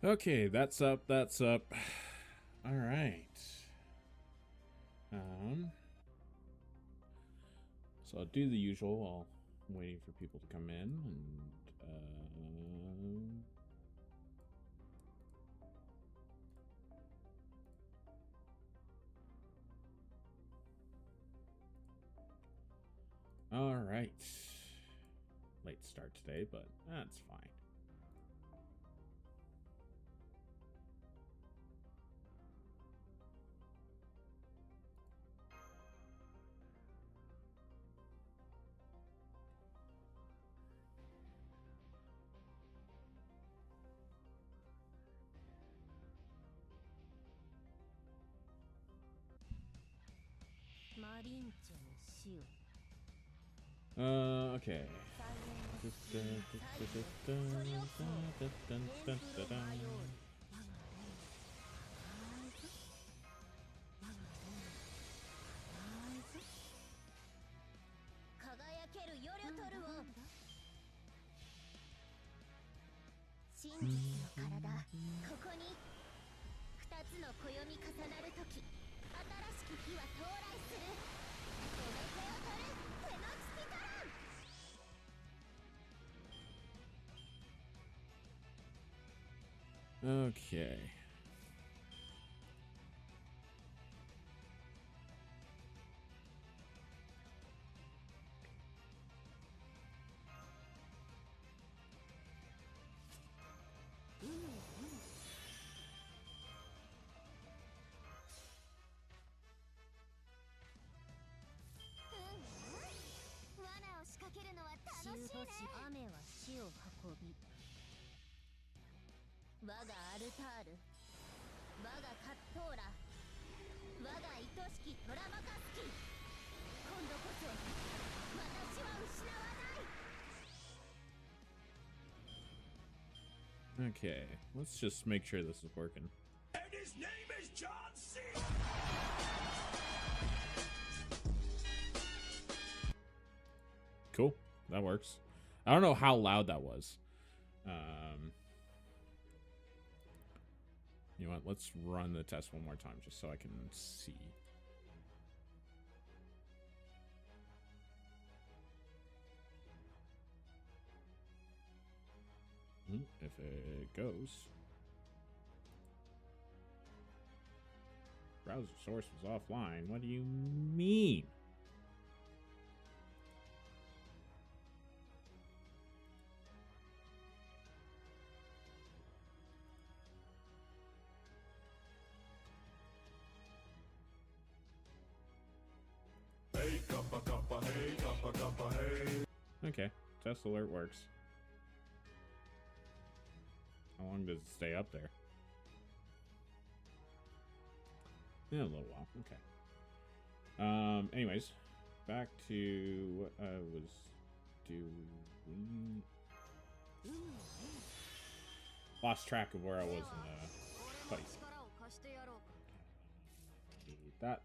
Okay, that's up, that's up. All right. So I'll do the usual while I'm waiting for people to come in, and all right. Late start today, but that's fine. Okay. Okay. Okay, let's just make sure this is working. And his name is John C. Cool, that works. I don't know how loud that was. You know what? Let's run the test one more time just so I can see. If it goes. Browser source was offline. What do you mean? Hey, kappa, kappa, hey, kappa, kappa, hey. Okay, test alert works. How long does it stay up there? Yeah, a little while. Okay. Anyways, back to what I was doing. Lost track of where I was in the fight. Need that.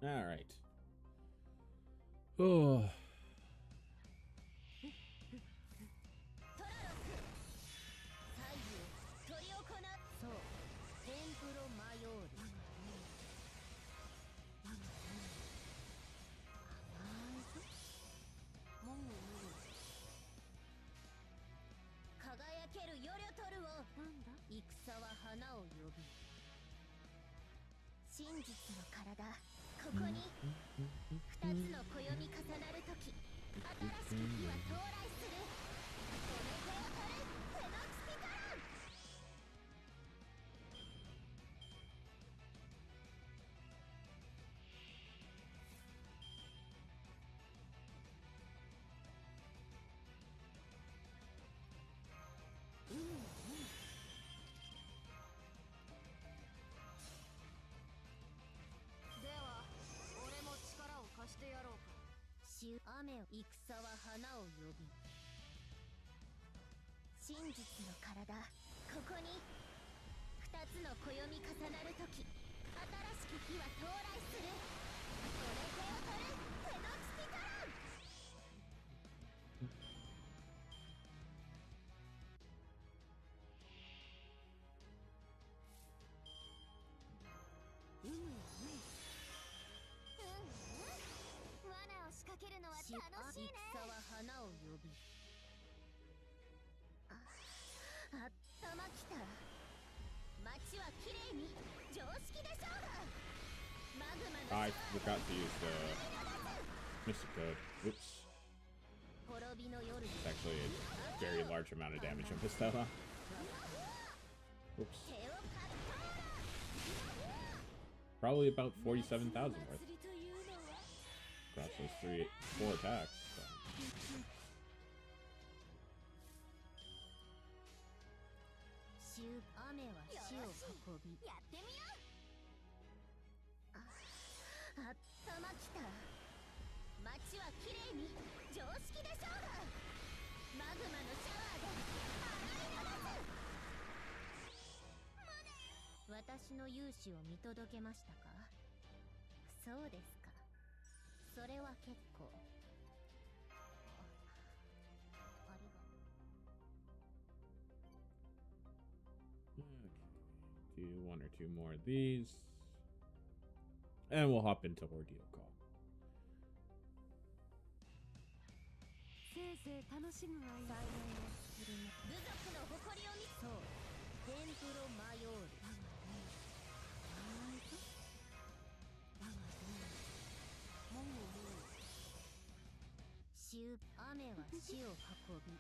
All right. Oh. 花を呼び、真実の体、ここに二つの暦重なるとき、新しき日は到来する。おめでを取るフェノクティカラン。では俺も力を貸してやろうか。雨を戦は花を呼び、真実の体、ここに二つの暦重なるとき、新しき日は到来する。おめでを取るフェノクティカラン。罠を仕掛けるのは楽しいね。戦は花を呼び、あったまきた。街はきれいに常識でしょうが。マグマの I forgot to use the Mystic Code. Oops. 滅びの夜に It's actually a very large amount of damage on this though. Oops. 手をかっ Probably about 47,000 worth 祭りというのは across those 4 attacks. So. 雨は死を運び、やってみよう。あったまきた。街はきれいに常識でしょうが。マグマのシャワーで洗い流す。私の勇姿を見届けましたか。そうですか。それは結構。ありがとう。Okay. Do 1 or 2 more of these. And we'll hop into Ordeal Call. せいぜい楽しむわよ。再現をするの。部族の誇りを見そう。テンプロマヨール。だがね。だがね。もう。雨は死を運び。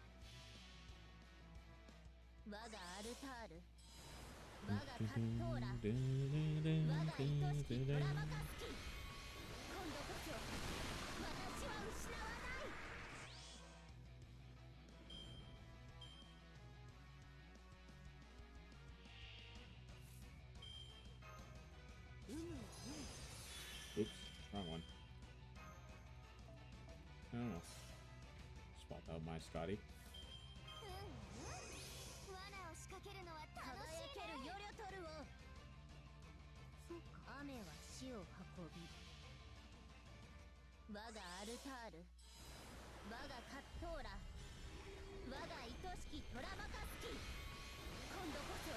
我がアルタール。我がカットーラ。我が愛しきドラマカスキ。今度こそ私は失わない。Oops, wrong one. Oh. Swap out my Scotty. 罠を仕掛けるのは楽しいね。輝けるヨリョトルを。そうか。雨は死を運び。我がアルタール。我がカットーラ。我が愛しきトラマカスキ。今度こそ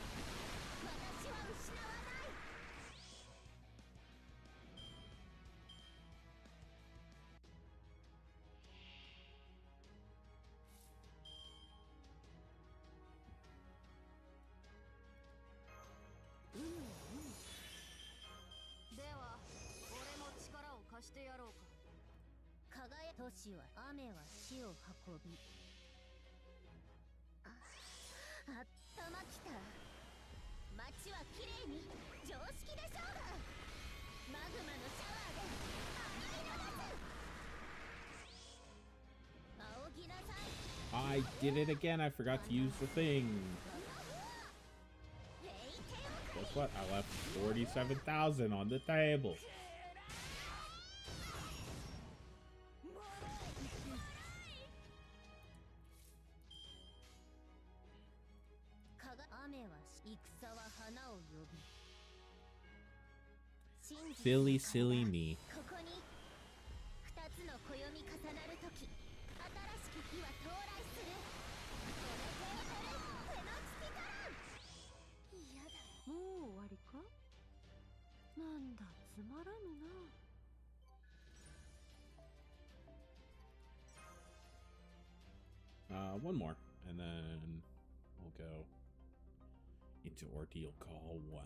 私は失わない。では俺も力を貸してやろうか。輝都市は雨は死を運び。あったまきた。街はきれいに常識でしょうが。マグマのシャワーで洗い流す。仰ぎなさい。 I did it again. I forgot to use the thing. Guess what? I left 47,000 on the table. 雨は戦は花を呼び。 Silly, silly me. ここに二つの暦重なるとき、新しき日は到来する。おめでを取るフェノクティカラン。嫌だ。もう終わりか。なんだつまらぬな。 One more, and then we'll go into Ordeal Call 1.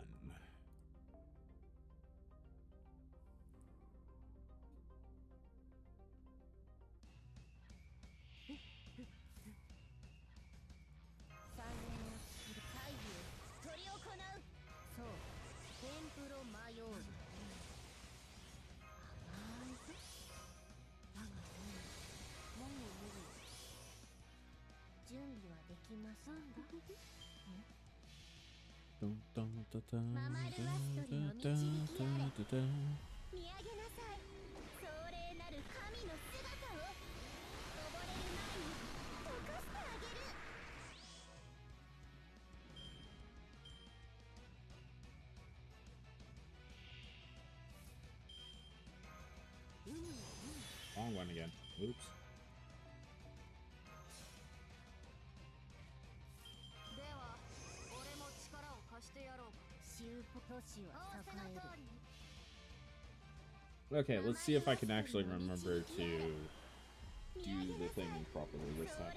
Long one again. Oops. Okay, let's see if I can actually remember to do the thing properly this time.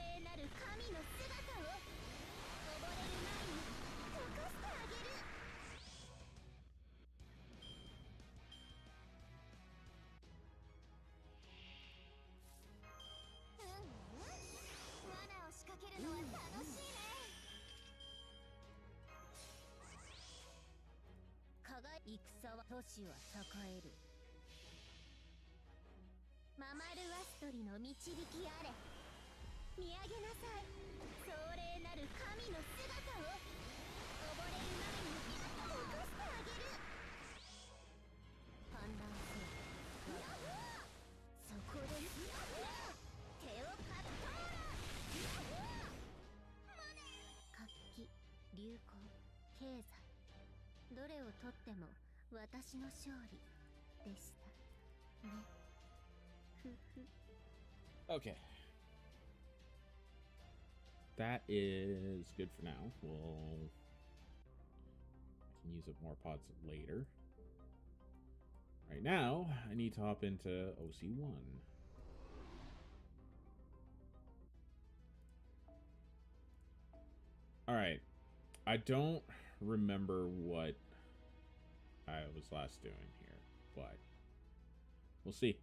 Okay. That is good for now. I can use up more pods later. Right now, I need to hop into OC1. Alright. I don't remember what I was last doing here, but we'll see.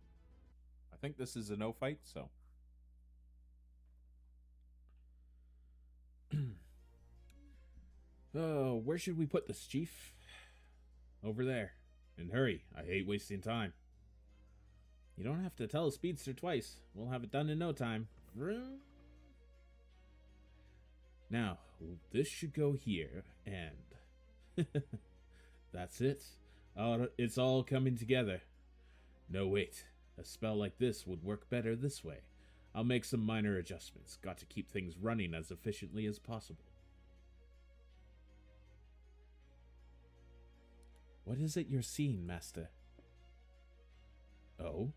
I think this is a no fight, so. Oh, where should we put this, Chief? Over there. And hurry, I hate wasting time. You don't have to tell a speedster twice. We'll have it done in no time. Now, this should go here, and... That's it. It's all coming together. No, wait. A spell like this would work better this way. I'll make some minor adjustments. Got to keep things running as efficiently as possible. What is it you're seeing, Master? Oh?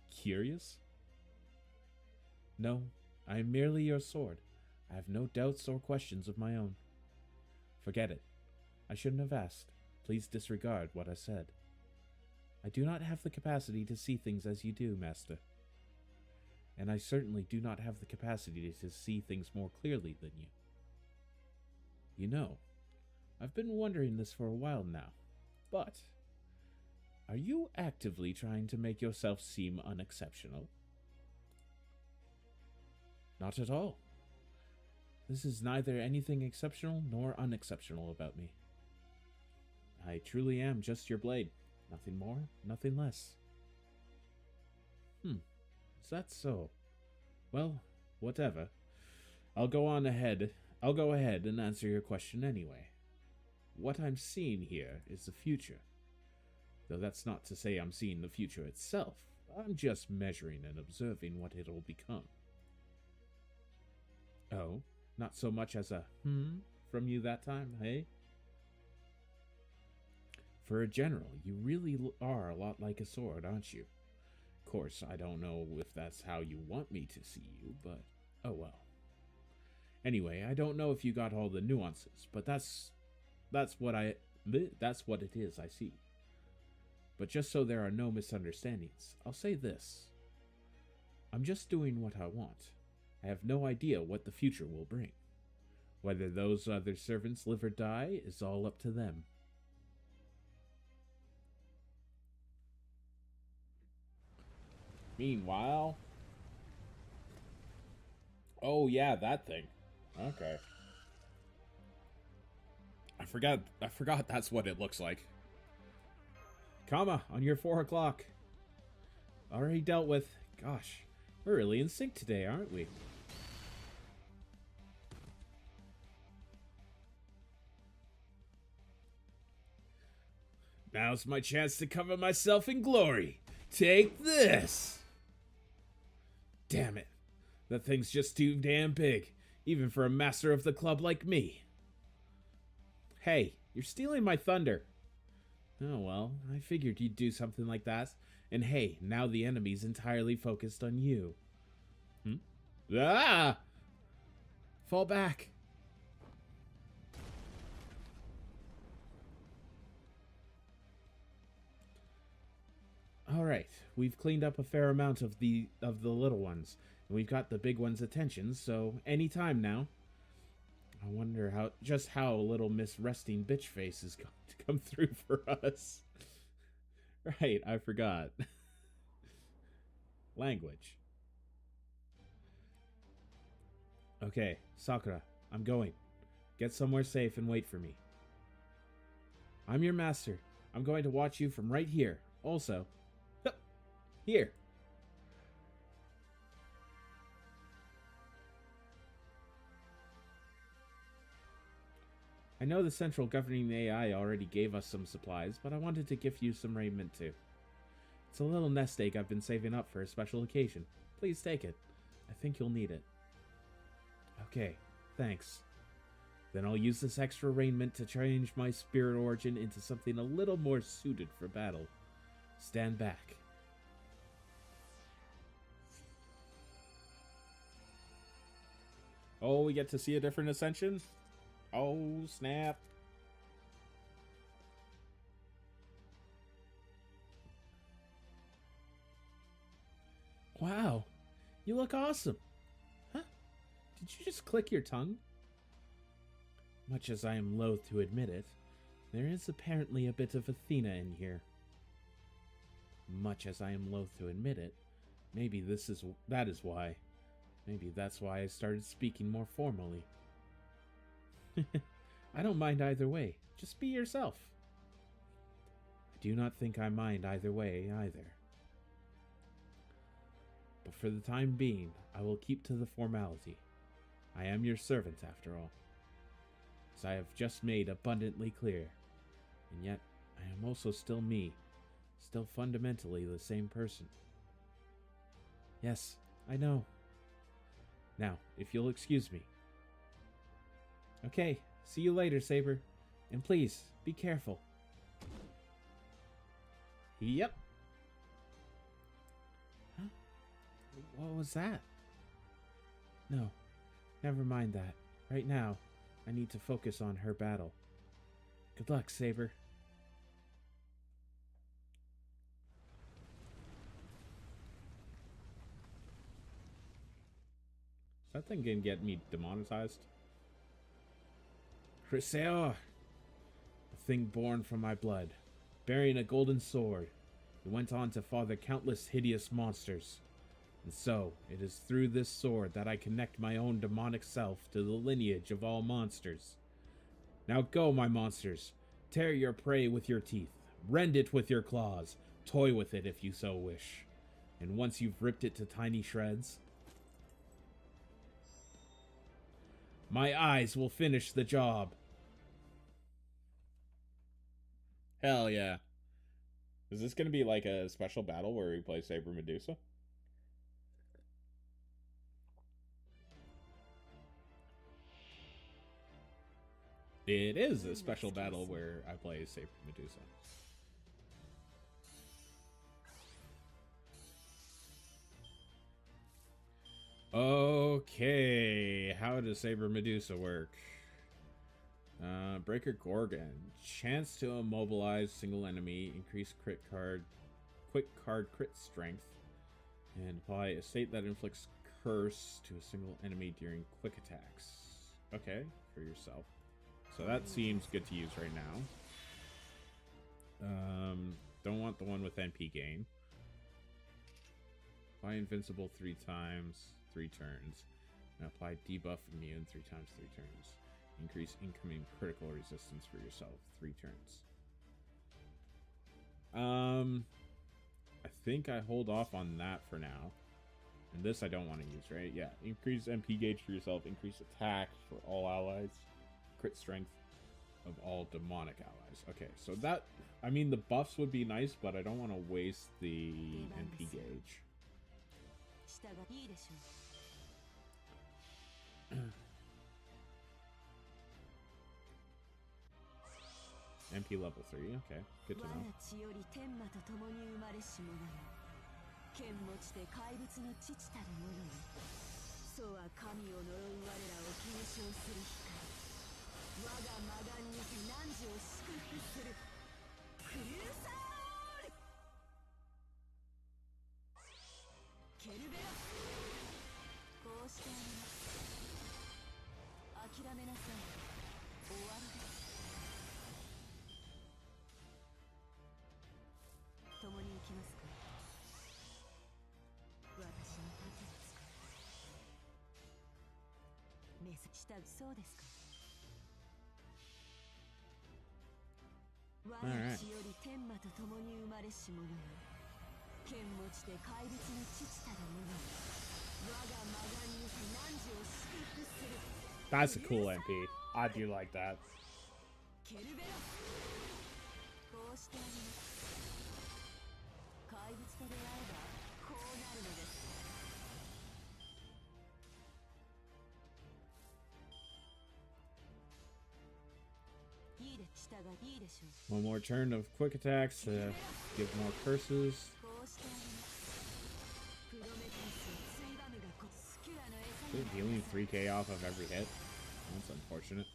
Curious? No, I am merely your sword. I have no doubts or questions of my own. Forget it. I shouldn't have asked. Please disregard what I said. I do not have the capacity to see things as you do, Master. And I certainly do not have the capacity to see things more clearly than you. You know, I've been wondering this for a while now, but are you actively trying to make yourself seem unexceptional? Not at all. This is neither anything exceptional nor unexceptional about me. I truly am just your blade. Nothing more, nothing less. Is that so? Well, whatever. I'll go ahead and answer your question anyway. What I'm seeing here is the future. Though that's not to say I'm seeing the future itself. I'm just measuring and observing what it'll become. Oh, not so much as a from you that time, hey? For a general, you really are a lot like a sword, aren't you? Of course, I don't know if that's how you want me to see you, but oh well. Anyway, I don't know if you got all the nuances, but that's what it is I see. But just so there are no misunderstandings, I'll say this. I'm just doing what I want. I have no idea what the future will bring. Whether those other servants live or die is all up to them. Meanwhile... Oh, yeah, that thing. Okay. I forgot that's what it looks like. Kama, on your 4 o'clock. Already dealt with. Gosh, we're really in sync today, aren't we? Now's my chance to cover myself in glory. Take this! Damn it. That thing's just too damn big, even for a master of the club like me. Hey, you're stealing my thunder. Oh well, I figured you'd do something like that. And hey, now the enemy's entirely focused on you. Ah! Fall back. Alright, we've cleaned up a fair amount of the little ones. And we've got the big one's attention, so anytime now. I wonder just how little Miss Resting Bitchface is going to come through for us. Right, I forgot. Language. Okay, Sakura, I'm going. Get somewhere safe and wait for me. I'm your master. I'm going to watch you from right here. Also, here. I know the central governing AI already gave us some supplies, but I wanted to gift you some raiment too. It's a little nest egg I've been saving up for a special occasion. Please take it. I think you'll need it. Okay, thanks. Then I'll use this extra raiment to change my spirit origin into something a little more suited for battle. Stand back. Oh, we get to see a different ascension? Oh, snap. Wow, you look awesome. Huh? Did you just click your tongue? Much as I am loath to admit it, there is apparently a bit of Athena in here. Much as I am loath to admit it, maybe that is why. Maybe that's why I started speaking more formally. I don't mind either way. Just be yourself. I do not think I mind either way, either. But for the time being, I will keep to the formality. I am your servant, after all. As I have just made abundantly clear. And yet, I am also still me. Still fundamentally the same person. Yes, I know. Now, if you'll excuse me. Okay, see you later, Saber. And please, be careful. Yep. Huh? What was that? No, never mind that. Right now, I need to focus on her battle. Good luck, Saber. Is that thing gonna get me demonetized? Chrysaor, a thing born from my blood, bearing a golden sword, it went on to father countless hideous monsters. And so, it is through this sword that I connect my own demonic self to the lineage of all monsters. Now go, my monsters. Tear your prey with your teeth. Rend it with your claws. Toy with it if you so wish. And once you've ripped it to tiny shreds, my eyes will finish the job. Hell yeah. Is this going to be like a special battle where we play Saber Medusa? It is a special battle where I play Saber Medusa. Okay, how does Saber Medusa work? Breaker Gorgon. Chance to immobilize single enemy, increase quick card crit strength, and apply a state that inflicts curse to a single enemy during quick attacks. Okay, for yourself. So that seems good to use right now. Don't want the one with NP gain. Apply invincible 3 times, 3 turns. And apply debuff immune 3 times, 3 turns. Increase incoming critical resistance for yourself 3 turns. I think I hold off on that for now. And this I don't want to use, right? Yeah. Increase MP gauge for yourself. Increase attack for all allies. Crit strength of all demonic allies. Okay, so that... I mean, the buffs would be nice, but I don't want to waste the MP gauge. MP level 3, okay. Good to know. 剣持ちで怪物の父たる者よ。そうは神を呪う我らを継承する光。我が魔眼にて汝を祝福する。クルーサール。ケルベラ。こうしてあります。諦めなさい。終わりです。共に行きますか。 そうですか。我が血より天魔と共に生まれし者よ。剣持ちで怪物の父たる者よ。我が魔眼にて汝を祝福する。That's a cool MP. I do like that. ケルベラ。こうしてあります。怪物と出会えばこうなるのです。 One more turn of quick attacks to give more curses. They're dealing 3k off of every hit. That's unfortunate.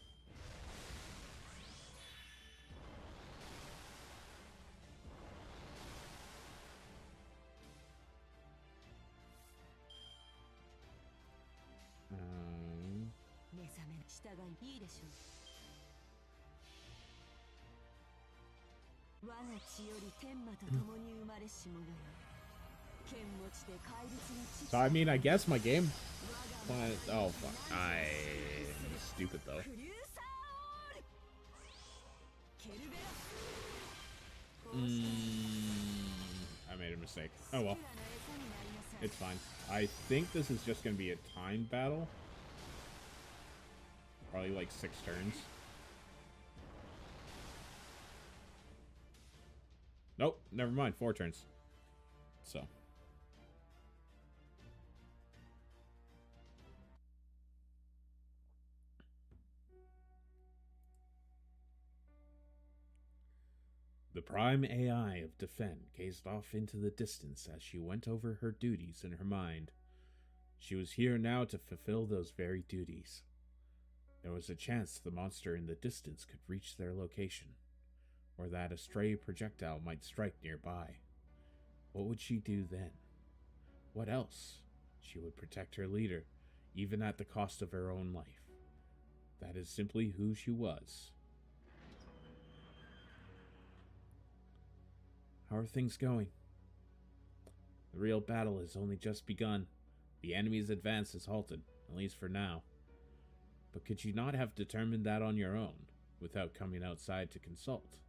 So I mean, I guess my game plan. Oh fuck! I'm stupid though. I made a mistake. Oh well, it's fine. I think this is just gonna be a timed battle. Probably like 6 turns. Nope, never mind. 4 turns. So. The prime AI of Defend gazed off into the distance as she went over her duties in her mind. She was here now to fulfill those very duties. There was a chance the monster in the distance could reach their location, or that a stray projectile might strike nearby. What would she do then? What else? She would protect her leader, even at the cost of her own life. That is simply who she was. How are things going? The real battle has only just begun. The enemy's advance is halted, at least for now. But could you not have determined that on your own, without coming outside to consult?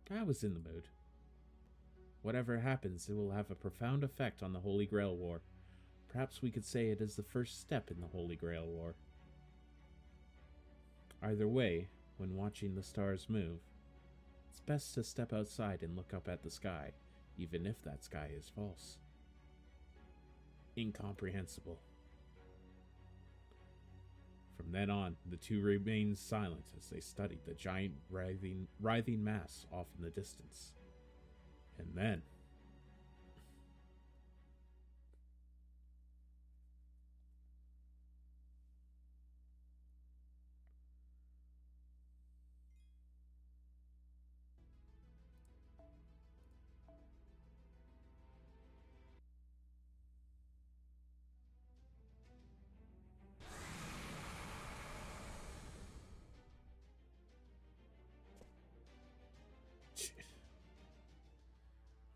I was in the mood. Whatever happens, it will have a profound effect on the Holy Grail War. Perhaps we could say it is the first step in the Holy Grail War. Either way, when watching the stars move, it's best to step outside and look up at the sky, even if that sky is false. Incomprehensible. From then on, the two remained silent as they studied the giant writhing mass off in the distance. And then...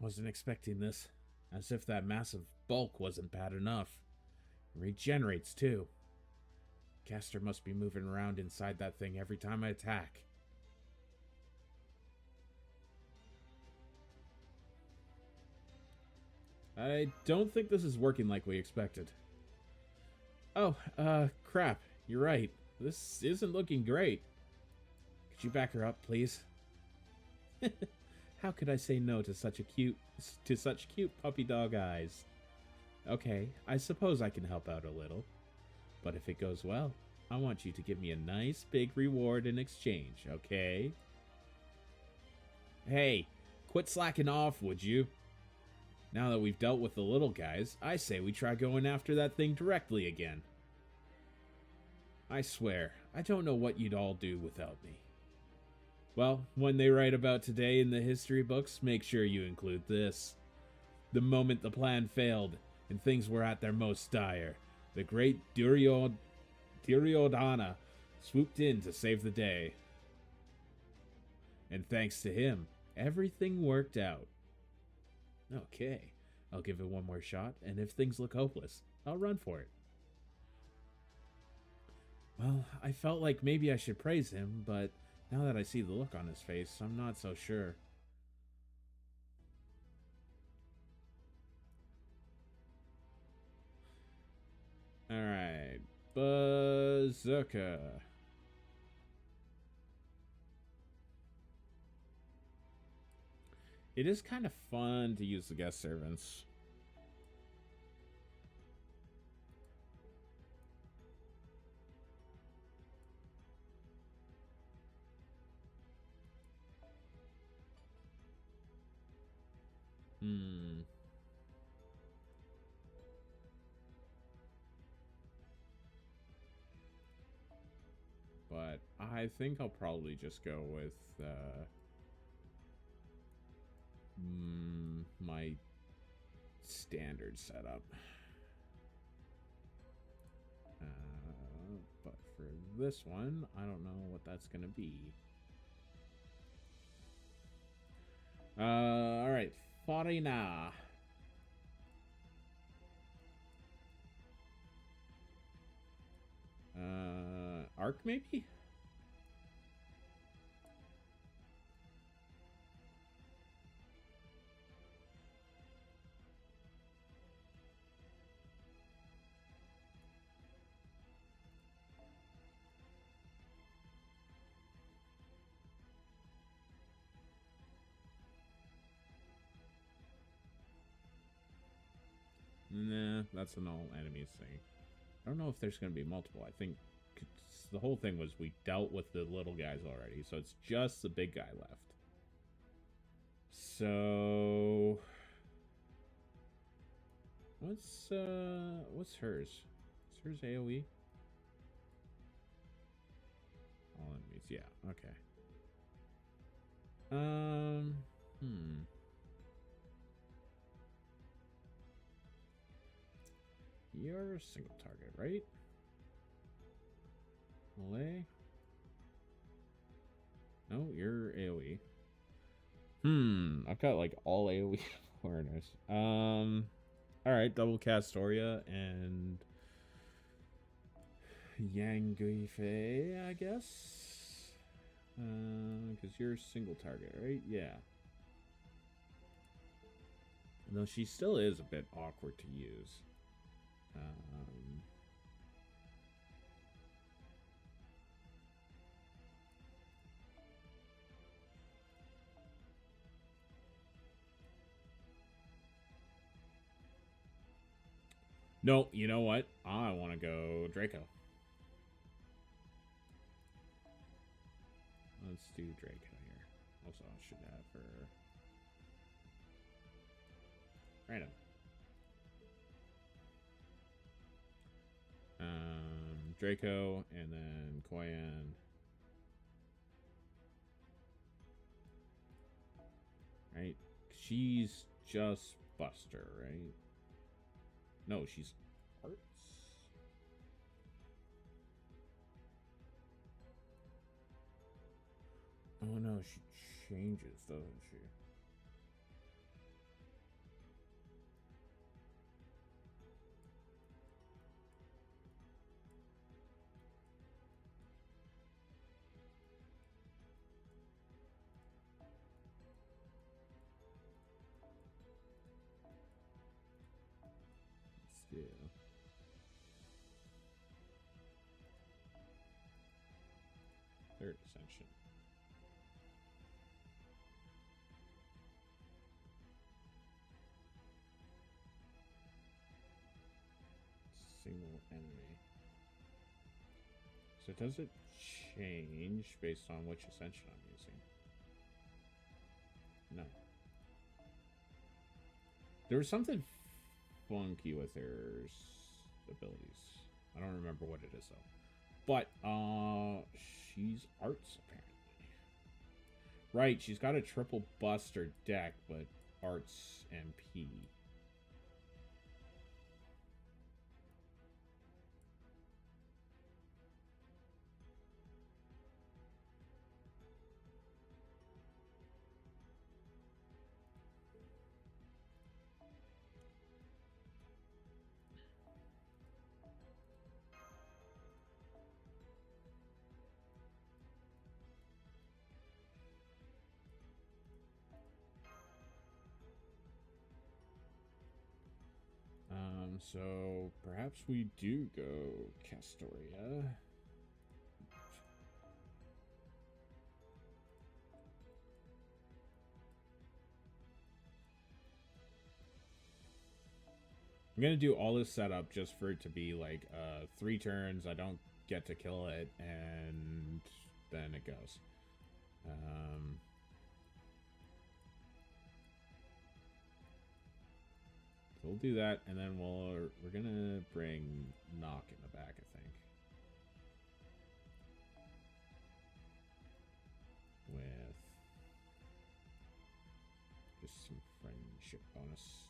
Wasn't expecting this. As if that massive bulk wasn't bad enough. It regenerates, too. Caster must be moving around inside that thing every time I attack. I don't think this is working like we expected. Oh, crap. You're right. This isn't looking great. Could you back her up, please? How could I say no to such cute puppy dog eyes? Okay, I suppose I can help out a little. But if it goes well, I want you to give me a nice big reward in exchange, okay? Hey, quit slacking off, would you? Now that we've dealt with the little guys, I say we try going after that thing directly again. I swear, I don't know what you'd all do without me. Well, when they write about today in the history books, make sure you include this. The moment the plan failed, and things were at their most dire, the great Duryodhana swooped in to save the day. And thanks to him, everything worked out. Okay, I'll give it one more shot, and if things look hopeless, I'll run for it. Well, I felt like maybe I should praise him, but now that I see the look on his face, I'm not so sure. Alright, Bazooka. It is kind of fun to use the guest servants. But I think I'll probably just go with my standard setup. But for this one, I don't know what that's going to be. Alright, Farina. Arc, maybe? Nah, that's an all enemies thing. I don't know if there's going to be multiple. I think the whole thing was we dealt with the little guys already, so it's just the big guy left. So what's hers? Is hers AoE? All enemies, yeah, okay. You're a single target, right? Melee? No, you're AoE. I've got like all AoE foreigners. Alright, double Castoria and Yang Guifei, I guess. Because you're a single target, right? Yeah. Though she still is a bit awkward to use. No, you know what? I want to go Draco. Let's do Draco here. Also, I should have her random. Draco and then Koyan. Right? She's just Buster, right? No, she's Arts. Oh no, she changes, doesn't she? third ascension. Single enemy. So does it change based on which ascension I'm using? No. There was something funky with her abilities. I don't remember what it is though. But she's arts apparently. Right, she's got a triple buster deck, but arts MP. So perhaps we do go Castoria. I'm gonna do all this setup just for it to be like 3 turns. I don't get to kill it, and then it goes. So we'll do that, and then we're gonna bring Knock in the back, I think, with just some friendship bonus.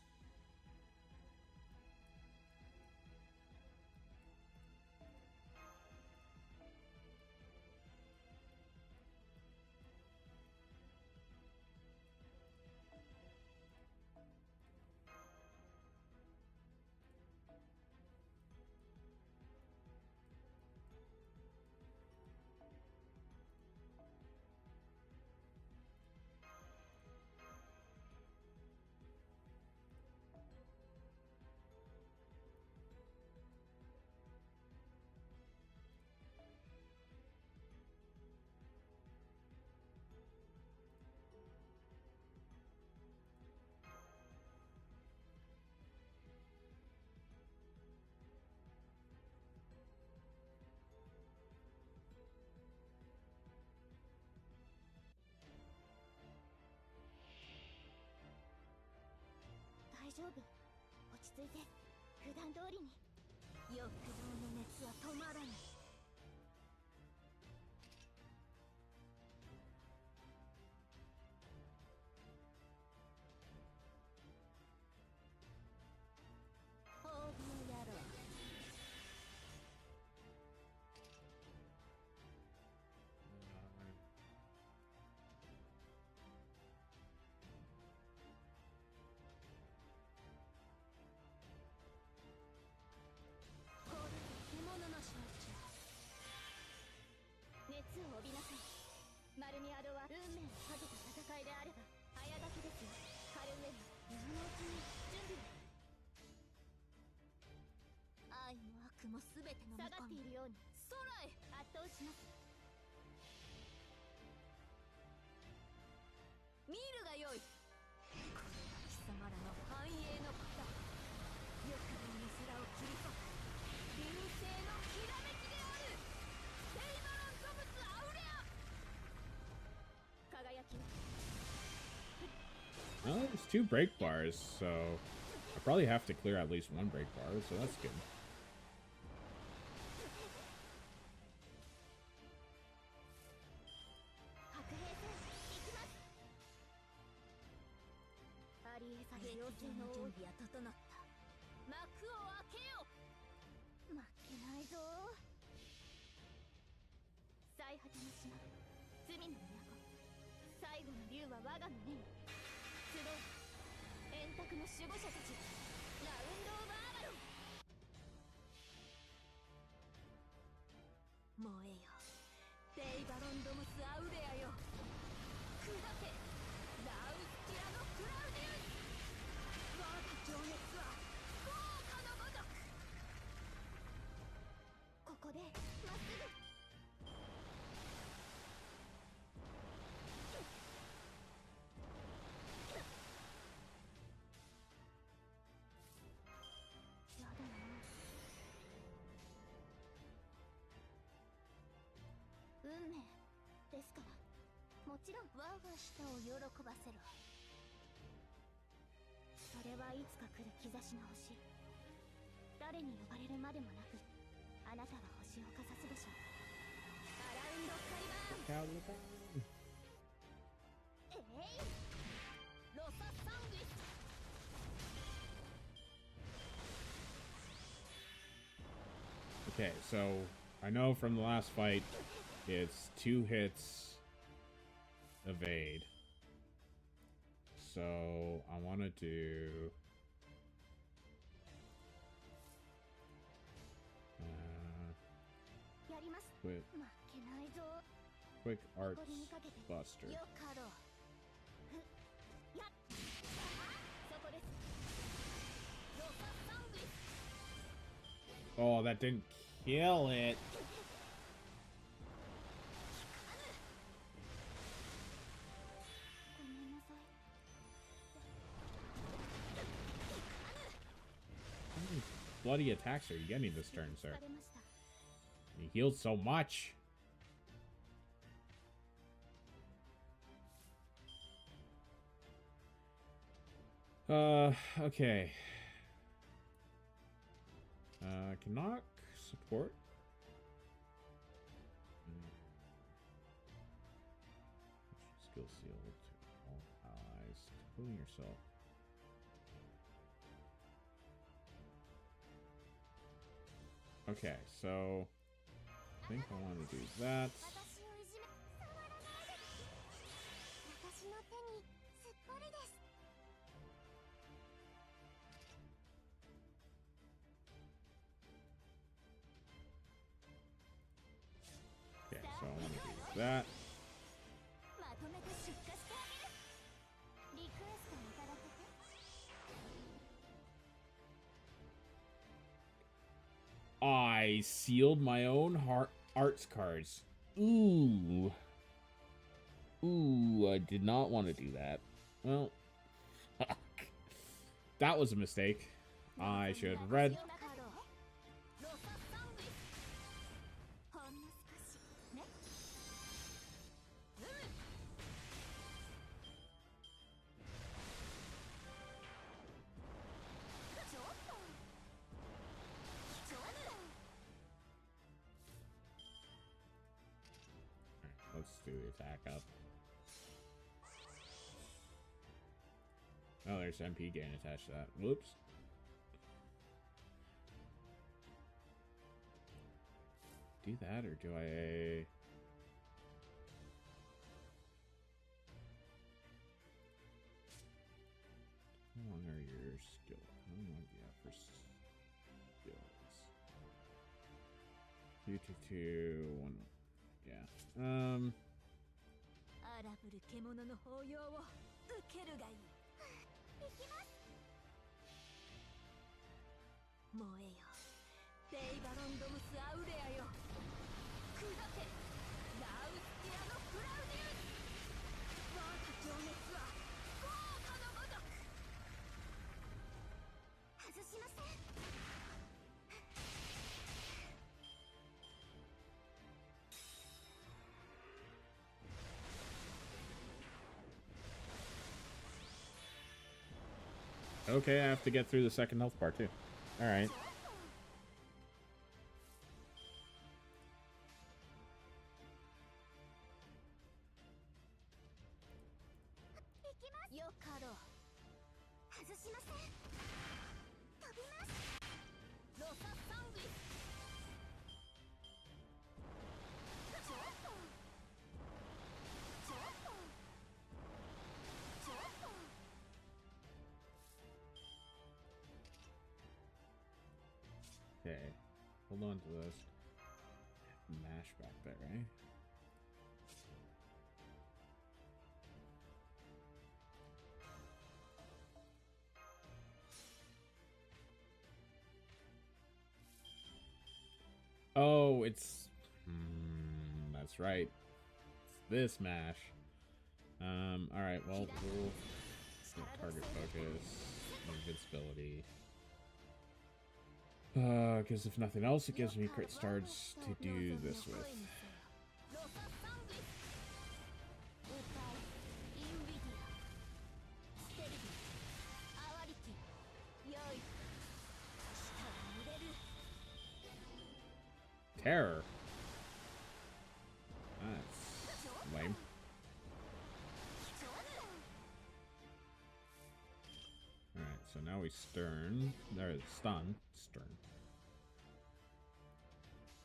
Well, there's 2 break bars, so I probably have to clear at least 1 break bar, so that's good. ですから、もちろん我が舌を喜ばせろ。それはいつか来る兆しの星。誰に呼ばれるまでもなく、あなたが星をかざすでしょう。アラウンドカリバーン。ロササンギス。Okay, so I know from the last fight it's 2 hits evade. So I want to do quick arts buster. Oh, that didn't kill it. How many bloody attacks are you getting this turn, sir? He healed so much. Okay. Can knock support. Skill seal to all allies, including yourself. Okay, so I think I want to do that. Okay, so I want to do that. I sealed my own arts cards. Ooh. Ooh, I did not want to do that. Well, fuck. That was a mistake. I should have read. Let's do the attack up. Oh, there's MP gain attached to that. Whoops. Do that, or do I... How long are your skills? How long do you have for skills? 2, 2, 2, 1. Yeah. 荒ぶる獣の抱擁を受けるがいい。行きます。燃えよ、デイバロンドムスアウレアよ。砕け、ラウスティアのクラウディウス。我が情熱は豪華のごとく。外しません。Okay, I have to get through the second health bar too. Alright. Okay, hold on to this. Mash back there, right? Oh, it's... that's right. It's this mash. Alright, well, we'll target focus, invincibility. Because if nothing else, it gives me crit starts to do this with. terror. That's lame. Alright, so now we stun. There's stun. Stun.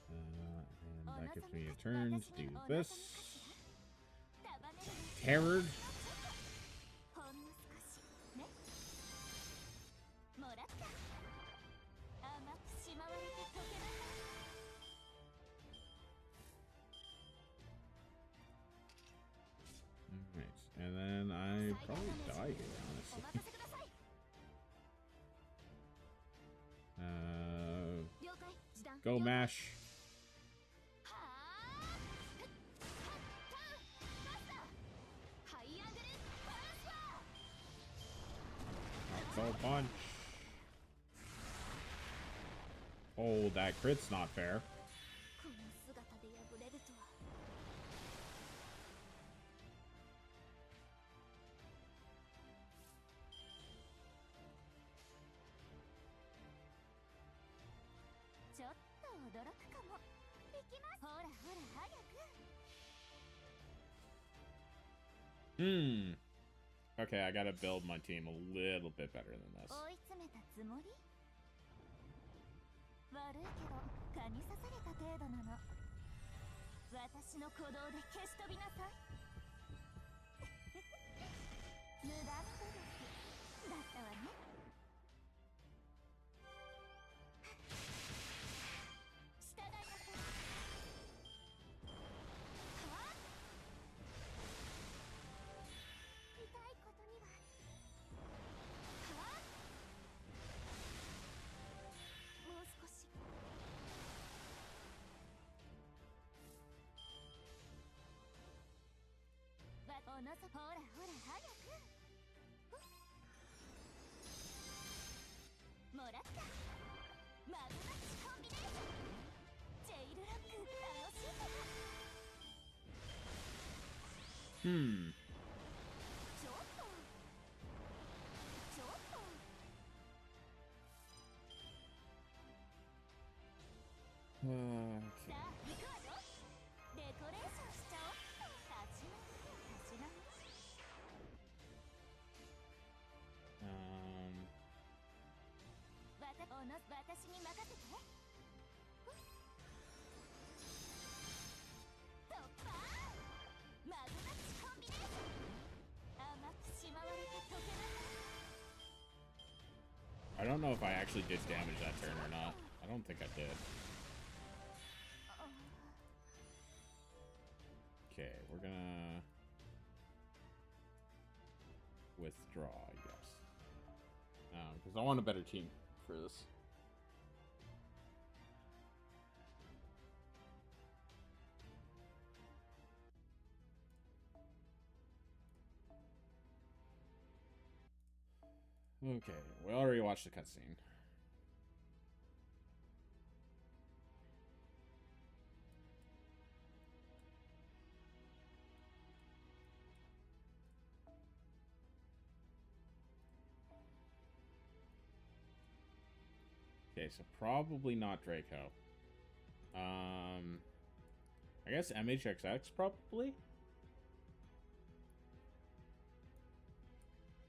And that gives me a turn to do this. Terrored. Alright, and then I probably die here, honestly. Go mash. Go punch. Oh, that crit's not fair. Okay, I gotta build my team a little bit better than this. I don't know if I actually did damage that turn or not. I don't think I did. Okay, we're gonna withdraw, I guess. Because I want a better team for this. Okay, we already watched the cutscene. Okay, so probably not Draco. I guess MHXX probably?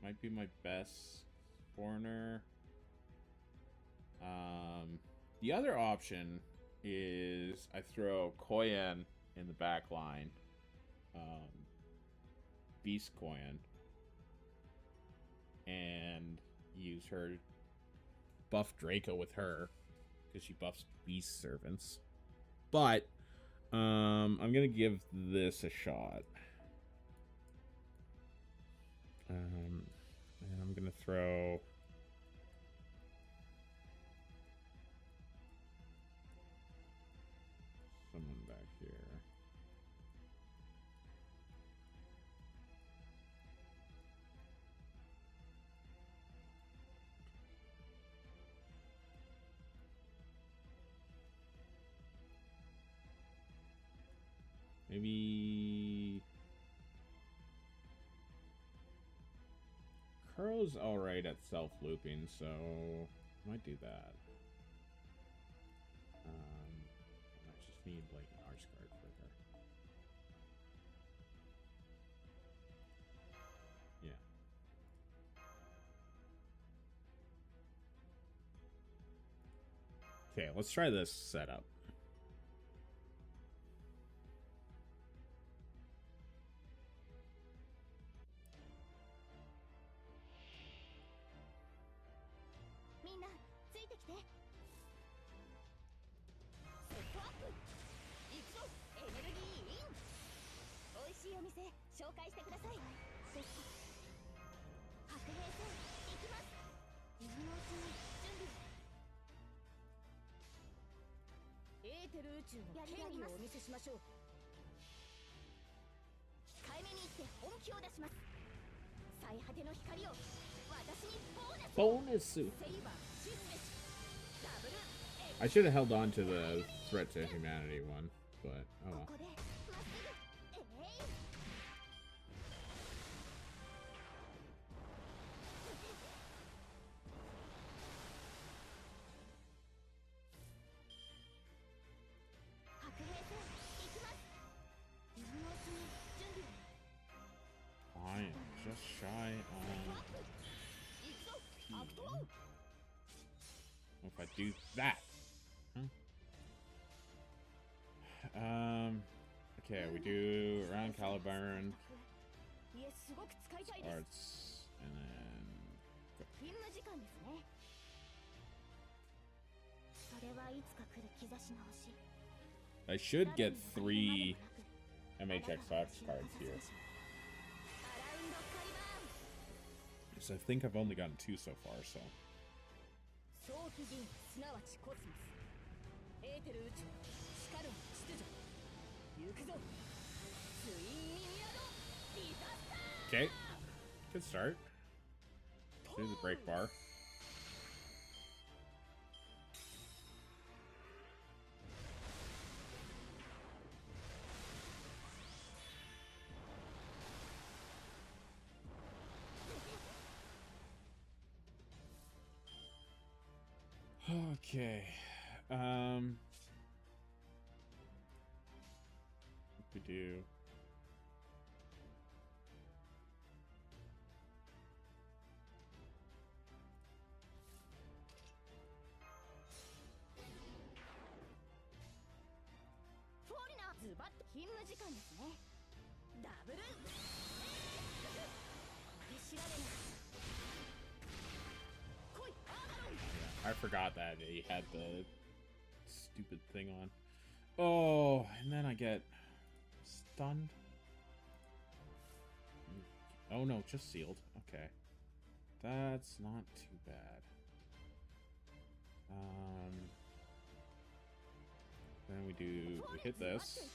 Might be my best foreigner. The other option is I throw Koyan in the back line. Beast Koyan. And use her, buff Draco with her, because she buffs Beast Servants. But I'm gonna give this a shot. And I'm gonna throw someone back here. Maybe Kuro's alright at self-looping, so I might do that. Let's Blatant Harsh Guard further. Yeah. Okay, let's try this setup. Bonus. I should have held on to the threat to humanity one, but oh well. I am just shy on P. What if I do that? Huh? Okay, we do around Caliburn. Starts, and then I should get 3 MHX5 cards here. So I think I've only gotten 2 so far, so. Okay, good start. Do the break bar. Okay. What we do? I forgot that he had the stupid thing on. Oh, and then I get stunned. Oh no, just sealed. Okay. That's not too bad. Then we hit this.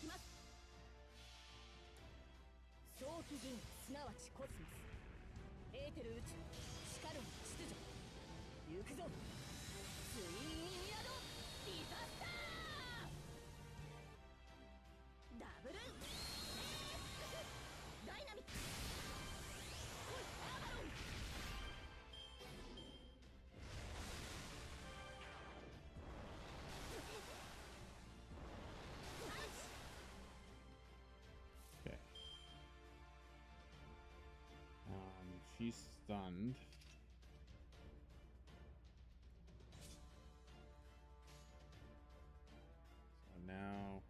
Okay. She's stunned. So now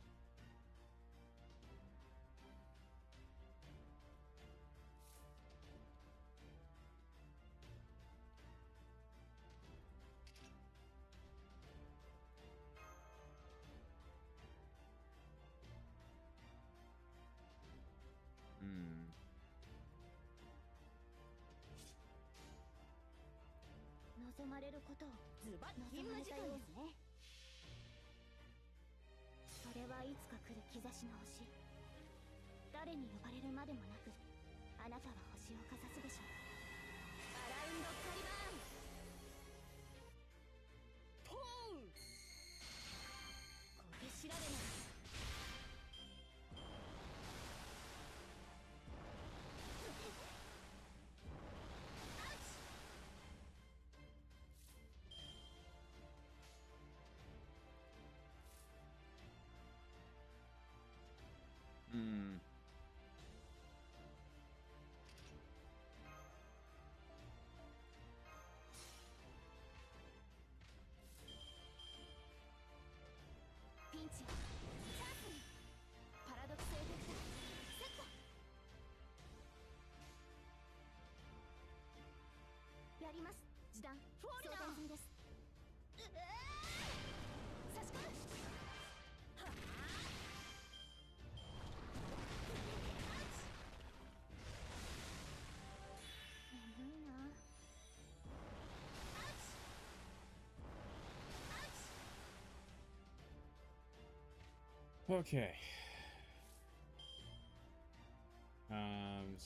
Okay.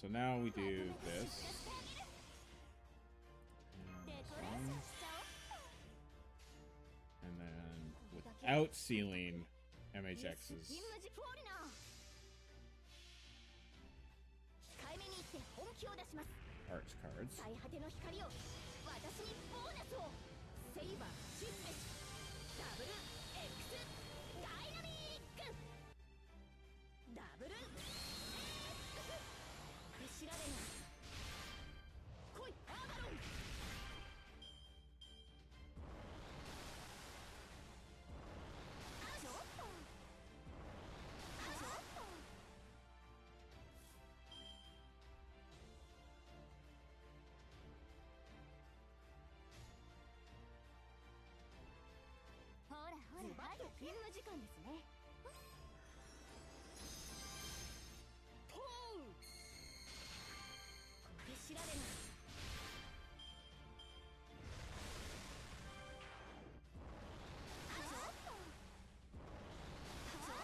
So now we do this. And then without sealing MHX's. Arts cards.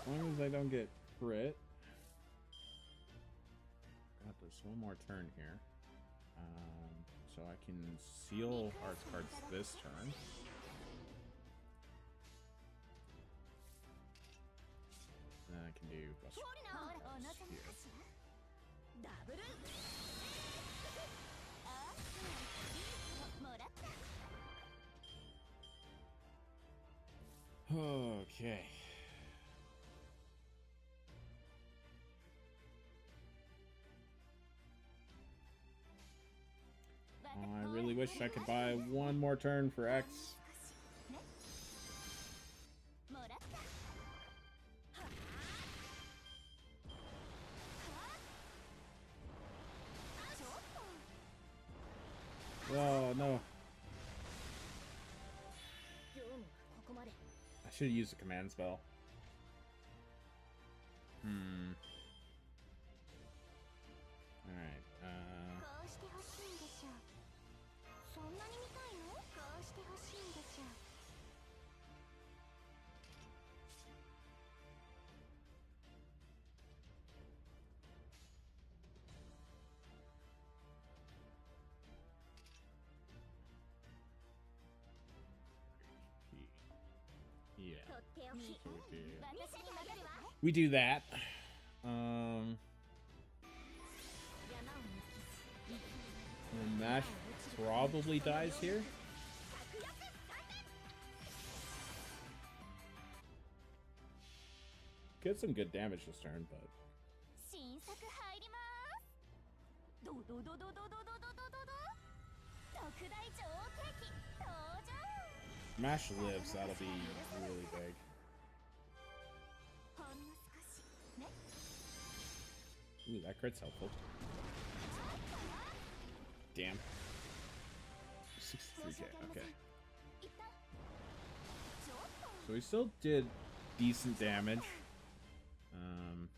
As long as I don't get crit. God, there's one more turn here. So I can seal arts cards this turn. And then I can do Buster Cards here. Okay. I really wish I could buy one more turn for X. Oh no. I should have used a command spell. Alright, yeah. We do that. And Mash probably dies here. Get some good damage this turn, but Mash lives, that'll be really big. Ooh, that crit's helpful. Damn. 63k, okay. So we still did decent damage.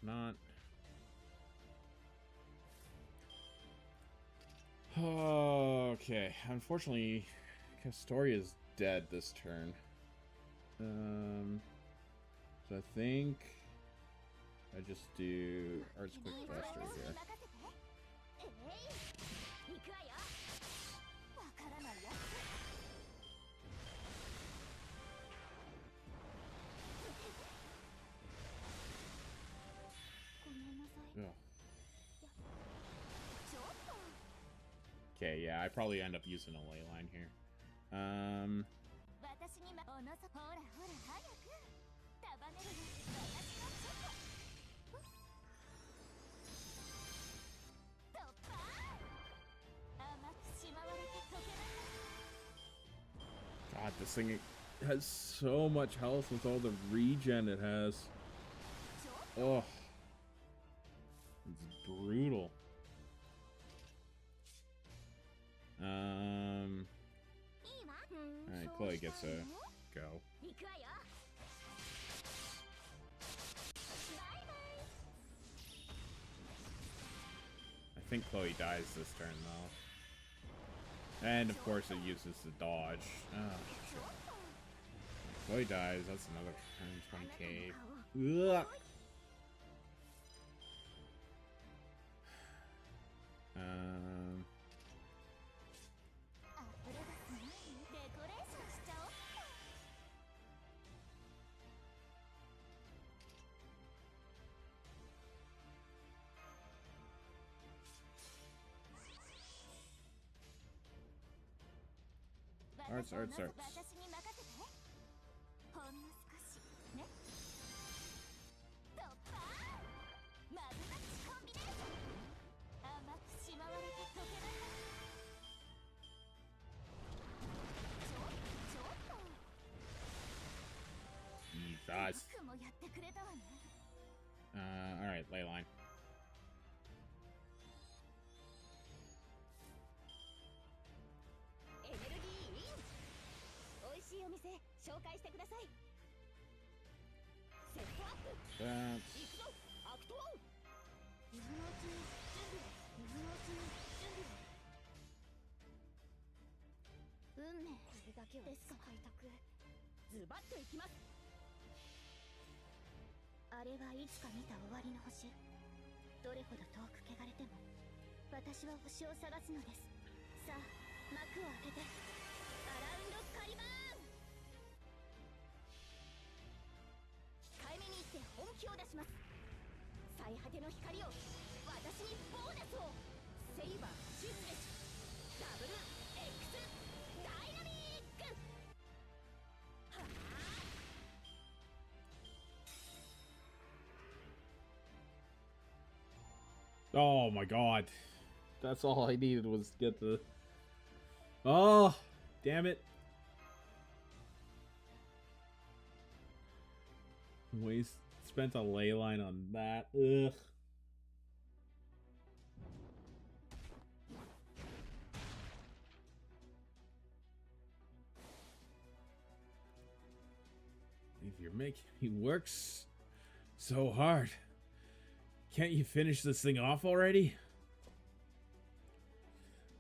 Not... Okay, unfortunately, Castoria's dead this turn. So I think I just do Arts Quick Buster here. Okay, yeah, I probably end up using a ley line here. God, this thing has so much health with all the regen it has. Oh, it's brutal. Alright, Chloe gets a go. I think Chloe dies this turn though. And of course it uses the dodge. Oh, shit. Boy dies. That's another 120k. あなたの顔を Ugh. Um. あふれ出す前にデコレーションしちゃおうっと。Arts, arts, arts. 私に任せて。ほんの少しね。突破。マグマッチコンビネーション。甘くしまわれた溶けだ。ちょっと。Jesus. よくもやってくれたわね。Alright, ley line. エネルギーイン。美味しいお店紹介してください。セットアップ。 That's 行くぞアクトワン。水のうちに準備。水のうちに準備。運命これだけはですか。開拓ズバッといきます。あれはいつか見た終わりの星。どれほど遠く汚れても私は星を探すのです。さあ幕を開けてアラウンドカリバーン。控えめに言って本気を出します。最果ての光を私にボーナスを。セイバーシスメシダブル X ダイナミック。はあ。 Oh my god. That's all I needed was to get the... Oh, damn it. Spent a ley line on that. Ugh. You're making me work so hard. Can't you finish this thing off already?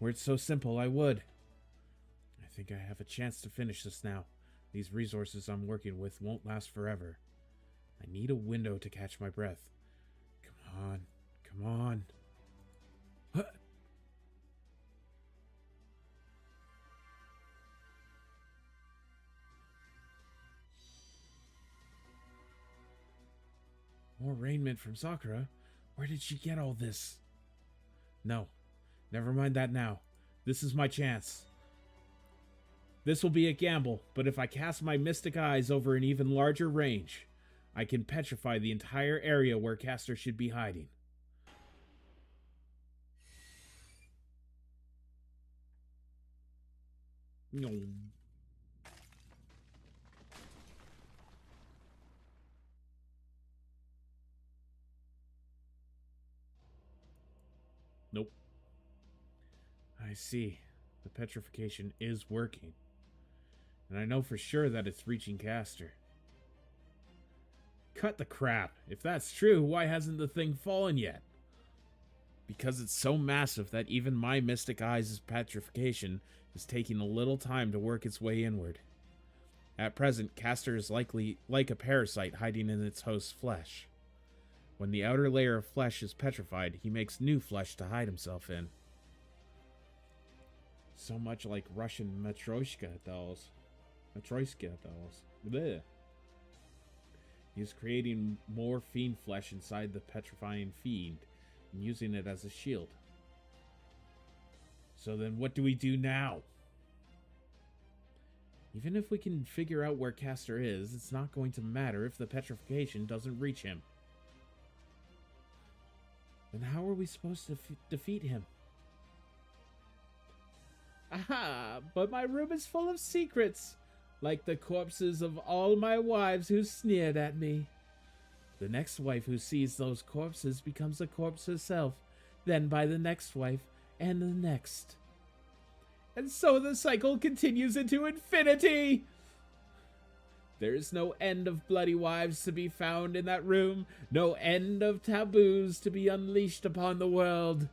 Were it so simple, I would. I think I have a chance to finish this now. These resources I'm working with won't last forever. I need a window to catch my breath. Come on. Come on. Huh. More raiment from Sakura? Where did she get all this? No, never mind that now. This is my chance. This will be a gamble, but if I cast my mystic eyes over an even larger range, I can petrify the entire area where Castor should be hiding. No. Nope. I see. The petrification is working. And I know for sure that it's reaching Castor. Cut the crap. If that's true, why hasn't the thing fallen yet? Because it's so massive that even my Mystic Eyes' petrification is taking a little time to work its way inward. At present, Castor is likely like a parasite hiding in its host's flesh. When the outer layer of flesh is petrified, he makes new flesh to hide himself in. So much like Russian Matryoshka dolls. Matryoshka dolls. Blech. He's creating more fiend flesh inside the petrifying fiend and using it as a shield. So then what do we do now? Even if we can figure out where Castor is, it's not going to matter if the petrification doesn't reach him. Then how are we supposed to defeat him? Aha! But my room is full of secrets, like the corpses of all my wives who sneered at me. The next wife who sees those corpses becomes a corpse herself, then by the next wife, and the next. And so the cycle continues into infinity! There is no end of bloody wives to be found in that room, no end of taboos to be unleashed upon the world.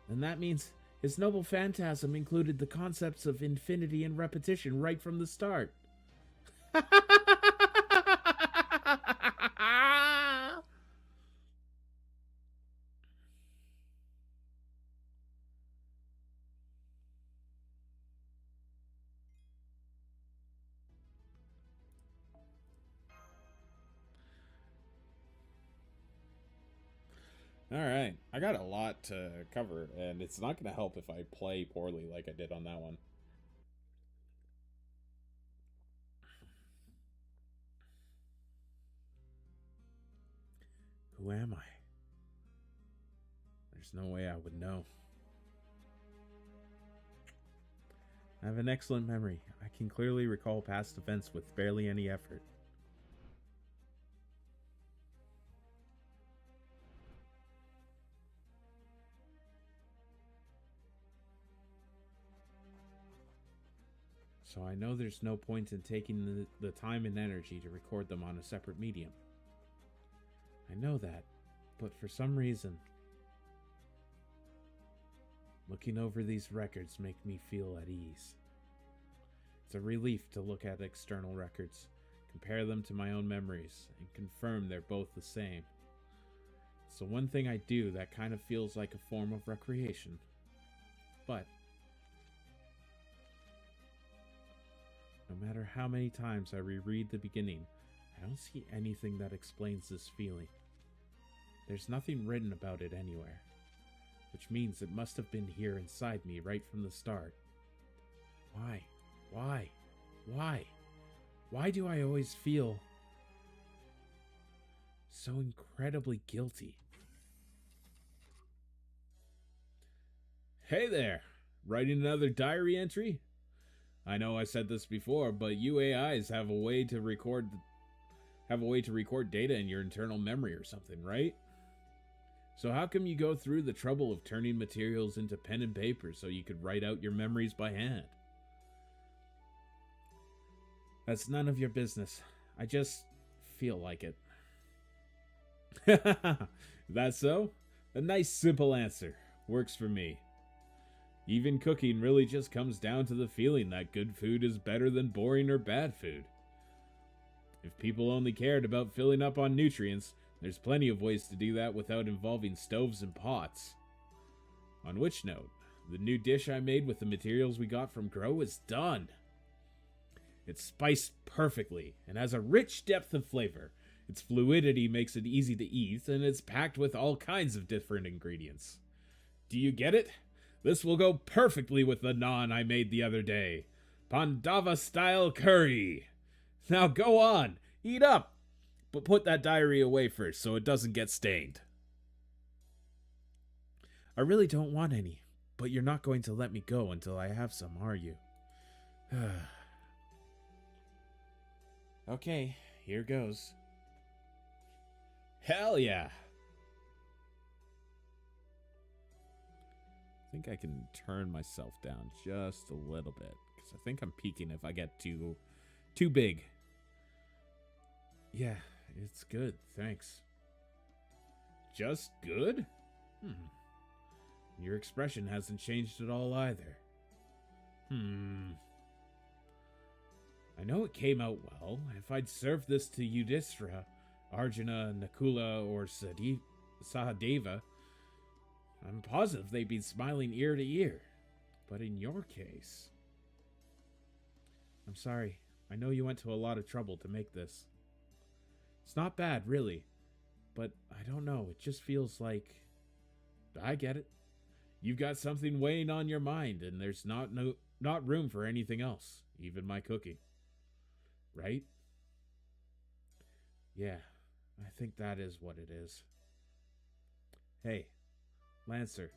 And that means His noble phantasm included the concepts of infinity and repetition right from the start. Alright, I got a lot to cover, and it's not going to help if I play poorly like I did on that one. Who am I? There's no way I would know. I have an excellent memory. I can clearly recall past events with barely any effort. So I know there's no point in taking the time and energy to record them on a separate medium. I know that, but for some reason, looking over these records make me feel at ease. It's a relief to look at external records, compare them to my own memories, and confirm they're both the same. It's the one thing I do that kind of feels like a form of recreation. But no matter how many times I reread the beginning, I don't see anything that explains this feeling. There's nothing written about it anywhere, which means it must have been here inside me right from the start. Why? Why? Why? Why do I always feel so incredibly guilty? Hey there! Writing another diary entry? I know I said this before, but you AIs have a way to record data in your internal memory or something, right? So how come you go through the trouble of turning materials into pen and paper so you could write out your memories by hand? That's none of your business. I just feel like it. That's so? A nice simple answer. Works for me. Even cooking really just comes down to the feeling that good food is better than boring or bad food. If people only cared about filling up on nutrients, there's plenty of ways to do that without involving stoves and pots. On which note, the new dish I made with the materials we got from Grow is done. It's spiced perfectly and has a rich depth of flavor. Its fluidity makes it easy to eat, and it's packed with all kinds of different ingredients. Do you get it? This will go perfectly with the naan I made the other day. Pandava-style curry. Now go on, eat up, but put that diary away first so it doesn't get stained. I really don't want any, but you're not going to let me go until I have some, are you? Okay, here goes. Hell yeah! I think I can turn myself down just a little bit, because I think I'm peaking if I get too big. Yeah, it's good, thanks. Just good? Your expression hasn't changed at all either. I know it came out well. If I'd served this to Yudhishthira, Arjuna, Nakula, or Sahadeva, I'm positive they'd be smiling ear to ear. But in your case... I'm sorry. I know you went to a lot of trouble to make this. It's not bad, really. But I don't know, it just feels like... I get it. You've got something weighing on your mind, and there's not room for anything else, even my cooking. Right? Yeah, I think that is what it is. Hey, Lancer.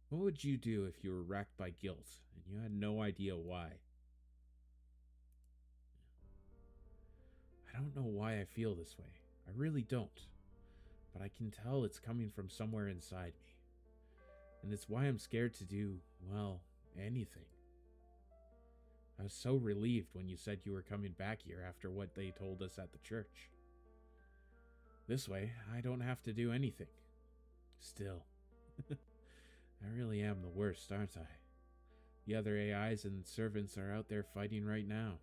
What would you do if you were racked by guilt and you had no idea why? I don't know why I feel this way. I really don't. But I can tell it's coming from somewhere inside me. And it's why I'm scared to do, well, anything. I was so relieved when you said you were coming back here after what they told us at the church. This way, I don't have to do anything. Still, I really am the worst, aren't I? The other AIs and servants are out there fighting right now.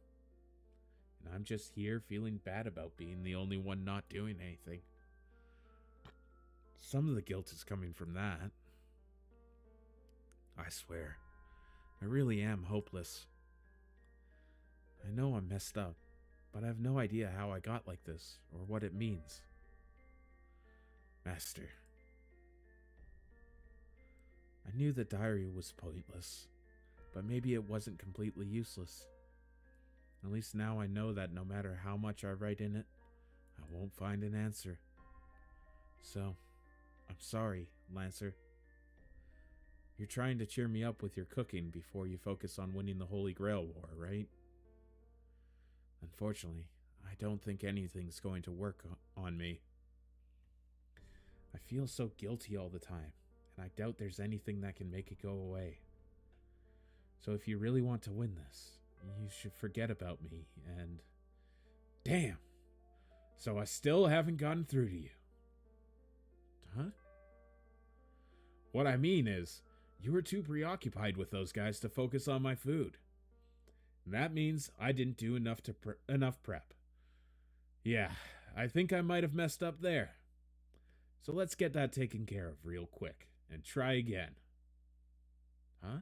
And I'm just here feeling bad about being the only one not doing anything. Some of the guilt is coming from that. I swear, I really am hopeless. I know I'm messed up, but I have no idea how I got like this or what it means. Master. I knew the diary was pointless, but maybe it wasn't completely useless. At least now I know that no matter how much I write in it, I won't find an answer. So, I'm sorry, Lancer. You're trying to cheer me up with your cooking before you focus on winning the Holy Grail War, right? Unfortunately, I don't think anything's going to work on me. I feel so guilty all the time, and I doubt there's anything that can make it go away. So if you really want to win this, you should forget about me and... Damn! So I still haven't gotten through to you. Huh? What I mean is, you were too preoccupied with those guys to focus on my food. And that means I didn't do enough prep. Yeah, I think I might have messed up there. So let's get that taken care of real quick and try again. Huh?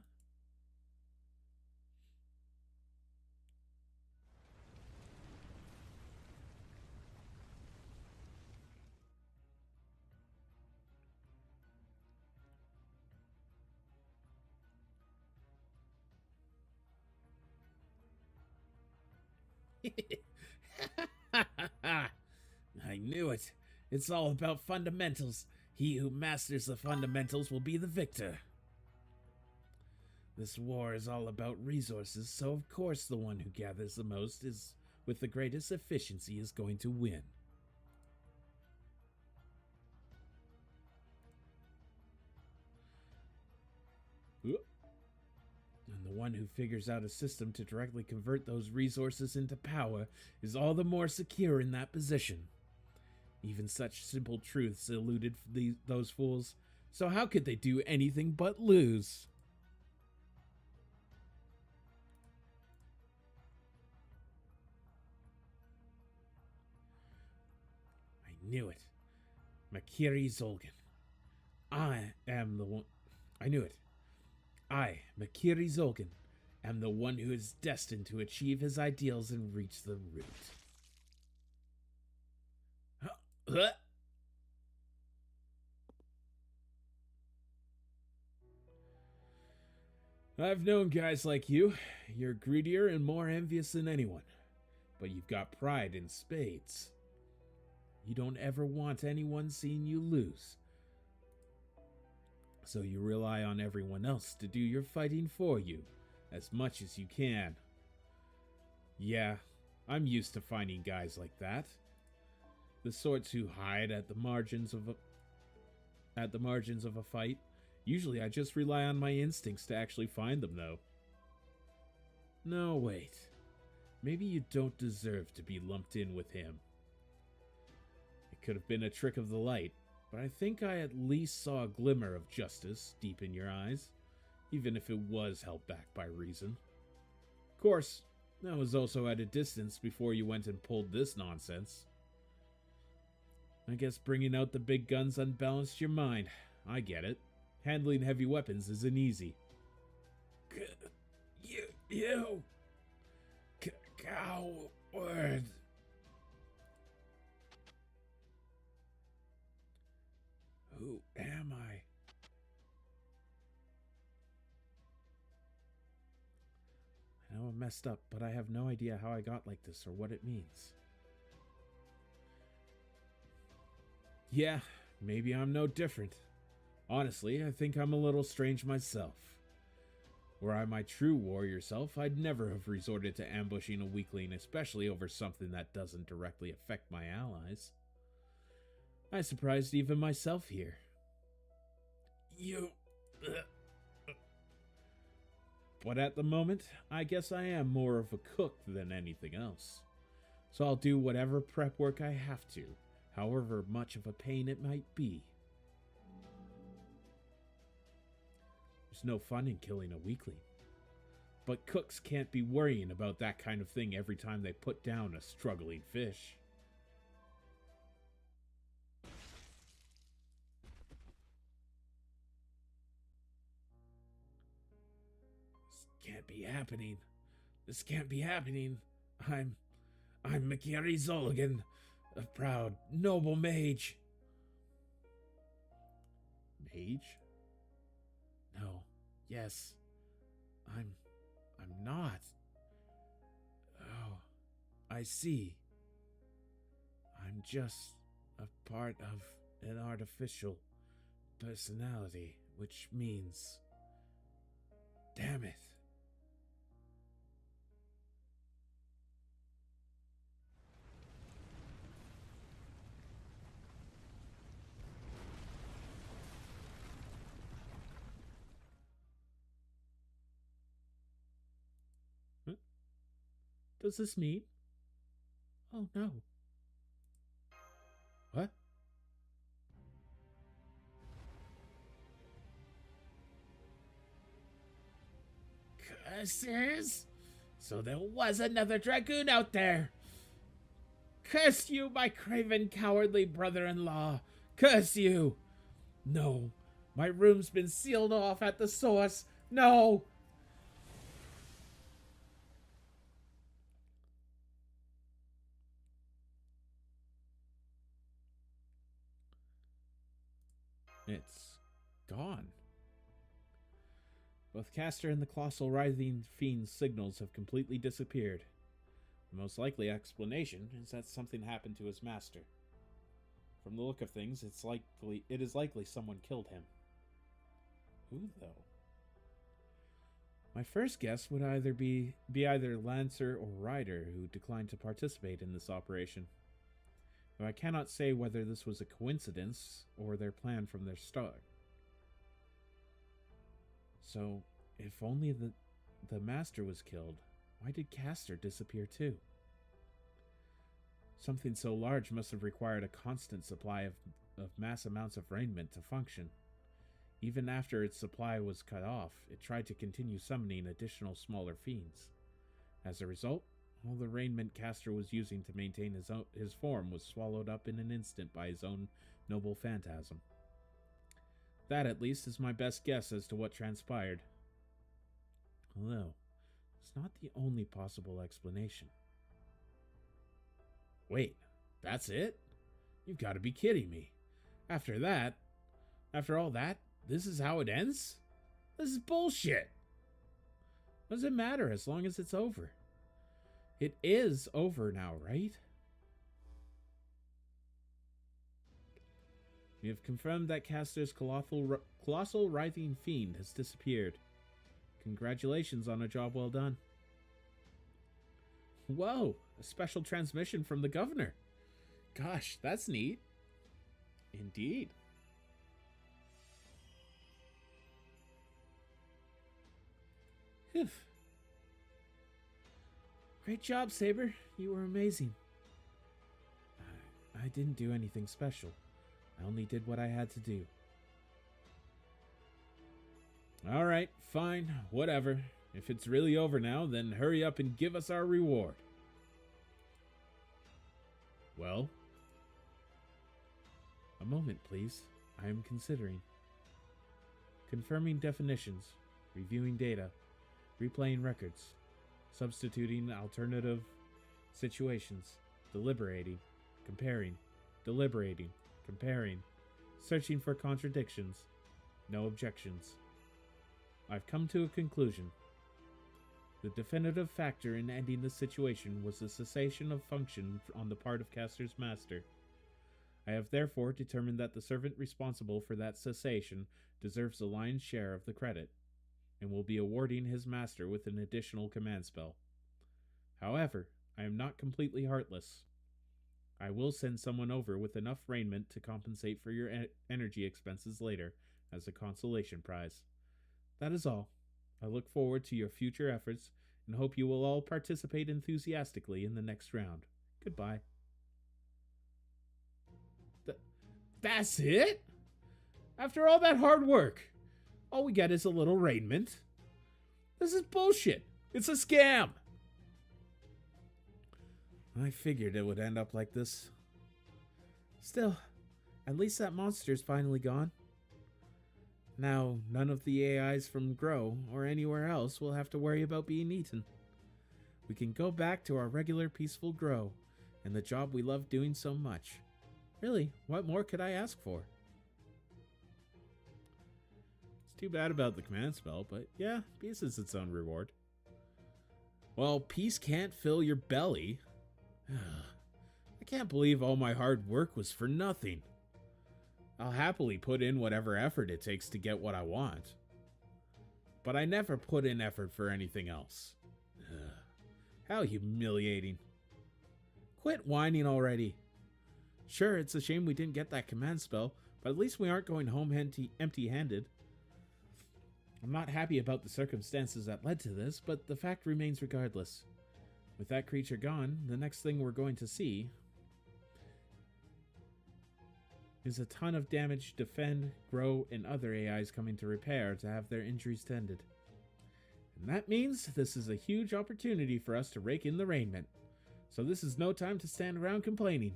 I knew it. It's all about fundamentals. He who masters the fundamentals will be the victor. This war is all about resources, so of course the one who gathers the most is with the greatest efficiency is going to win. And the one who figures out a system to directly convert those resources into power is all the more secure in that position. Even such simple truths eluded those fools, so how could they do anything but lose? I knew it. Makiri Zolgan. I am the one... I knew it. I, Makiri Zolgan, am the one who is destined to achieve his ideals and reach the root. I've known guys like you. You're greedier and more envious than anyone. But you've got pride in spades. You don't ever want anyone seeing you lose. So you rely on everyone else to do your fighting for you, as much as you can. Yeah, I'm used to finding guys like that. The sorts who hide at the margins of a fight. Usually I just rely on my instincts to actually find them, though. No, wait. Maybe you don't deserve to be lumped in with him. It could have been a trick of the light, but I think I at least saw a glimmer of justice deep in your eyes, even if it was held back by reason. Of course, that was also at a distance before you went and pulled this nonsense. I guess bringing out the big guns unbalanced your mind. I get it. Handling heavy weapons isn't easy. You! Coward! Who am I? I know I'm messed up, but I have no idea how I got like this or what it means. Yeah, maybe I'm no different. Honestly, I think I'm a little strange myself. Were I my true warrior self, I'd never have resorted to ambushing a weakling, especially over something that doesn't directly affect my allies. I surprised even myself here. But at the moment, I guess I am more of a cook than anything else. So I'll do whatever prep work I have to, however much of a pain it might be. There's no fun in killing a weakling. But cooks can't be worrying about that kind of thing every time they put down a struggling fish. This can't be happening. This can't be happening. I'm Mikiri Zoligan, a proud, noble mage. Mage? No. Yes. I'm not. Oh, I see. I'm just a part of an artificial personality, which means... Damn it. Does this mean? Oh no. What? Curses? So there was another dragoon out there. Curse you, my craven, cowardly brother-in-law. Curse you. No, my room's been sealed off at the source. No. It's gone. Both Caster and the colossal writhing fiend's signals have completely disappeared. The most likely explanation is that something happened to his master. From the look of things, it is likely someone killed him. Who, though? My first guess would either be either Lancer or Ryder, who declined to participate in this operation. Though I cannot say whether this was a coincidence or their plan from their start. So, if only the master was killed, why did Caster disappear too? Something so large must have required a constant supply of mass amounts of raiment to function. Even after its supply was cut off, it tried to continue summoning additional smaller fiends. As a result, all the raiment Caster was using to maintain his form was swallowed up in an instant by his own noble phantasm. That, at least, is my best guess as to what transpired. Although, it's not the only possible explanation. Wait, that's it? You've got to be kidding me. After all that, this is how it ends? This is bullshit. What does it matter as long as it's over? It is over now, right? We have confirmed that Caster's colossal writhing fiend has disappeared. Congratulations on a job well done. Whoa, a special transmission from the governor. Gosh, that's neat. Indeed. Phew. Great job, Saber. You were amazing. I didn't do anything special. I only did what I had to do. Alright, fine, whatever. If it's really over now, then hurry up and give us our reward. Well? A moment, please. I am considering. Confirming definitions, reviewing data, replaying records, substituting alternative situations, deliberating, comparing, deliberating, comparing, searching for contradictions, no objections. I've come to a conclusion. The definitive factor in ending the situation was the cessation of function on the part of Caster's master. I have therefore determined that the servant responsible for that cessation deserves the lion's share of the credit, and will be awarding his master with an additional command spell. However, I am not completely heartless. I will send someone over with enough raiment to compensate for your energy expenses later as a consolation prize. That is all. I look forward to your future efforts and hope you will all participate enthusiastically in the next round. Goodbye. That's it? After all that hard work? All we get is a little raiment. This is bullshit. It's a scam. I figured it would end up like this. Still, at least that monster's finally gone. Now, none of the AIs from Grow or anywhere else will have to worry about being eaten. We can go back to our regular peaceful Grow and the job we love doing so much. Really, what more could I ask for? It's too bad about the command spell, but yeah, peace is its own reward. Well, peace can't fill your belly. I can't believe all my hard work was for nothing. I'll happily put in whatever effort it takes to get what I want. But I never put in effort for anything else. How humiliating. Quit whining already. Sure, it's a shame we didn't get that command spell, but at least we aren't going home empty-handed. I'm not happy about the circumstances that led to this, but the fact remains regardless. With that creature gone, the next thing we're going to see is a ton of damage, defend, grow, and other AIs coming to repair to have their injuries tended. And that means this is a huge opportunity for us to rake in the raiment. So this is no time to stand around complaining.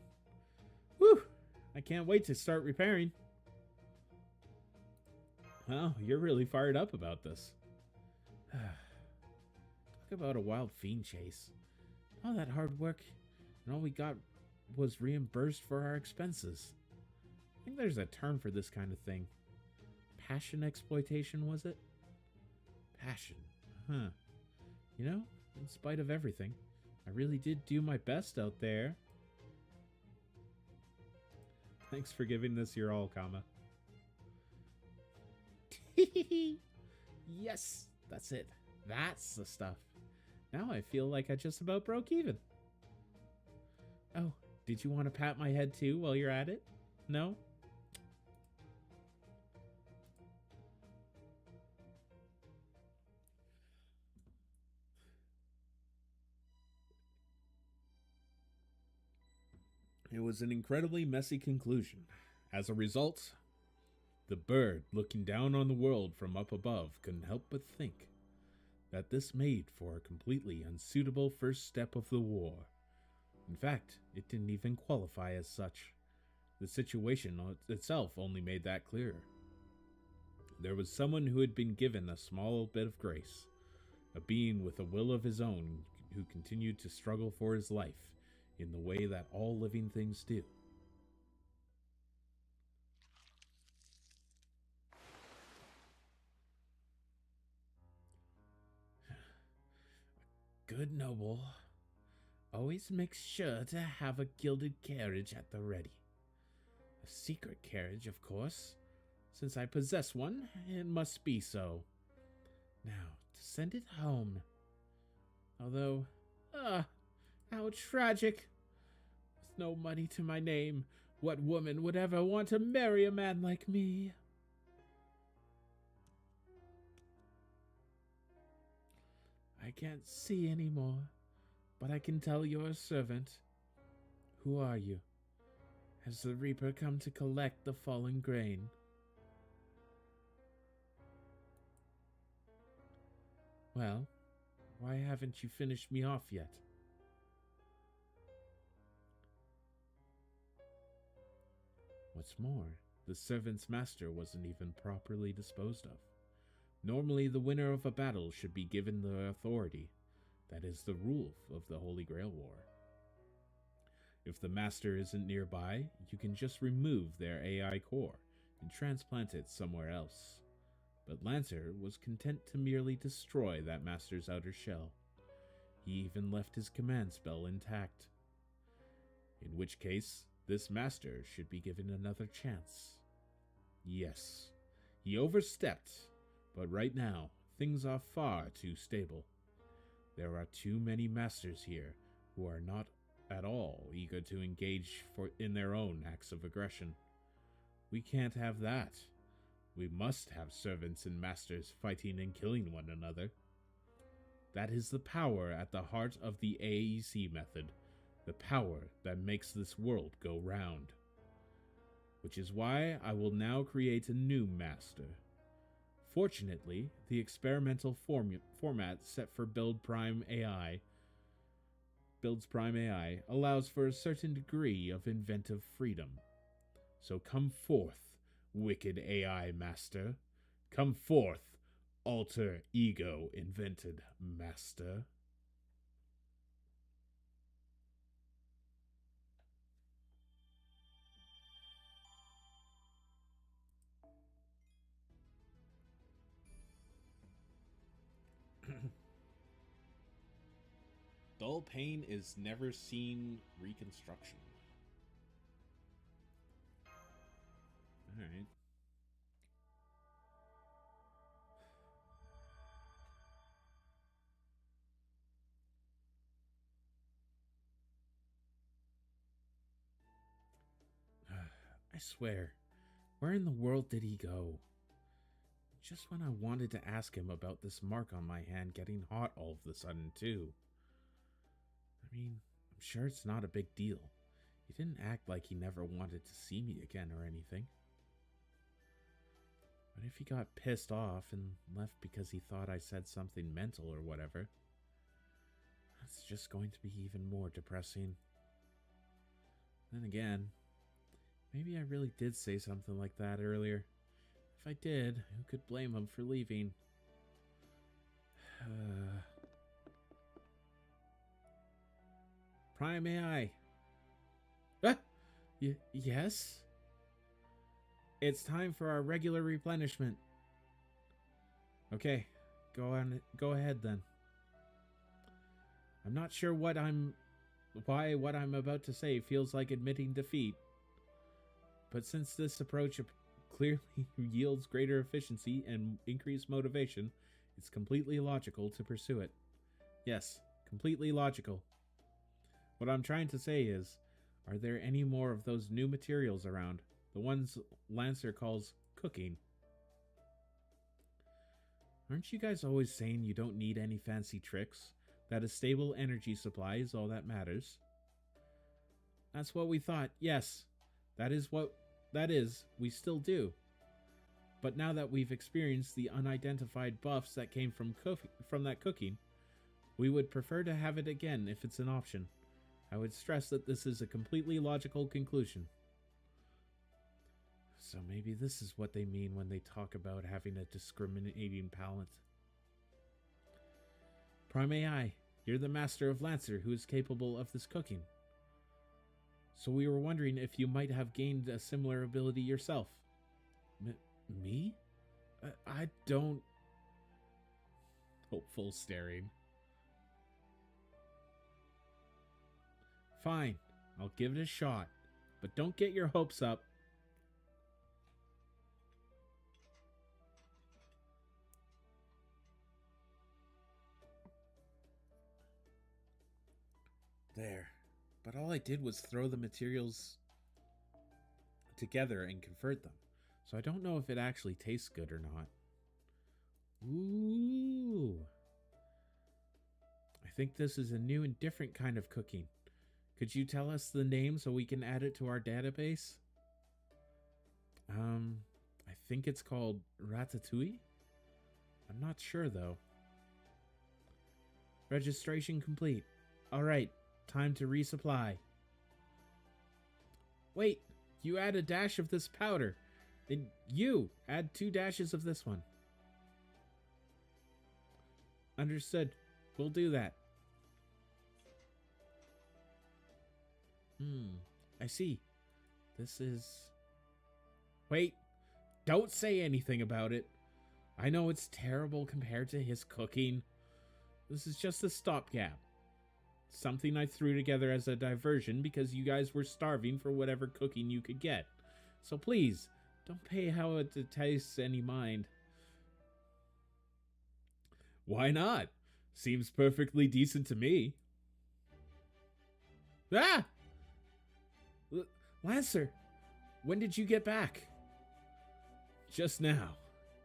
Whew! I can't wait to start repairing. Well, you're really fired up about this. Talk about a wild fiend chase. All that hard work, and all we got was reimbursed for our expenses. I think there's a term for this kind of thing. Passion exploitation, was it? Passion. Huh. You know, in spite of everything, I really did do my best out there. Thanks for giving this your all, Kama. Yes, that's it. That's the stuff. Now I feel like I just about broke even. Oh, did you want to pat my head too while you're at it? No? It was an incredibly messy conclusion. As a result, the bird looking down on the world from up above couldn't help but think that this made for a completely unsuitable first step of the war. In fact, it didn't even qualify as such. The situation itself only made that clearer. There was someone who had been given a small bit of grace, a being with a will of his own who continued to struggle for his life in the way that all living things do. Good noble always makes sure to have a gilded carriage at the ready. A secret carriage, of course. Since I possess one, it must be so. Now, to send it home. Although, how tragic. With no money to my name, what woman would ever want to marry a man like me? I can't see anymore, but I can tell you're a servant. Who are you? Has the Reaper come to collect the fallen grain? Well, why haven't you finished me off yet? What's more, the servant's master wasn't even properly disposed of. Normally, the winner of a battle should be given the authority, that is, the rule of the Holy Grail War. If the master isn't nearby, you can just remove their AI core and transplant it somewhere else. But Lancer was content to merely destroy that master's outer shell. He even left his command spell intact. In which case, this master should be given another chance. Yes, he overstepped, but right now, things are far too stable. There are too many masters here who are not at all eager to engage in their own acts of aggression. We can't have that. We must have servants and masters fighting and killing one another. That is the power at the heart of the AEC method, the power that makes this world go round. Which is why I will now create a new master. Fortunately, the experimental format set for Builds Prime AI allows for a certain degree of inventive freedom. So come forth, wicked AI master. Come forth, alter ego invented master. Dull pain is never seen reconstruction. Alright. I swear, where in the world did he go? Just when I wanted to ask him about this mark on my hand getting hot all of a sudden, too. I mean, I'm sure it's not a big deal. He didn't act like he never wanted to see me again or anything. But if he got pissed off and left because he thought I said something mental or whatever, that's just going to be even more depressing. Then again, maybe I really did say something like that earlier. If I did, who could blame him for leaving? Prime AI. Yes? It's time for our regular replenishment. Okay, go ahead then. I'm not sure why what I'm about to say feels like admitting defeat. But since this approach clearly yields greater efficiency and increased motivation, it's completely logical to pursue it. Yes, completely logical. What I'm trying to say is, are there any more of those new materials around? The ones Lancer calls cooking. Aren't you guys always saying you don't need any fancy tricks? That a stable energy supply is all that matters? That's what we thought, yes. That is, we still do. But now that we've experienced the unidentified buffs that came from that cooking, we would prefer to have it again if it's an option. I would stress that this is a completely logical conclusion. So maybe this is what they mean when they talk about having a discriminating palate. Prime AI, you're the master of Lancer who is capable of this cooking. So we were wondering if you might have gained a similar ability yourself. Me? I don't... Hopeful staring. Fine, I'll give it a shot, but don't get your hopes up. There, but all I did was throw the materials together and convert them, so I don't know if it actually tastes good or not. Ooh. I think this is a new and different kind of cooking. Could you tell us the name so we can add it to our database? I think it's called ratatouille? I'm not sure though. Registration complete. Alright, time to resupply. Wait, you add a dash of this powder. Then you add 2 dashes of this one. Understood. We'll do that. I see. This is... Wait, don't say anything about it. I know it's terrible compared to his cooking. This is just a stopgap. Something I threw together as a diversion because you guys were starving for whatever cooking you could get. So please, don't pay how it tastes any mind. Why not? Seems perfectly decent to me. Ah! Lancer, when did you get back? Just now.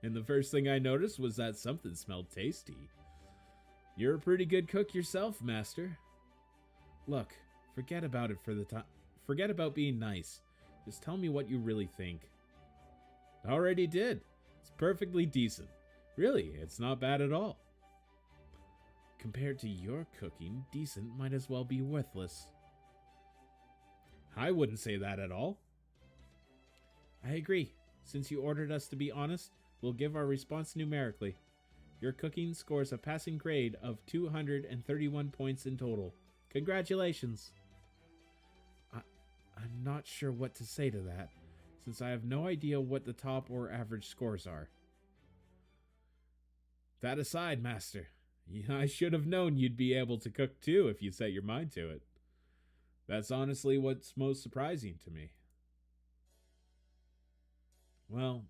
And the first thing I noticed was that something smelled tasty. You're a pretty good cook yourself, Master. Look, forget about it for the time. Forget about being nice. Just tell me what you really think. Already did. It's perfectly decent. Really, it's not bad at all. Compared to your cooking, decent might as well be worthless. I wouldn't say that at all. I agree. Since you ordered us to be honest, we'll give our response numerically. Your cooking scores a passing grade of 231 points in total. Congratulations! I'm not sure what to say to that, since I have no idea what the top or average scores are. That aside, Master, I should have known you'd be able to cook too if you set your mind to it. That's honestly what's most surprising to me. Well,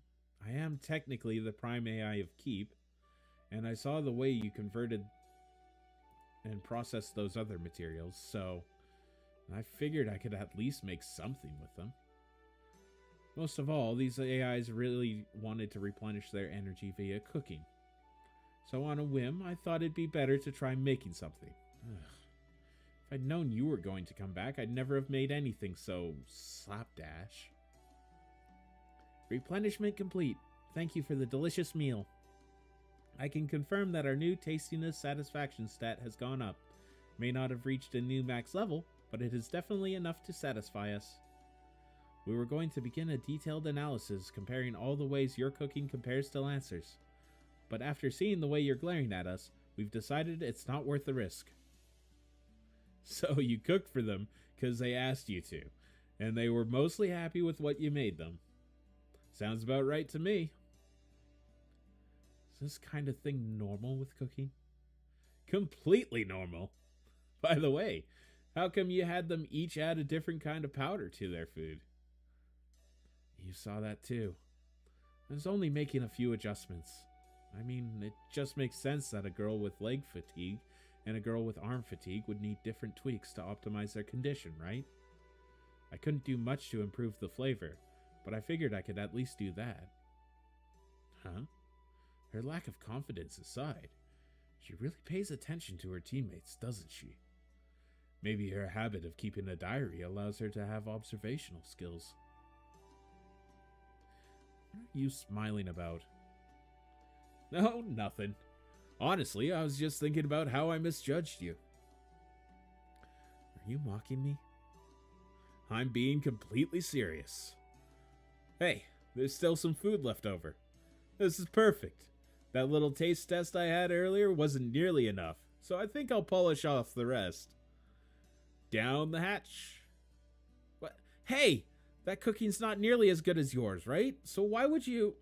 I am technically the prime AI of Keep, and I saw the way you converted and processed those other materials, so I figured I could at least make something with them. Most of all, these AIs really wanted to replenish their energy via cooking. So on a whim, I thought it'd be better to try making something. Ugh. If I'd known you were going to come back, I'd never have made anything so slapdash. Replenishment complete. Thank you for the delicious meal. I can confirm that our new tastiness satisfaction stat has gone up. May not have reached a new max level, but it is definitely enough to satisfy us. We were going to begin a detailed analysis comparing all the ways your cooking compares to Lancer's. But after seeing the way you're glaring at us, we've decided it's not worth the risk. So you cooked for them because they asked you to, and they were mostly happy with what you made them. Sounds about right to me. Is this kind of thing normal with cooking? Completely normal. By the way, how come you had them each add a different kind of powder to their food? You saw that too. I was only making a few adjustments. I mean, it just makes sense that a girl with leg fatigue and a girl with arm fatigue would need different tweaks to optimize their condition, right? I couldn't do much to improve the flavor, but I figured I could at least do that. Huh? Her lack of confidence aside, she really pays attention to her teammates, doesn't she? Maybe her habit of keeping a diary allows her to have observational skills. What are you smiling about? No, nothing. Honestly, I was just thinking about how I misjudged you. Are you mocking me? I'm being completely serious. Hey, there's still some food left over. This is perfect. That little taste test I had earlier wasn't nearly enough, so I think I'll polish off the rest. Down the hatch. What? Hey, that cooking's not nearly as good as yours, right? So why would you...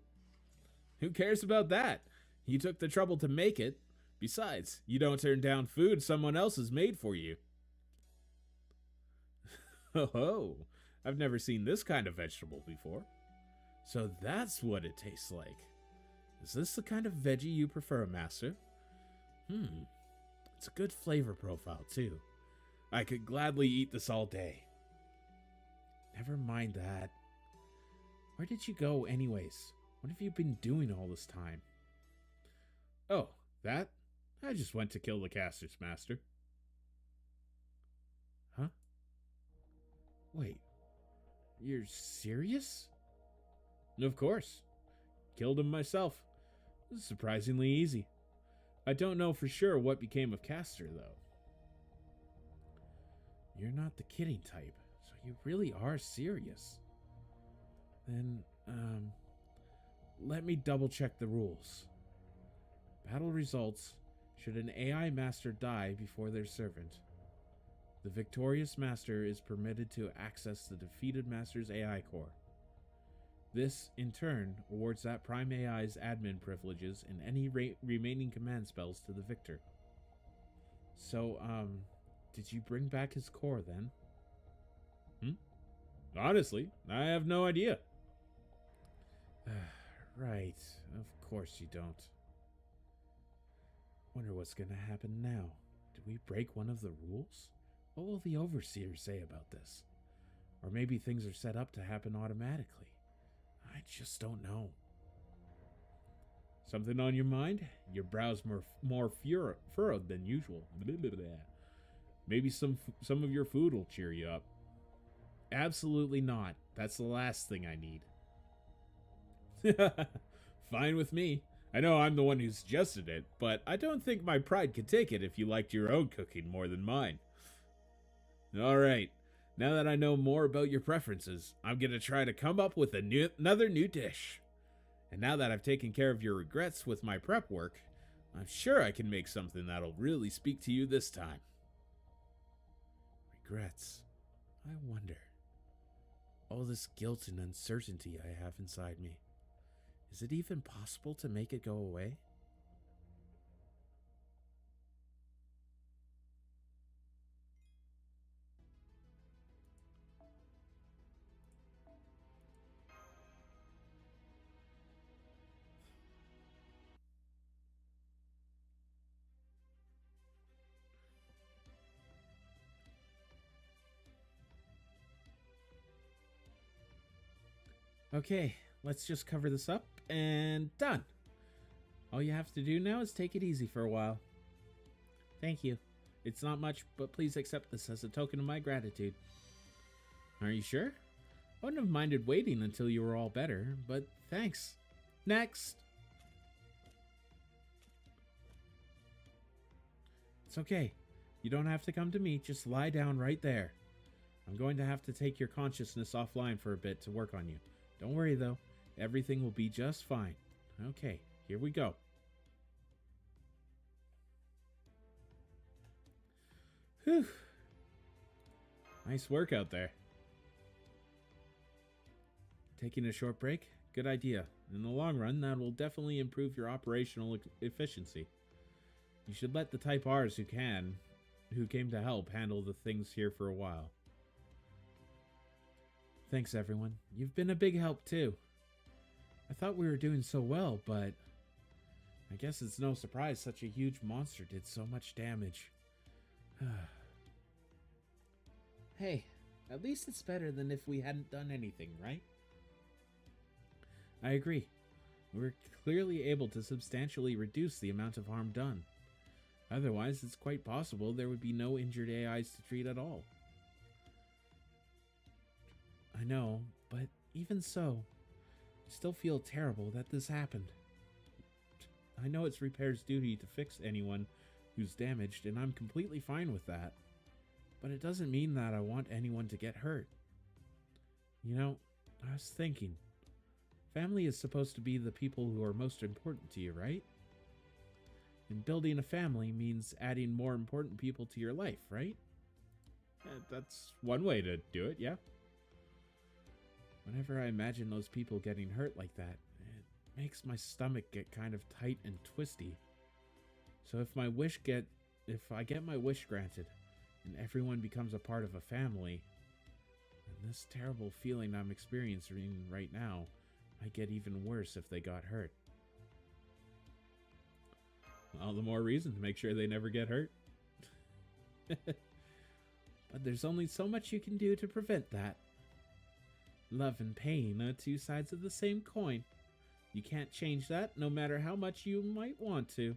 Who cares about that? You took the trouble to make it. Besides, you don't turn down food someone else has made for you. Oh, I've never seen this kind of vegetable before. So that's what it tastes like. Is this the kind of veggie you prefer, Master? It's a good flavor profile, too. I could gladly eat this all day. Never mind that. Where did you go anyways? What have you been doing all this time? Oh, that? I just went to kill the casters, Master. Huh? Wait, you're serious? Of course. Killed him myself. It was surprisingly easy. I don't know for sure what became of Castor, though. You're not the kidding type, so you really are serious. Then, let me double check the rules. Battle results should an AI master die before their servant. The victorious master is permitted to access the defeated master's AI core. This, in turn, awards that prime AI's admin privileges and any remaining command spells to the victor. So, did you bring back his core then? Honestly, I have no idea. Right, of course you don't. Wonder what's gonna happen now. Do we break one of the rules? What will the overseers say about this? Or maybe things are set up to happen automatically. I just don't know. Something on your mind? Your brow's more furrowed than usual. Blah, blah, blah. Maybe some of your food will cheer you up. Absolutely not. That's the last thing I need. Fine with me. I know I'm the one who suggested it, but I don't think my pride could take it if you liked your own cooking more than mine. Alright, now that I know more about your preferences, I'm gonna try to come up with another new dish. And now that I've taken care of your regrets with my prep work, I'm sure I can make something that'll really speak to you this time. Regrets. I wonder. All this guilt and uncertainty I have inside me. Is it even possible to make it go away? Okay, let's just cover this up and done. All you have to do now is take it easy for a while. Thank you. It's not much, but please accept this as a token of my gratitude. Are you sure? I wouldn't have minded waiting until you were all better, but thanks. Next! It's okay. You don't have to come to me, just lie down right there. I'm going to have to take your consciousness offline for a bit to work on you. Don't worry though, everything will be just fine. Okay, here we go. Whew. Nice work out there. Taking a short break? Good idea. In the long run, that will definitely improve your operational efficiency. You should let the Type Rs who came to help, handle the things here for a while. Thanks, everyone. You've been a big help, too. I thought we were doing so well, but I guess it's no surprise such a huge monster did so much damage. Hey, at least it's better than if we hadn't done anything, right? I agree. We were clearly able to substantially reduce the amount of harm done. Otherwise, it's quite possible there would be no injured AIs to treat at all. I know, but even so, I still feel terrible that this happened. I know it's Repair's duty to fix anyone who's damaged, and I'm completely fine with that. But it doesn't mean that I want anyone to get hurt. You know, I was thinking, family is supposed to be the people who are most important to you, right? And building a family means adding more important people to your life, right? That's one way to do it, yeah. Whenever I imagine those people getting hurt like that, it makes my stomach get kind of tight and twisty. So if I get my wish granted, and everyone becomes a part of a family, then this terrible feeling I'm experiencing right now might get even worse if they got hurt. All the more reason to make sure they never get hurt. But there's only so much you can do to prevent that. Love and pain are two sides of the same coin. You can't change that, no matter how much you might want to.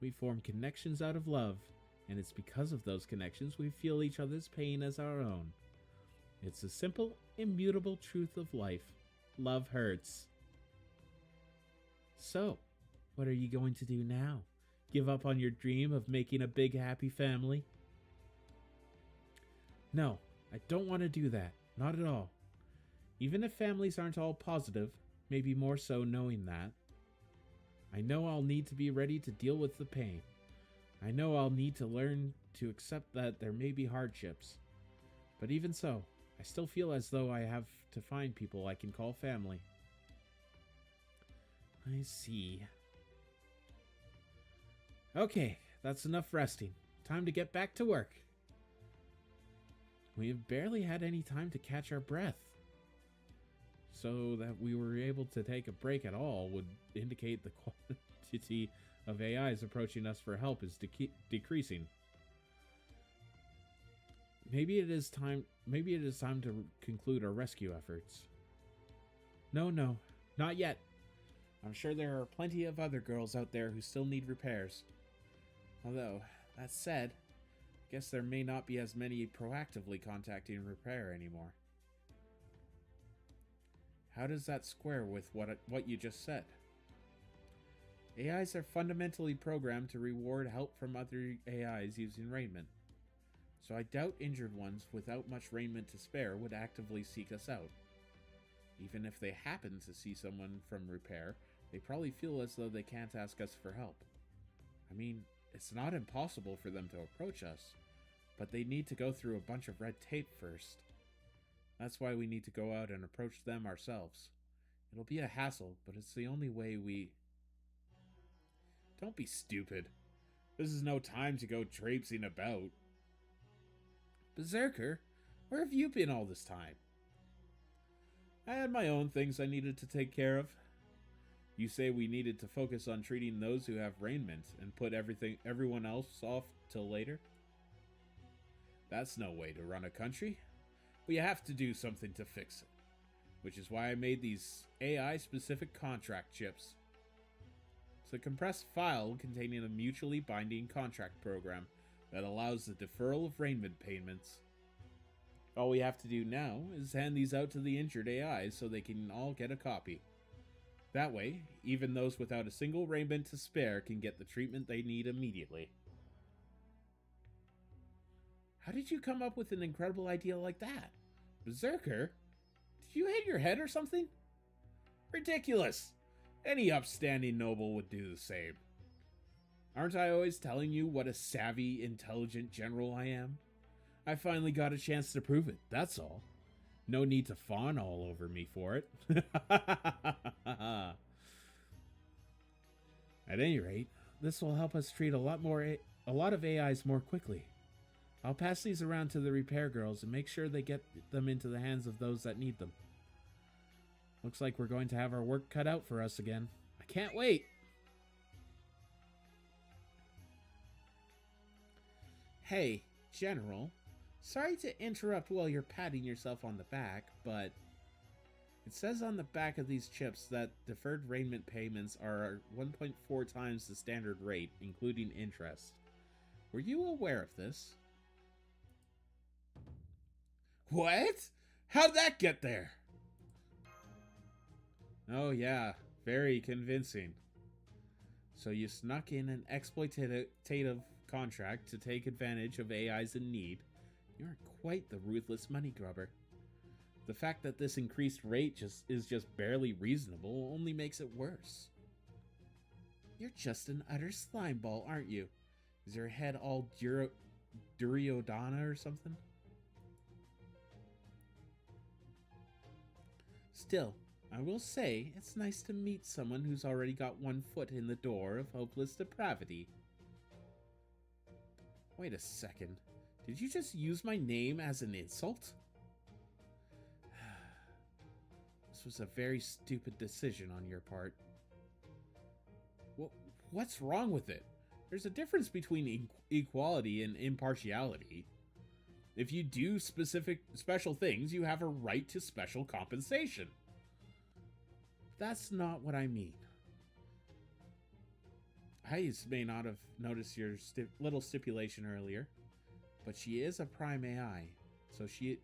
We form connections out of love, and it's because of those connections we feel each other's pain as our own. It's a simple, immutable truth of life. Love hurts. So, what are you going to do now? Give up on your dream of making a big, happy family? No, I don't want to do that. Not at all. Even if families aren't all positive, maybe more so knowing that, I know I'll need to be ready to deal with the pain. I know I'll need to learn to accept that there may be hardships. But even so, I still feel as though I have to find people I can call family. I see. Okay, that's enough resting. Time to get back to work. We have barely had any time to catch our breath. So that we were able to take a break at all would indicate the quantity of AIs approaching us for help is decreasing. Maybe it is time to conclude our rescue efforts. No, not yet. I'm sure there are plenty of other girls out there who still need repairs. Although, that said, guess there may not be as many proactively contacting Repair anymore. How does that square with what you just said? AIs are fundamentally programmed to reward help from other AIs using raiment. So I doubt injured ones without much raiment to spare would actively seek us out. Even if they happen to see someone from repair, they probably feel as though they can't ask us for help. I mean, it's not impossible for them to approach us, but they need to go through a bunch of red tape first. That's why we need to go out and approach them ourselves. It'll be a hassle, but it's the only way we... Don't be stupid. This is no time to go traipsing about. Berserker, where have you been all this time? I had my own things I needed to take care of. You say we needed to focus on treating those who have raiment and put everyone else off till later? That's no way to run a country. We have to do something to fix it, which is why I made these AI-specific contract chips. It's a compressed file containing a mutually binding contract program that allows the deferral of raiment payments. All we have to do now is hand these out to the injured AIs so they can all get a copy. That way, even those without a single raiment to spare can get the treatment they need immediately. How did you come up with an incredible idea like that? Berserker? Did you hit your head or something? Ridiculous! Any upstanding noble would do the same. Aren't I always telling you what a savvy, intelligent general I am? I finally got a chance to prove it, that's all. No need to fawn all over me for it. At any rate, this will help us treat a lot of AIs more quickly. I'll pass these around to the repair girls and make sure they get them into the hands of those that need them. Looks like we're going to have our work cut out for us again. I can't wait! Hey, General. Sorry to interrupt while you're patting yourself on the back, but it says on the back of these chips that deferred raiment payments are 1.4 times the standard rate, including interest. Were you aware of this? What? How'd that get there? Oh yeah, very convincing. So you snuck in an exploitative contract to take advantage of AIs in need. You're quite the ruthless money grubber. The fact that this increased rate is just barely reasonable only makes it worse. You're just an utter slimeball, aren't you? Is your head all Duryodhana or something? Still, I will say it's nice to meet someone who's already got one foot in the door of hopeless depravity. Wait a second. Did you just use my name as an insult? This was a very stupid decision on your part. What's wrong with it? There's a difference between equality and impartiality. If you do special things, you have a right to special compensation. That's not what I mean. I may not have noticed your little stipulation earlier, but she is a prime AI, she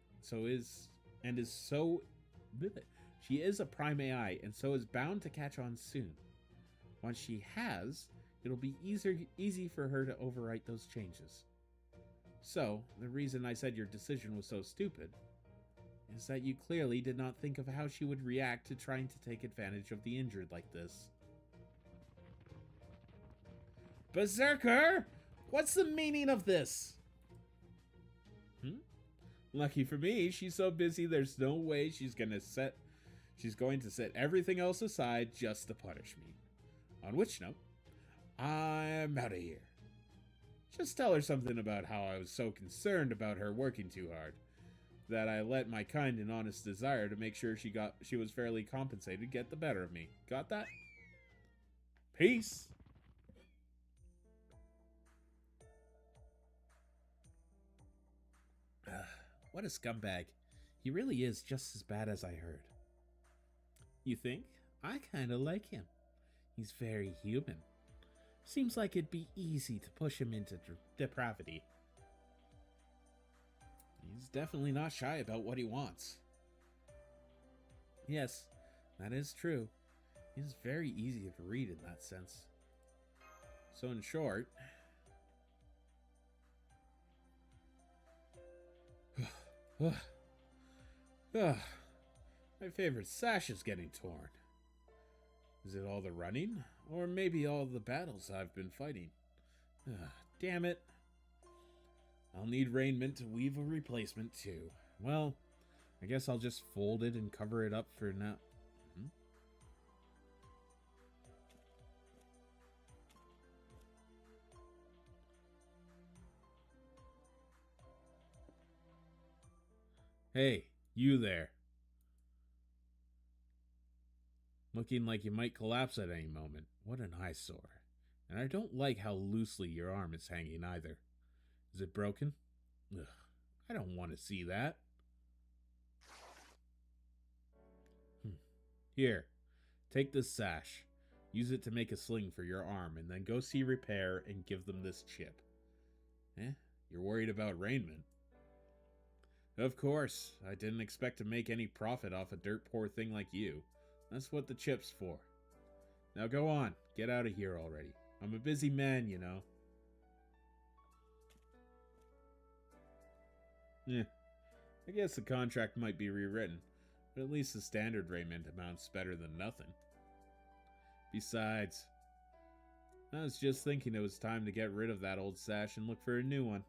is a prime AI, and so is bound to catch on soon. Once she has, it'll be easy for her to overwrite those changes. So, the reason I said your decision was so stupid is that you clearly did not think of how she would react to trying to take advantage of the injured like this. Berserker! What's the meaning of this? Lucky for me, she's so busy there's no way she's going to set everything else aside just to punish me. On which note, I'm out of here. Just tell her something about how I was so concerned about her working too hard, that I let my kind and honest desire to make sure she was fairly compensated get the better of me. Got that? Peace! What a scumbag. He really is just as bad as I heard. You think? I kinda like him. He's very human. Seems like it'd be easy to push him into depravity. He's definitely not shy about what he wants. Yes, that is true. He's very easy to read in that sense. So in short, my favorite sash is getting torn. Is it all the running? Or maybe all the battles I've been fighting? Damn it. I'll need raiment to weave a replacement too. Well, I guess I'll just fold it and cover it up for now. Hey, you there. Looking like you might collapse at any moment. What an eyesore. And I don't like how loosely your arm is hanging either. Is it broken? Ugh, I don't want to see that. Here, take this sash. Use it to make a sling for your arm, and then go see Repair and give them this chip. You're worried about raiment? Of course, I didn't expect to make any profit off a dirt poor thing like you. That's what the chip's for. Now go on, get out of here already. I'm a busy man, you know. I guess the contract might be rewritten, but at least the standard raiment amount's better than nothing. Besides, I was just thinking it was time to get rid of that old sash and look for a new one.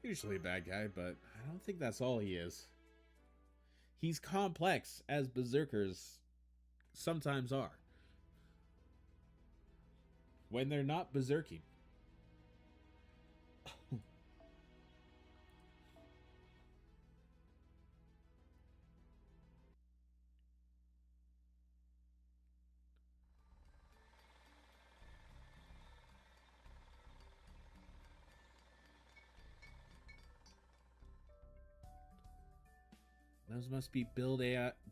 He's usually a bad guy, but I don't think that's all he is. He's complex, as berserkers sometimes are. When they're not berserking. Those must be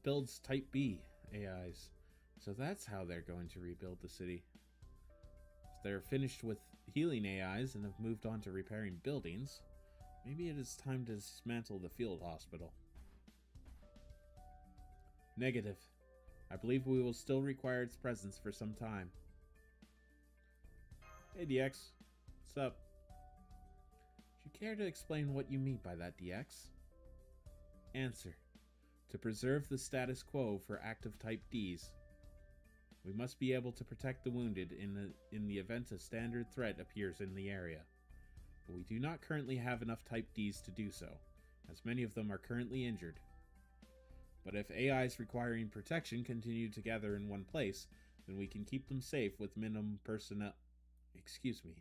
builds type B AIs. So that's how they're going to rebuild the city. If they're finished with healing AIs and have moved on to repairing buildings, maybe it is time to dismantle the field hospital. Negative. I believe we will still require its presence for some time. Hey DX, what's up? Would you care to explain what you mean by that, DX? Answer. To preserve the status quo for active type Ds, we must be able to protect the wounded in the event a standard threat appears in the area. But we do not currently have enough type Ds to do so, as many of them are currently injured. But if AIs requiring protection continue to gather in one place, then we can keep them safe with minimum personnel. Excuse me.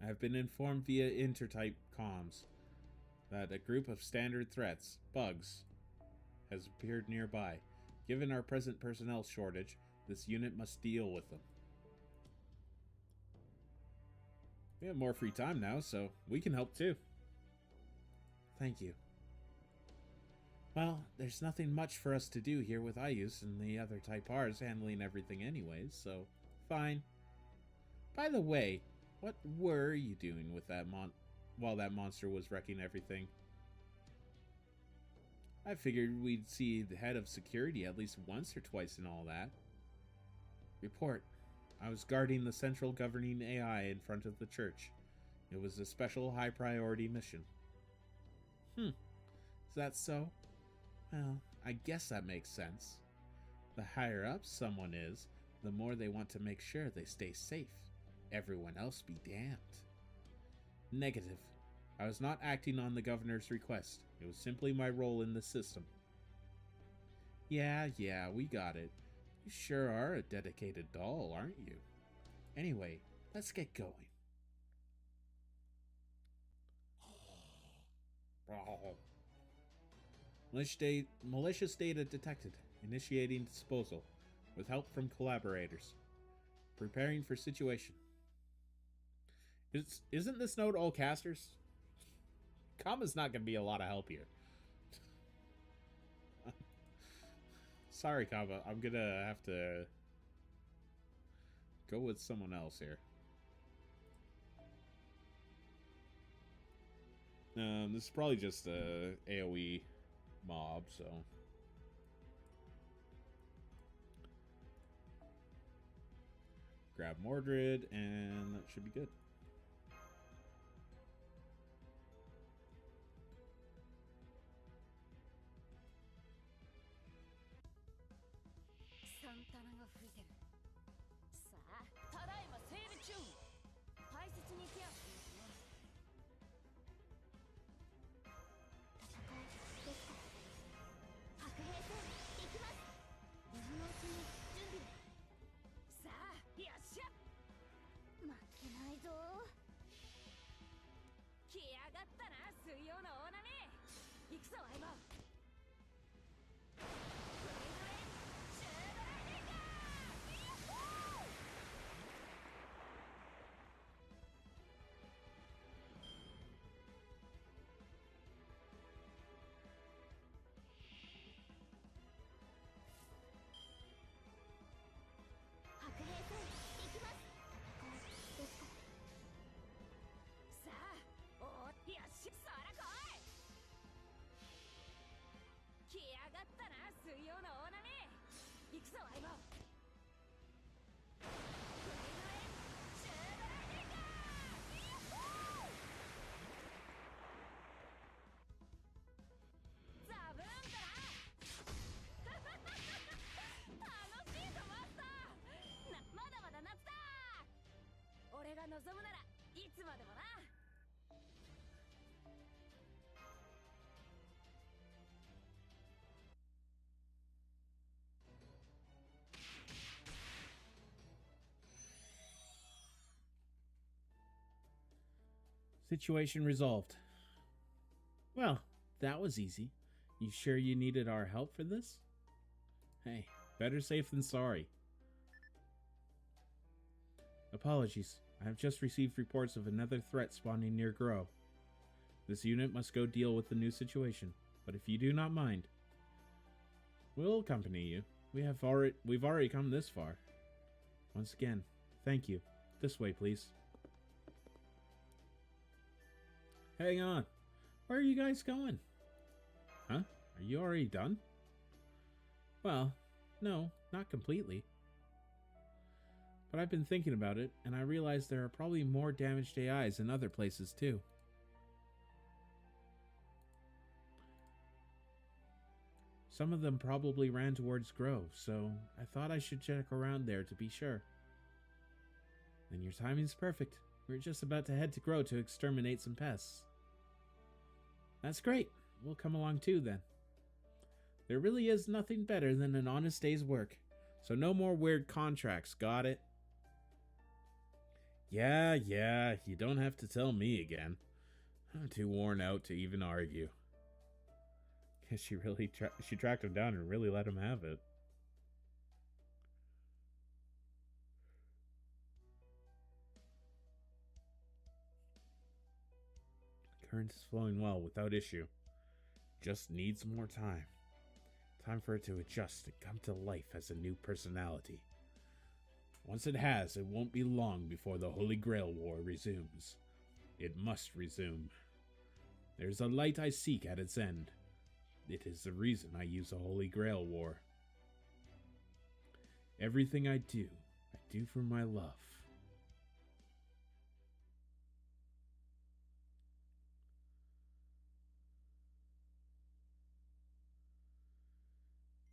I have been informed via intertype comms that a group of standard threats, bugs, has appeared nearby. Given our present personnel shortage, this unit must deal with them. We have more free time now, so we can help too. Thank you. Well, there's nothing much for us to do here with Ayus and the other Type Rs handling everything anyways, so fine. By the way, what were you doing with that while that monster was wrecking everything? I figured we'd see the head of security at least once or twice in all that. Report. I was guarding the central governing AI in front of the church. It was a special high priority mission. Is that so? Well, I guess that makes sense. The higher up someone is, the more they want to make sure they stay safe. Everyone else be damned. Negative. I was not acting on the governor's request. It was simply my role in the system. Yeah, we got it. You sure are a dedicated doll, aren't you? Anyway, let's get going. Malicious data detected. Initiating disposal. With help from collaborators. Preparing for situation. Isn't this node all casters? Kama's not going to be a lot of help here. Sorry, Kama. I'm going to have to go with someone else here. This is probably just a AoE mob, so. Grab Mordred, and that should be good. Situation resolved. Well, that was easy. You sure you needed our help for this? Hey, better safe than sorry. Apologies. I have just received reports of another threat spawning near Grow. This unit must go deal with the new situation, but if you do not mind, we'll accompany you. We've already come this far. Once again, thank you. This way, please. Hang on. Where are you guys going? Huh? Are you already done? Well, no, not completely. But I've been thinking about it, and I realize there are probably more damaged AIs in other places too. Some of them probably ran towards Grove, so I thought I should check around there to be sure. Then your timing's perfect. We're just about to head to Grove to exterminate some pests. That's great. We'll come along too then. There really is nothing better than an honest day's work, so no more weird contracts, got it? Yeah, you don't have to tell me again. I'm too worn out to even argue. Guess she tracked him down and really let him have it. Current is flowing well without issue. Just needs more time. Time for it to adjust and come to life as a new personality. Once it has, it won't be long before the Holy Grail War resumes. It must resume. There's a light I seek at its end. It is the reason I use a Holy Grail War. Everything I do for my love.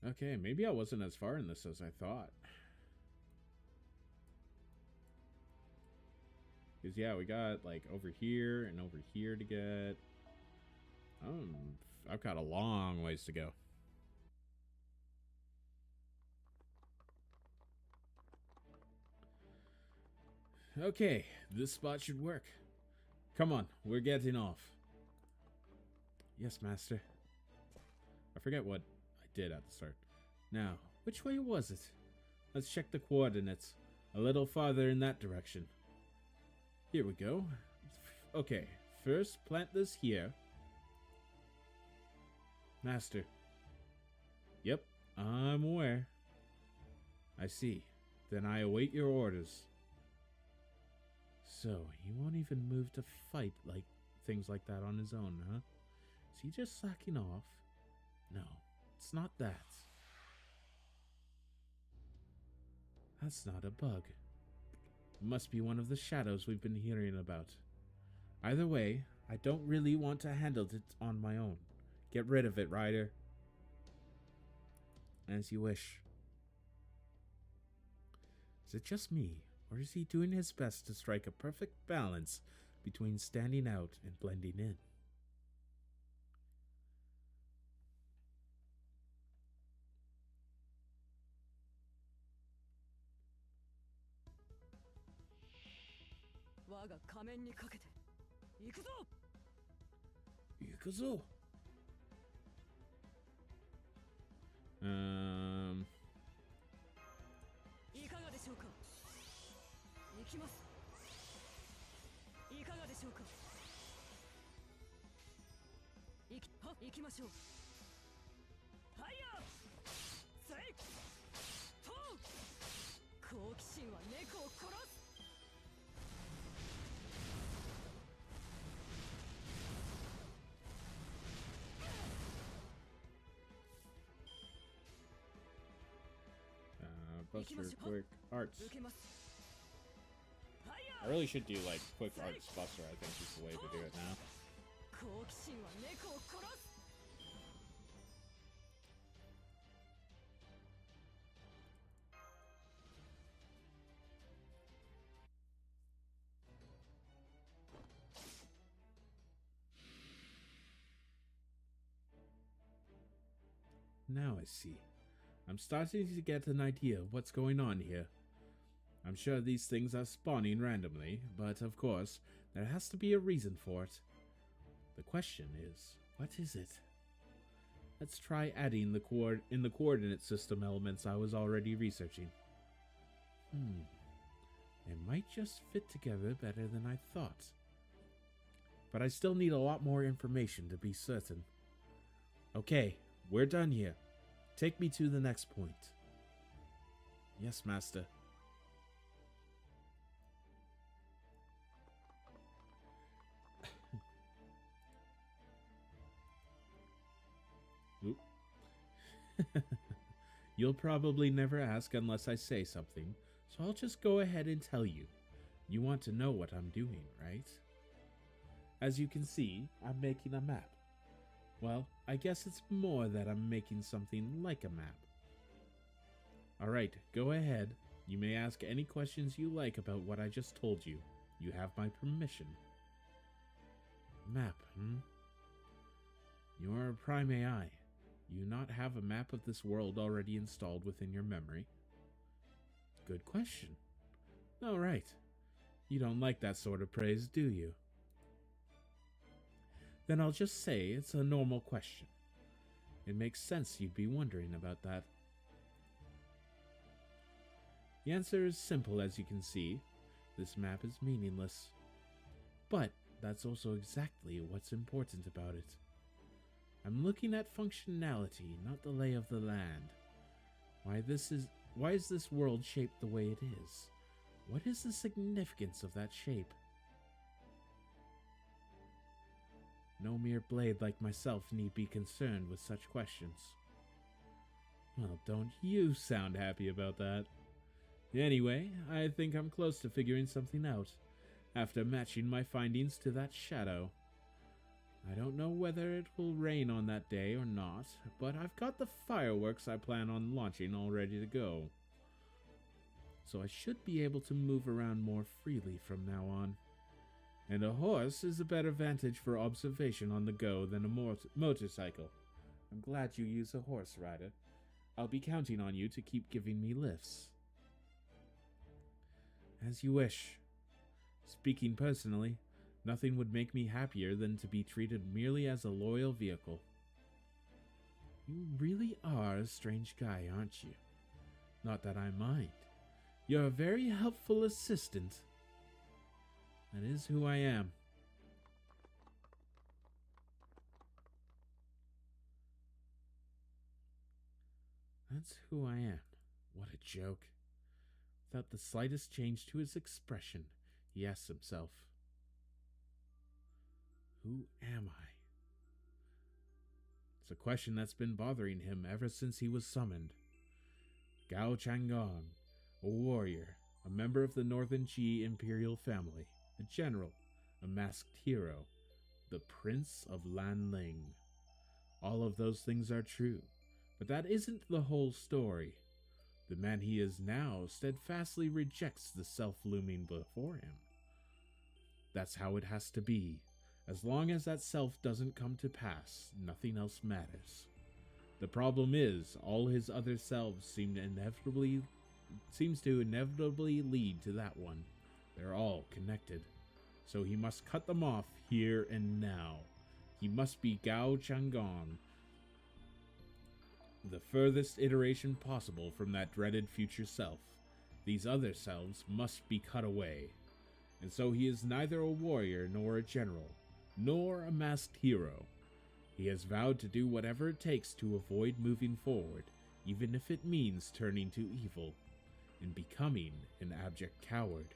Okay, maybe I wasn't as far in this as I thought. Because, yeah, we got, like, over here and over here to get. I've got a long ways to go. Okay, this spot should work. Come on, we're getting off. Yes, master. I forget what I did at the start. Now, which way was it? Let's check the coordinates. A little farther in that direction. Here we go. Okay, first plant this here. Master. Yep, I'm aware. I see. Then I await your orders. So, you won't even move to fight like things like that on his own, huh? Is he just slacking off? No, it's not that. That's not a bug. It must be one of the shadows we've been hearing about. Either way, I don't really want to handle it on my own. Get rid of it, Ryder. As you wish. Is it just me, or is he doing his best to strike a perfect balance between standing out and blending in? Ikuzo! Buster Quick Arts. I really should do like Quick Arts Buster, I think is the way to do it now. Now I see. I'm starting to get an idea of what's going on here. I'm sure these things are spawning randomly, but of course, there has to be a reason for it. The question is, what is it? Let's try adding the coordinate system elements I was already researching. They might just fit together better than I thought. But I still need a lot more information to be certain. Okay, we're done here. Take me to the next point. Yes, Master. Oop. You'll probably never ask unless I say something, so I'll just go ahead and tell you. You want to know what I'm doing, right? As you can see, I'm making a map. Well, I guess it's more that I'm making something like a map. Alright, go ahead. You may ask any questions you like about what I just told you. You have my permission. Map, You're a Prime AI. You not have a map of this world already installed within your memory? Good question. Alright. You don't like that sort of praise, do you? Then I'll just say it's a normal question. It makes sense you'd be wondering about that. The answer is simple, as you can see. This map is meaningless. But that's also exactly what's important about it. I'm looking at functionality, not the lay of the land. Why is this world shaped the way it is? What is the significance of that shape? No mere blade like myself need be concerned with such questions. Well, don't you sound happy about that? Anyway, I think I'm close to figuring something out, after matching my findings to that shadow. I don't know whether it will rain on that day or not, but I've got the fireworks I plan on launching all ready to go. So I should be able to move around more freely from now on. And a horse is a better vantage for observation on the go than a motorcycle. I'm glad you use a horse, Ryder. I'll be counting on you to keep giving me lifts. As you wish. Speaking personally, nothing would make me happier than to be treated merely as a loyal vehicle. You really are a strange guy, aren't you? Not that I mind. You're a very helpful assistant. That is who I am. That's who I am. What a joke. Without the slightest change to his expression, he asks himself, Who am I? It's a question that's been bothering him ever since he was summoned. Gao Changgong, a warrior, a member of the Northern Qi imperial family, a general, a masked hero, the Prince of Lanling. All of those things are true, but that isn't the whole story. The man he is now steadfastly rejects the self looming before him. That's how it has to be. As long as that self doesn't come to pass, nothing else matters. The problem is, all his other selves seems to inevitably lead to that one. They're all connected. So he must cut them off here and now. He must be Gao Changgong, the furthest iteration possible from that dreaded future self. These other selves must be cut away. And so he is neither a warrior nor a general, nor a masked hero. He has vowed to do whatever it takes to avoid moving forward, even if it means turning to evil and becoming an abject coward.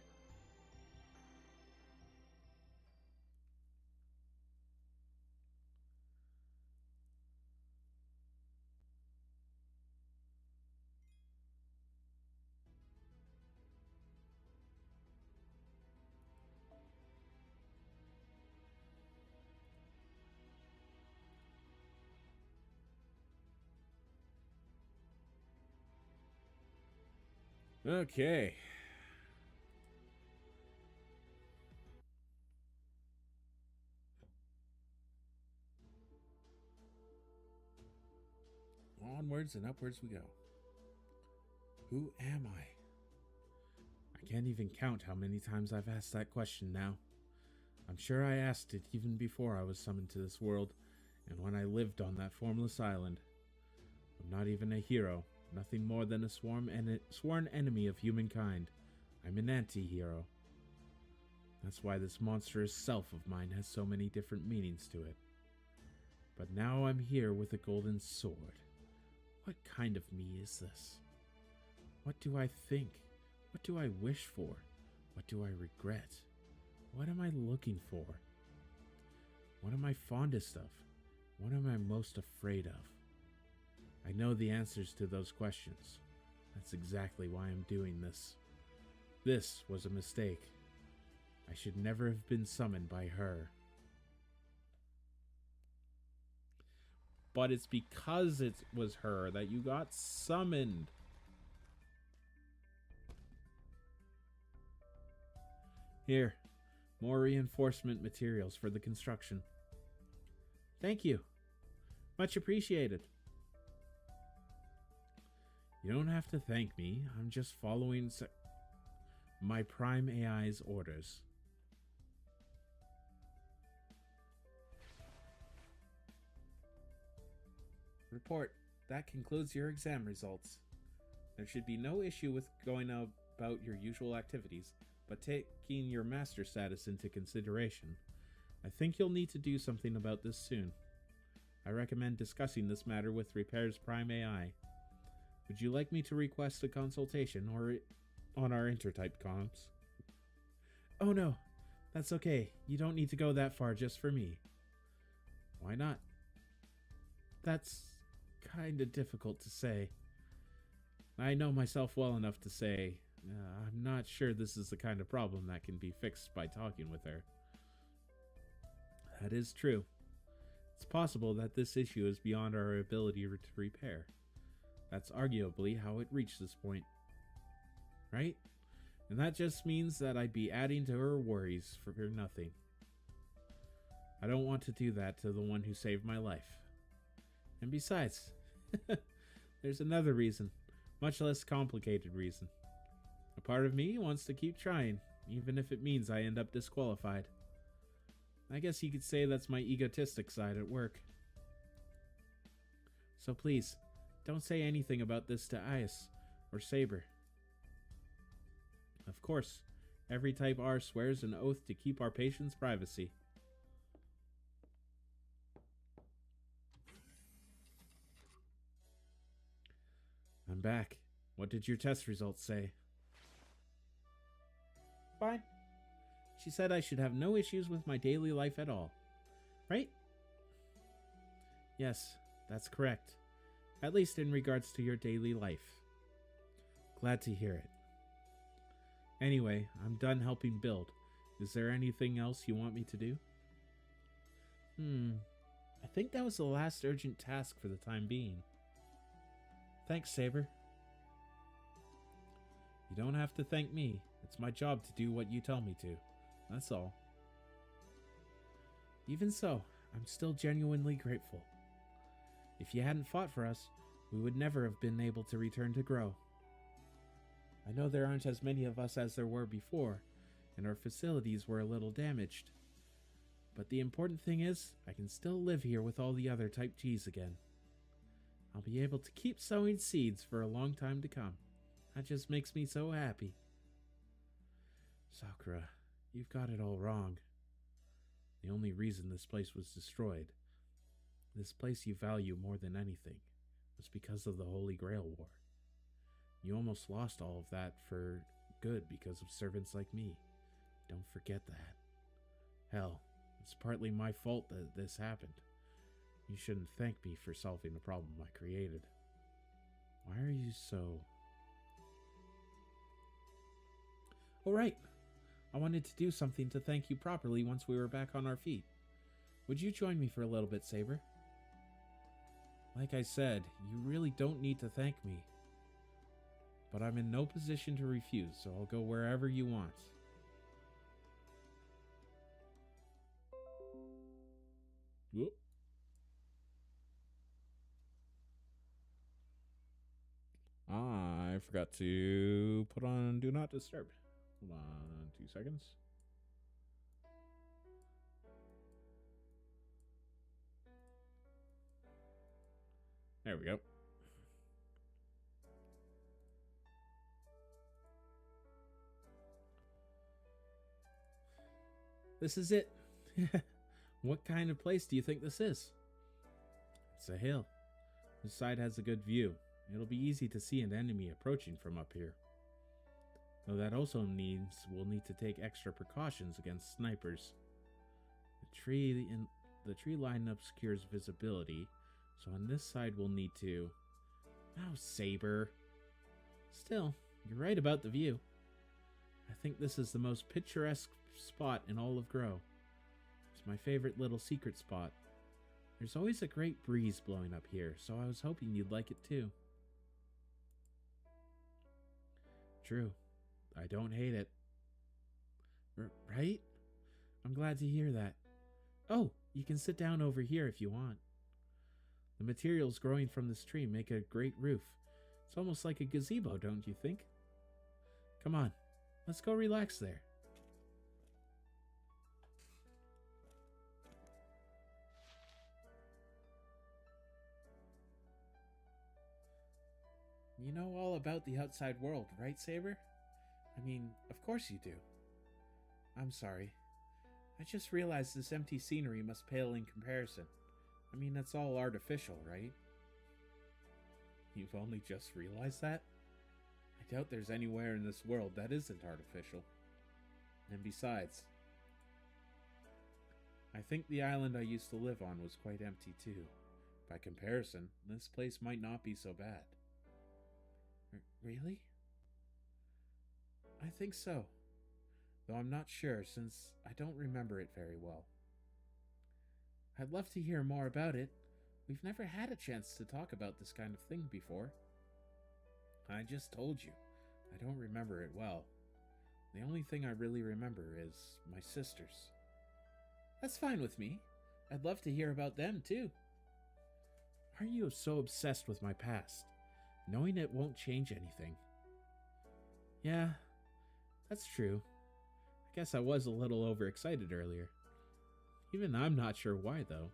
Okay. Onwards and upwards we go. Who am I? I can't even count how many times I've asked that question now. I'm sure I asked it even before I was summoned to this world, and when I lived on that formless island. I'm not even a hero, nothing more than a sworn enemy of humankind. I'm an anti-hero. That's why this monstrous self of mine has so many different meanings to it. But now I'm here with a golden sword. What kind of me is this? What do I think? What do I wish for? What do I regret? What am I looking for? What am I fondest of? What am I most afraid of? I know the answers to those questions. That's exactly why I'm doing this. This was a mistake. I should never have been summoned by her. But it's because it was her that you got summoned. Here, more reinforcement materials for the construction. Thank you. Much appreciated. You don't have to thank me. I'm just following my Prime AI's orders. Report. That concludes your exam results. There should be no issue with going about your usual activities, but taking your master status into consideration, I think you'll need to do something about this soon. I recommend discussing this matter with Repair's Prime AI. Would you like me to request a consultation or on our intertype comms? Oh no, that's okay. You don't need to go that far just for me. Why not? That's kinda difficult to say. I know myself well enough to say, I'm not sure this is the kind of problem that can be fixed by talking with her. That is true. It's possible that this issue is beyond our ability to repair. That's arguably how it reached this point. Right? And that just means that I'd be adding to her worries for nothing. I don't want to do that to the one who saved my life. And besides, there's another reason, much less complicated reason. A part of me wants to keep trying, even if it means I end up disqualified. I guess you could say that's my egotistic side at work. So please, don't say anything about this to Ice or Saber. Of course, every Type R swears an oath to keep our patients' privacy. I'm back. What did your test results say? Fine. She said I should have no issues with my daily life at all. right? Yes, that's correct. At least in regards to your daily life. Glad to hear it. Anyway, I'm done helping build. Is there anything else you want me to do? I think that was the last urgent task for the time being. Thanks, Saber. You don't have to thank me. It's my job to do what you tell me to. That's all. Even so, I'm still genuinely grateful. If you hadn't fought for us, we would never have been able to return to Grow. I know there aren't as many of us as there were before, and our facilities were a little damaged. But the important thing is, I can still live here with all the other Type Gs again. I'll be able to keep sowing seeds for a long time to come. That just makes me so happy. Sakura, you've got it all wrong. The only reason this place was destroyed, this place you value more than anything, was because of the Holy Grail War. You almost lost all of that for good because of servants like me. Don't forget that. Hell, it's partly my fault that this happened. You shouldn't thank me for solving a problem I created. Why are you so... Oh, right. I wanted to do something to thank you properly once we were back on our feet. Would you join me for a little bit, Saber? Like I said, you really don't need to thank me. But I'm in no position to refuse, so I'll go wherever you want. Whoop. I forgot to put on Do Not Disturb. Hold on 2 seconds. There we go. This is it. What kind of place do you think this is? It's a hill. This side has a good view. It'll be easy to see an enemy approaching from up here. Though that also means we'll need to take extra precautions against snipers. The tree line obscures visibility, so on this side we'll need to... Oh, Saber. Still, you're right about the view. I think this is the most picturesque spot in all of Grow. It's my favorite little secret spot. There's always a great breeze blowing up here, so I was hoping you'd like it too. True. I don't hate it. Right? I'm glad to hear that. Oh, you can sit down over here if you want. The materials growing from this tree make a great roof. It's almost like a gazebo, don't you think? Come on, let's go relax there. You know all about the outside world, right, Saber? I mean, of course you do. I'm sorry. I just realized this empty scenery must pale in comparison. I mean, it's all artificial, right? You've only just realized that? I doubt there's anywhere in this world that isn't artificial. And besides, I think the island I used to live on was quite empty too. By comparison, this place might not be so bad. Really? I think so. Though I'm not sure since I don't remember it very well. I'd love to hear more about it. We've never had a chance to talk about this kind of thing before. I just told you, I don't remember it well. The only thing I really remember is my sisters. That's fine with me. I'd love to hear about them too. Are you so obsessed with my past, knowing it won't change anything? Yeah, that's true. I guess I was a little overexcited earlier. Even I'm not sure why, though.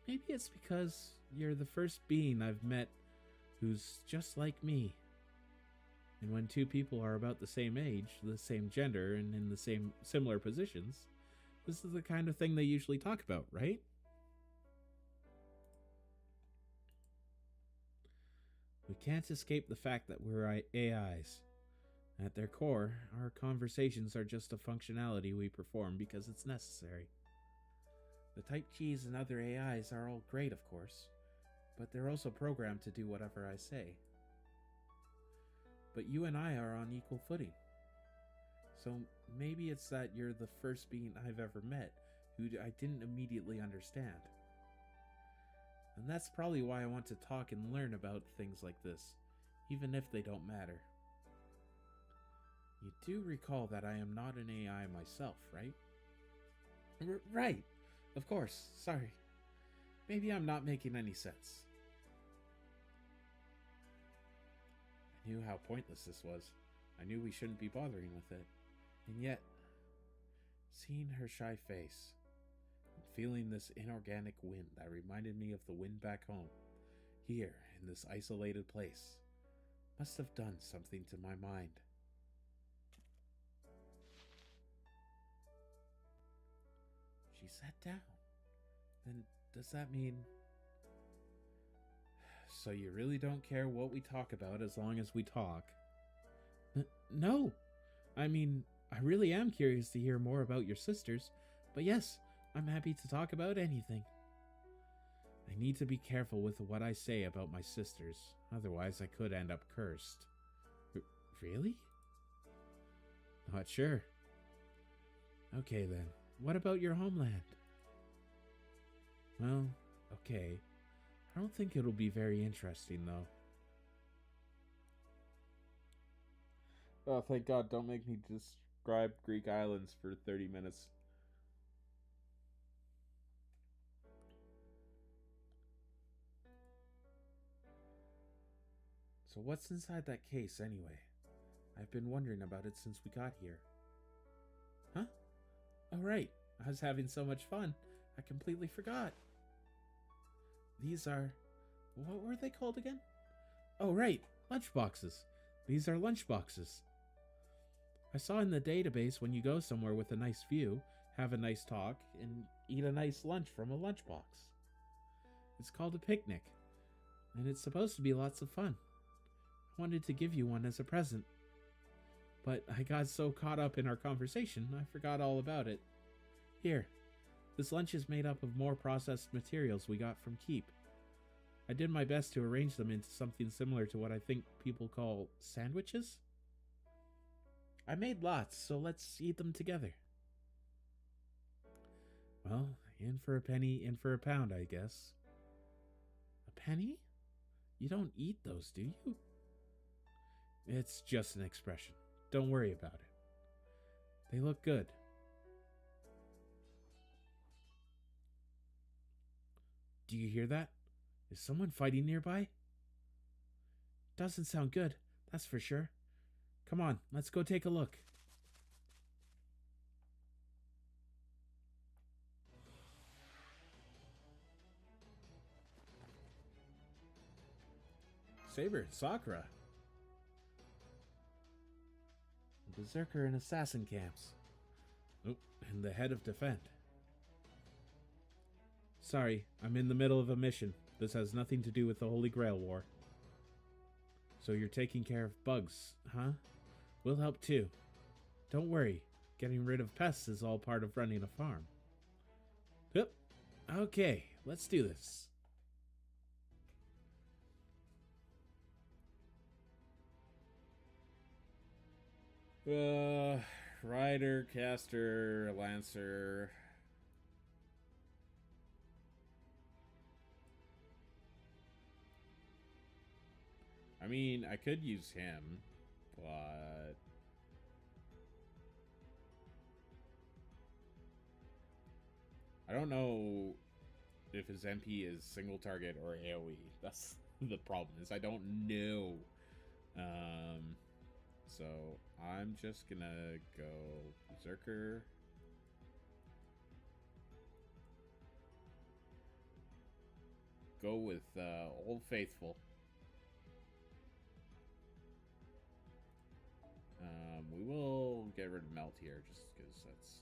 Maybe it's because you're the first being I've met who's just like me. And when two people are about the same age, the same gender, and in the same similar positions, this is the kind of thing they usually talk about, right? We can't escape the fact that we're AIs. At their core, our conversations are just a functionality we perform because it's necessary. The Type Gs and other AIs are all great, of course, but they're also programmed to do whatever I say. But you and I are on equal footing. So maybe it's that you're the first being I've ever met who I didn't immediately understand. And that's probably why I want to talk and learn about things like this, even if they don't matter. You do recall that I am not an AI myself, right? Right. Of course. Sorry. Maybe I'm not making any sense. I knew how pointless this was. I knew we shouldn't be bothering with it. And yet, seeing her shy face, and feeling this inorganic wind that reminded me of the wind back home, here in this isolated place, must have done something to my mind. She sat down. Then does that mean... So you really don't care what we talk about as long as we talk? No. I mean, I really am curious to hear more about your sisters, but yes, I'm happy to talk about anything. I need to be careful with what I say about my sisters, otherwise I could end up cursed. Really? Not sure. Okay then, what about your homeland? Well, okay. I don't think it'll be very interesting, though. Oh, thank God, don't make me describe Greek islands for 30 minutes. So what's inside that case, anyway? I've been wondering about it since we got here. Huh? Oh, right. I was having so much fun, I completely forgot. These are... What were they called again? Oh, right. Lunchboxes. These are lunchboxes. I saw in the database when you go somewhere with a nice view, have a nice talk, and eat a nice lunch from a lunchbox. It's called a picnic, and it's supposed to be lots of fun. I wanted to give you one as a present, but I got so caught up in our conversation, I forgot all about it. Here, this lunch is made up of more processed materials we got from Keep. I did my best to arrange them into something similar to what I think people call sandwiches. I made lots, so let's eat them together. Well, in for a penny, in for a pound, I guess. A penny? You don't eat those, do you? It's just an expression. Don't worry about it. They look good. Do you hear that? Is someone fighting nearby? Doesn't sound good, that's for sure. Come on, let's go take a look. Saber, Sakura. Berserker and assassin camps. Oh, and the head of Defend. Sorry, I'm in the middle of a mission. This has nothing to do with the Holy Grail War. So you're taking care of bugs, huh? We'll help too. Don't worry, getting rid of pests is all part of running a farm. Yep. Okay, let's do this. Rider, caster, lancer. I mean, I could use him, but I don't know if his MP is single target or AoE. That's the problem, is I don't know. So I'm just gonna go Berserker. Go with Old Faithful. We will get rid of Melt here just because that's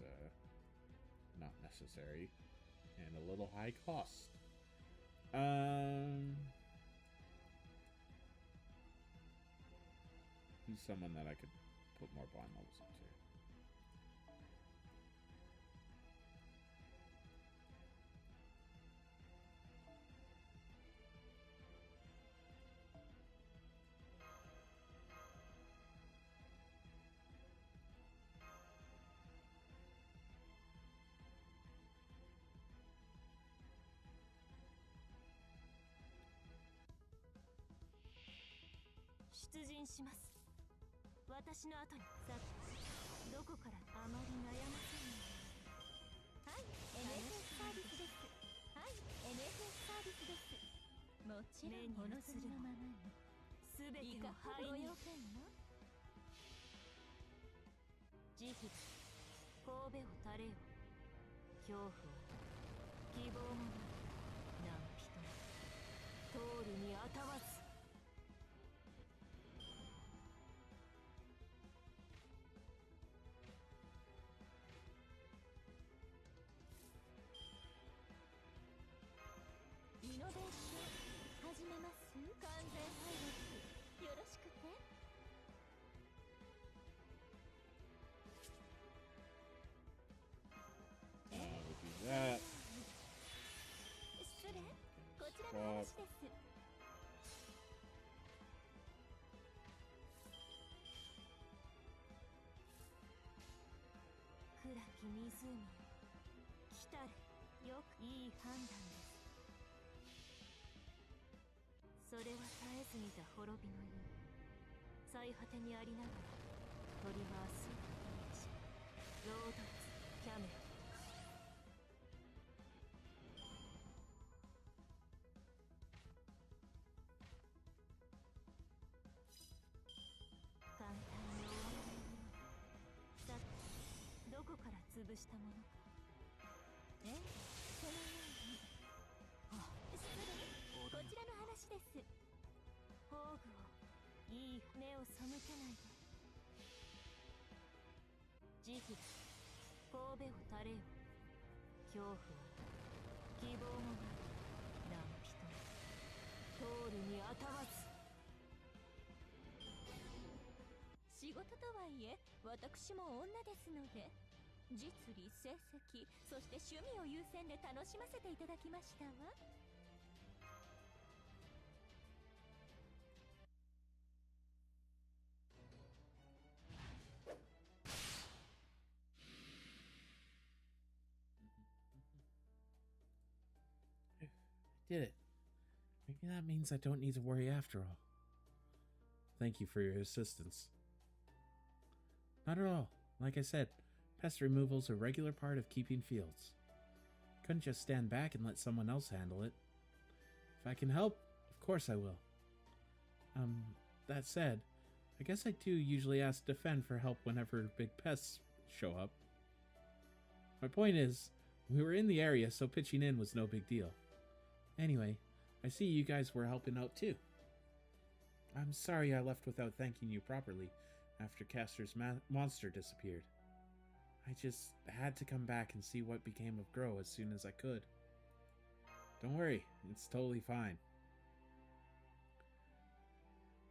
not necessary and a little high cost. Who's someone that I could put more bond levels into? 出陣します。私の後にさどこからあまり悩ませない。はい、NFS サービスです。はい、NFS サービスです。もちろんお望みのままに全てを灰に。ご用件の慈悲、神戸を垂れよ。恐怖を希望もない何人も通るにあたわず。イノベーション始めます。完全パイロットよろしくて。Do that. 失礼、こちらの話です。暗き湖来たれ。よくいい判断です。それは絶えず見た滅びの意。最果てにありながら取り回すイメージ。ロードレスキャメラ。簡単に終わらないように。さてどこから潰したものか。そのように。失礼、こちらの話です。宝具をいい目を背けないで。慈悲だ、神戸を垂れよ。恐怖を希望もない何人も通るにあたわず。仕事とはいえ私も女ですので、実利成績そして趣味を優先で楽しませていただきましたわ。Did it. Maybe that means I don't need to worry after all. Thank you for your assistance. Not at all. Like I said, pest removal's a regular part of keeping fields. Couldn't just stand back and let someone else handle it. If I can help, of course I will. That said, I guess I do usually ask Defend for help whenever big pests show up. My point is, we were in the area, so pitching in was no big deal. Anyway, I see you guys were helping out too. I'm sorry I left without thanking you properly after Castor's monster disappeared. I just had to come back and see what became of Grow as soon as I could. Don't worry, it's totally fine.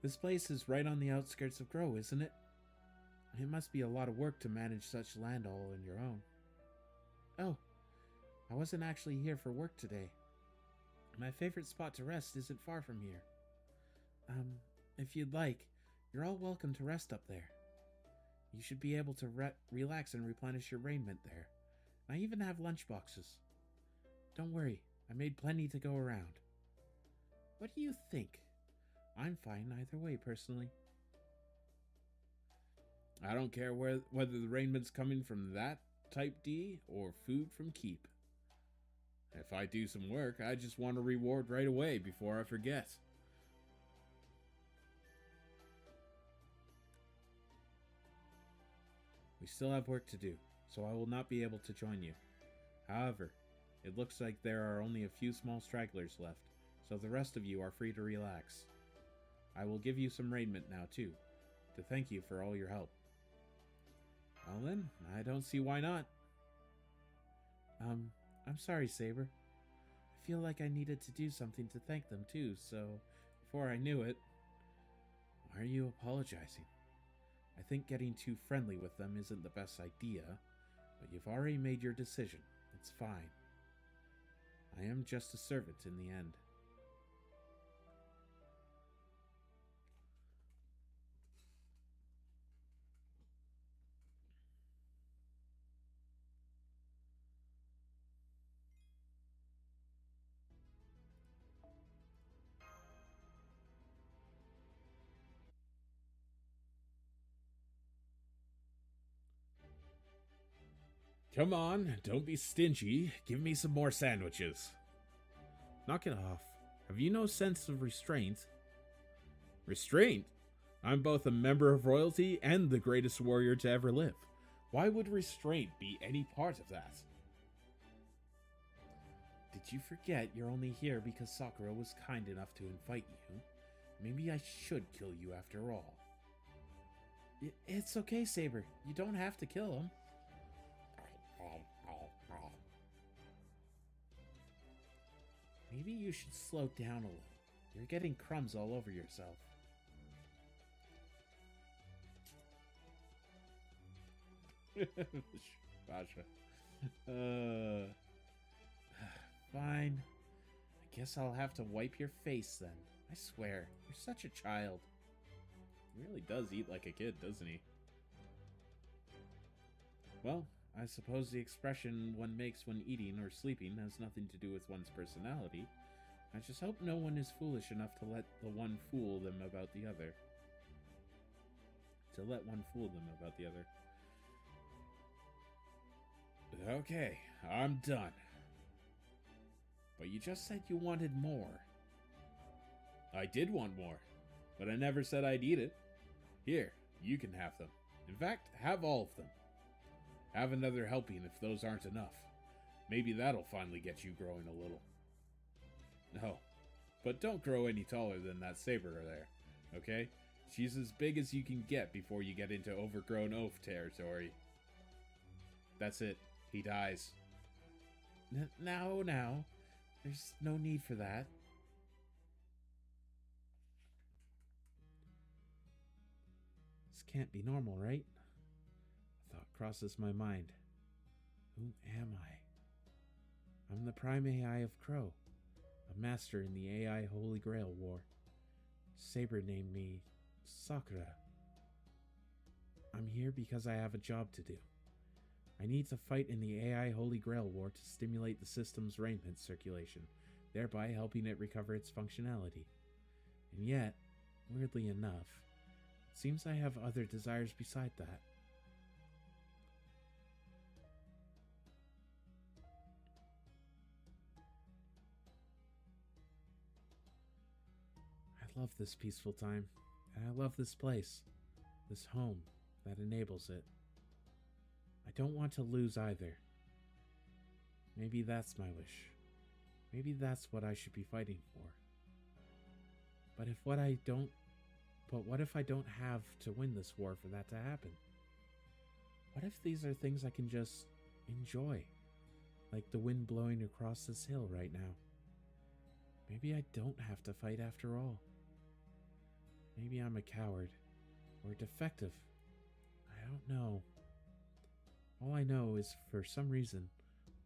This place is right on the outskirts of Grow, isn't it? It must be a lot of work to manage such land all on your own. Oh, I wasn't actually here for work today. My favorite spot to rest isn't far from here. If you'd like, you're all welcome to rest up there. You should be able to relax and replenish your raiment there. I even have lunch boxes. Don't worry, I made plenty to go around. What do you think? I'm fine either way, personally. I don't care whether the raiment coming from that type D or food from Keep. If I do some work, I just want a reward right away before I forget. We still have work to do, so I will not be able to join you. However, it looks like there are only a few small stragglers left, so the rest of you are free to relax. I will give you some raiment now too, to thank you for all your help. Well then, I don't see why not. I'm sorry, Saber. I feel like I needed to do something to thank them too, so before I knew it... Why are you apologizing? I think getting too friendly with them isn't the best idea, but you've already made your decision. It's fine. I am just a servant in the end. Come on, don't be stingy. Give me some more sandwiches. Knock it off. Have you no sense of restraint? Restraint? I'm both a member of royalty and the greatest warrior to ever live. Why would restraint be any part of that? Did you forget you're only here because Sakura was kind enough to invite you? Maybe I should kill you after all. It's okay, Saber. You don't have to kill him. Maybe you should slow down a little. You're getting crumbs all over yourself. Basha. Fine. I guess I'll have to wipe your face then. I swear, you're such a child. He really does eat like a kid, doesn't he? Well, I suppose the expression one makes when eating or sleeping has nothing to do with one's personality. I just hope no one is foolish enough to let the one fool them about the other. Okay, I'm done. But you just said you wanted more. I did want more, but I never said I'd eat it. Here, you can have them. In fact, have all of them. Have another helping if those aren't enough. Maybe that'll finally get you growing a little. No, but don't grow any taller than that Saber there, okay? She's as big as you can get before you get into overgrown oaf territory. That's it. He dies. Now. There's no need for that. This can't be normal, right? A thought crosses my mind. Who am I? I'm the Prime AI of Crow, a master in the AI Holy Grail War. Saber named me Sakura. I'm here because I have a job to do. I need to fight in the AI Holy Grail War to stimulate the system's raiment circulation, thereby helping it recover its functionality. And yet, weirdly enough, it seems I have other desires beside that. I love this peaceful time, and I love this place, this home that enables it. I don't want to lose either. Maybe that's my wish. Maybe that's what I should be fighting for. But what if I don't have to win this war for that to happen? What if these are things I can just enjoy? Like the wind blowing across this hill right now. Maybe I don't have to fight after all. Maybe I'm a coward. Or defective. I don't know. All I know is, for some reason,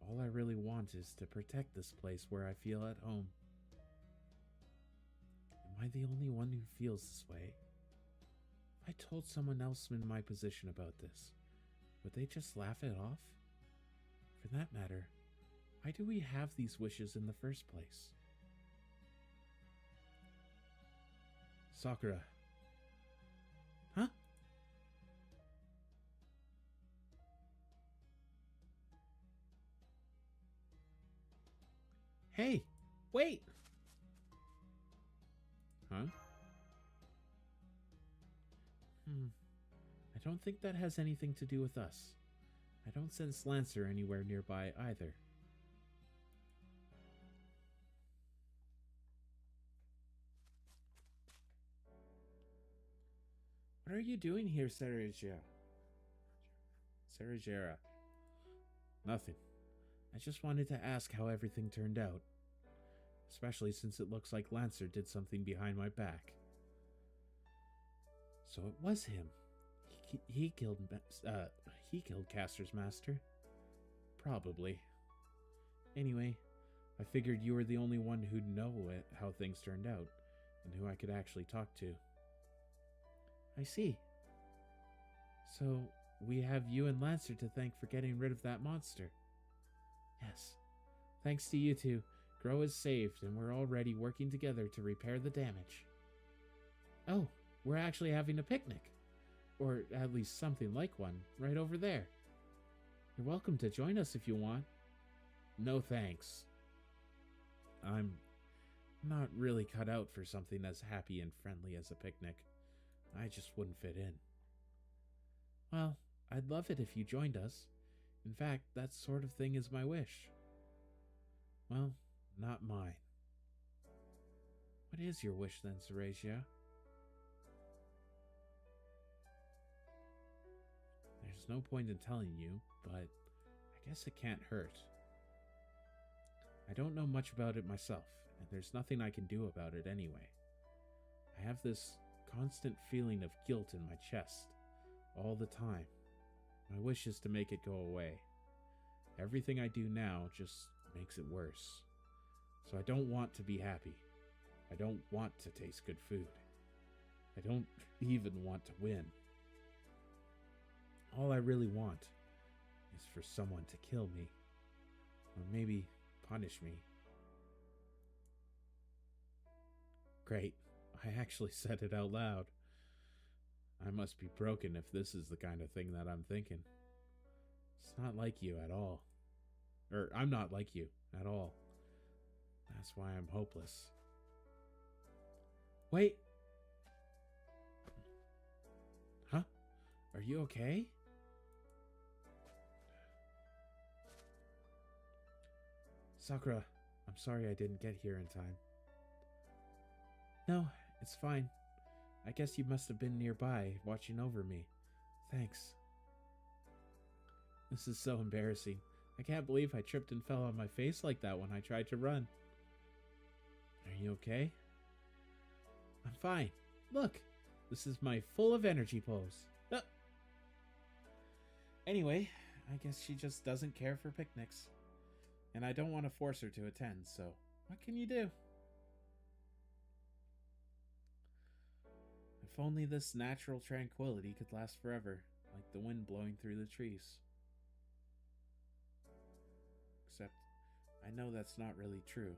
all I really want is to protect this place where I feel at home. Am I the only one who feels this way? If I told someone else in my position about this, would they just laugh it off? For that matter, why do we have these wishes in the first place? Sakura. Huh? Hey, wait! Huh? I don't think that has anything to do with us. I don't sense Lancer anywhere nearby either. What are you doing here, Sarajera? Nothing. I just wanted to ask how everything turned out. Especially since it looks like Lancer did something behind my back. So it was him. He killed Caster's master. Probably. Anyway, I figured you were the only one who'd know how things turned out, and who I could actually talk to. I see. So, we have you and Lancer to thank for getting rid of that monster. Yes. Thanks to you two, Grow is saved, and we're already working together to repair the damage. Oh, we're actually having a picnic. Or at least something like one, right over there. You're welcome to join us if you want. No thanks. I'm not really cut out for something as happy and friendly as a picnic. I just wouldn't fit in. Well, I'd love it if you joined us. In fact, that sort of thing is my wish. Well, not mine. What is your wish then, Serasia? There's no point in telling you, but I guess it can't hurt. I don't know much about it myself, and there's nothing I can do about it anyway. I have this constant feeling of guilt in my chest, all the time. My wish is to make it go away. Everything I do now just makes it worse. So I don't want to be happy. I don't want to taste good food. I don't even want to win. All I really want is for someone to kill me, or maybe punish me. Great, I actually said it out loud. I must be broken if this is the kind of thing that I'm thinking. It's not like you at all. I'm not like you at all. That's why I'm hopeless. Wait! Huh? Are you okay? Sakura, I'm sorry I didn't get here in time. No, it's fine. I guess you must have been nearby, watching over me. Thanks. This is so embarrassing. I can't believe I tripped and fell on my face like that when I tried to run. Are you okay? I'm fine. Look, this is my full of energy pose. Oh. Anyway, I guess she just doesn't care for picnics. And I don't want to force her to attend, so what can you do? If only this natural tranquility could last forever, like the wind blowing through the trees. Except, I know that's not really true.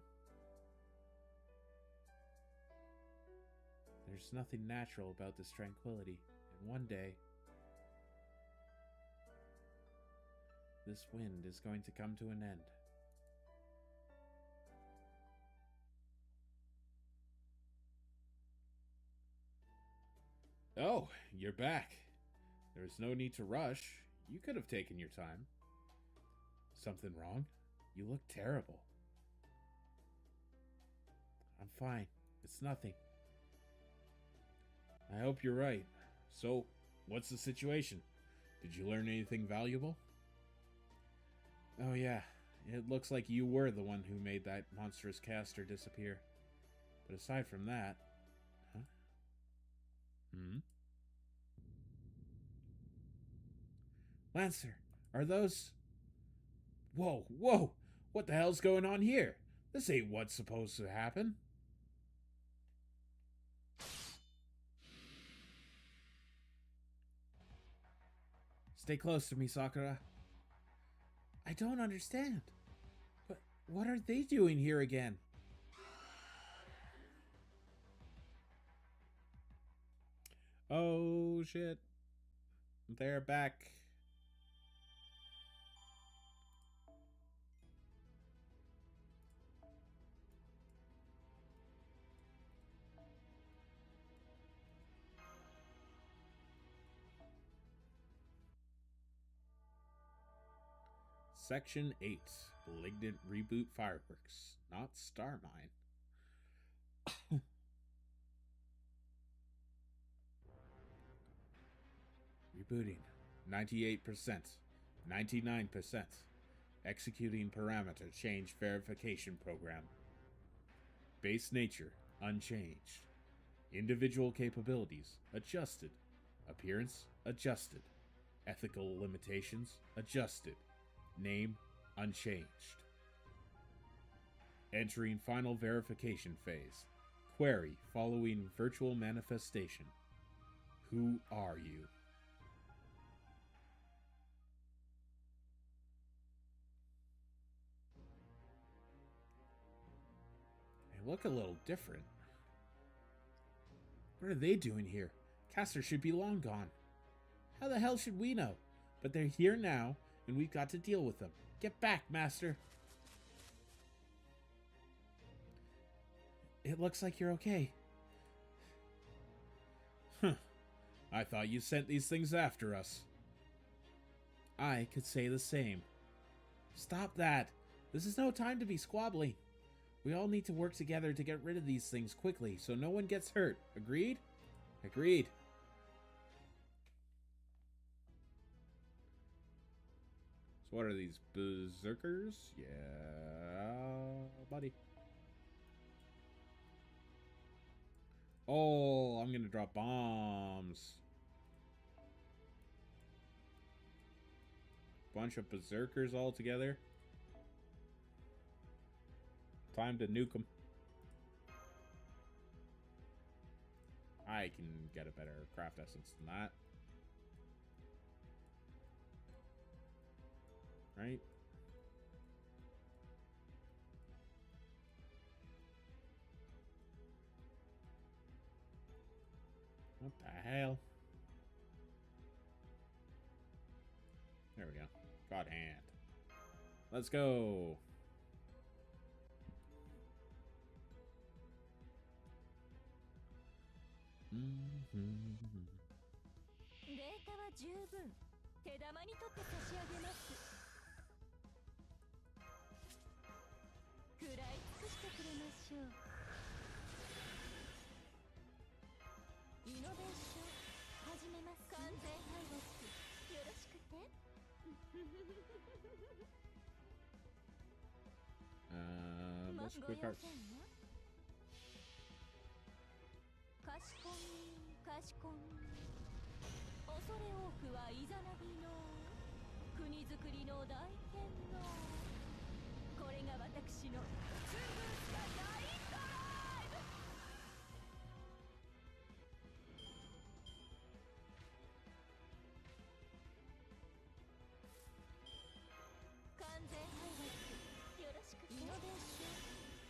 There's nothing natural about this tranquility, and one day, this wind is going to come to an end. Oh, you're back. There's no need to rush. You could have taken your time. Something wrong? You look terrible. I'm fine. It's nothing. I hope you're right. So, what's the situation? Did you learn anything valuable? Oh yeah, it looks like you were the one who made that monstrous caster disappear. But aside from that... Huh? Lancer, are those... Whoa, whoa! What the hell's going on here? This ain't what's supposed to happen. Stay close to me, Sakura. I don't understand. But what are they doing here again? Oh, shit. They're back. Section 8. Malignant Reboot Fireworks. Not Starmine. Rebooting. 98%. 99%. Executing parameter change verification program. Base nature unchanged. Individual capabilities adjusted. Appearance adjusted. Ethical limitations adjusted. Name unchanged. Entering final verification phase. Query following virtual manifestation. Who are you? They look a little different. What are they doing here? Caster should be long gone. How the hell should we know? But they're here now, and we've got to deal with them. Get back, Master! It looks like you're okay. Huh. I thought you sent these things after us. I could say the same. Stop that! This is no time to be squabbling. We all need to work together to get rid of these things quickly, so no one gets hurt. Agreed? Agreed. So what are these, berserkers? Yeah, buddy. Oh, I'm gonna drop bombs. Bunch of berserkers all together. Time to nuke them. I can get a better craft essence than that. Right? What the hell? There we go. God hand. Let's go. Let's quick hearts. かしこんかしこん恐れ多くはイザナギの国づくりの大天皇これが私のツンブースカ大ドライブ完全配列よろしくイノベーション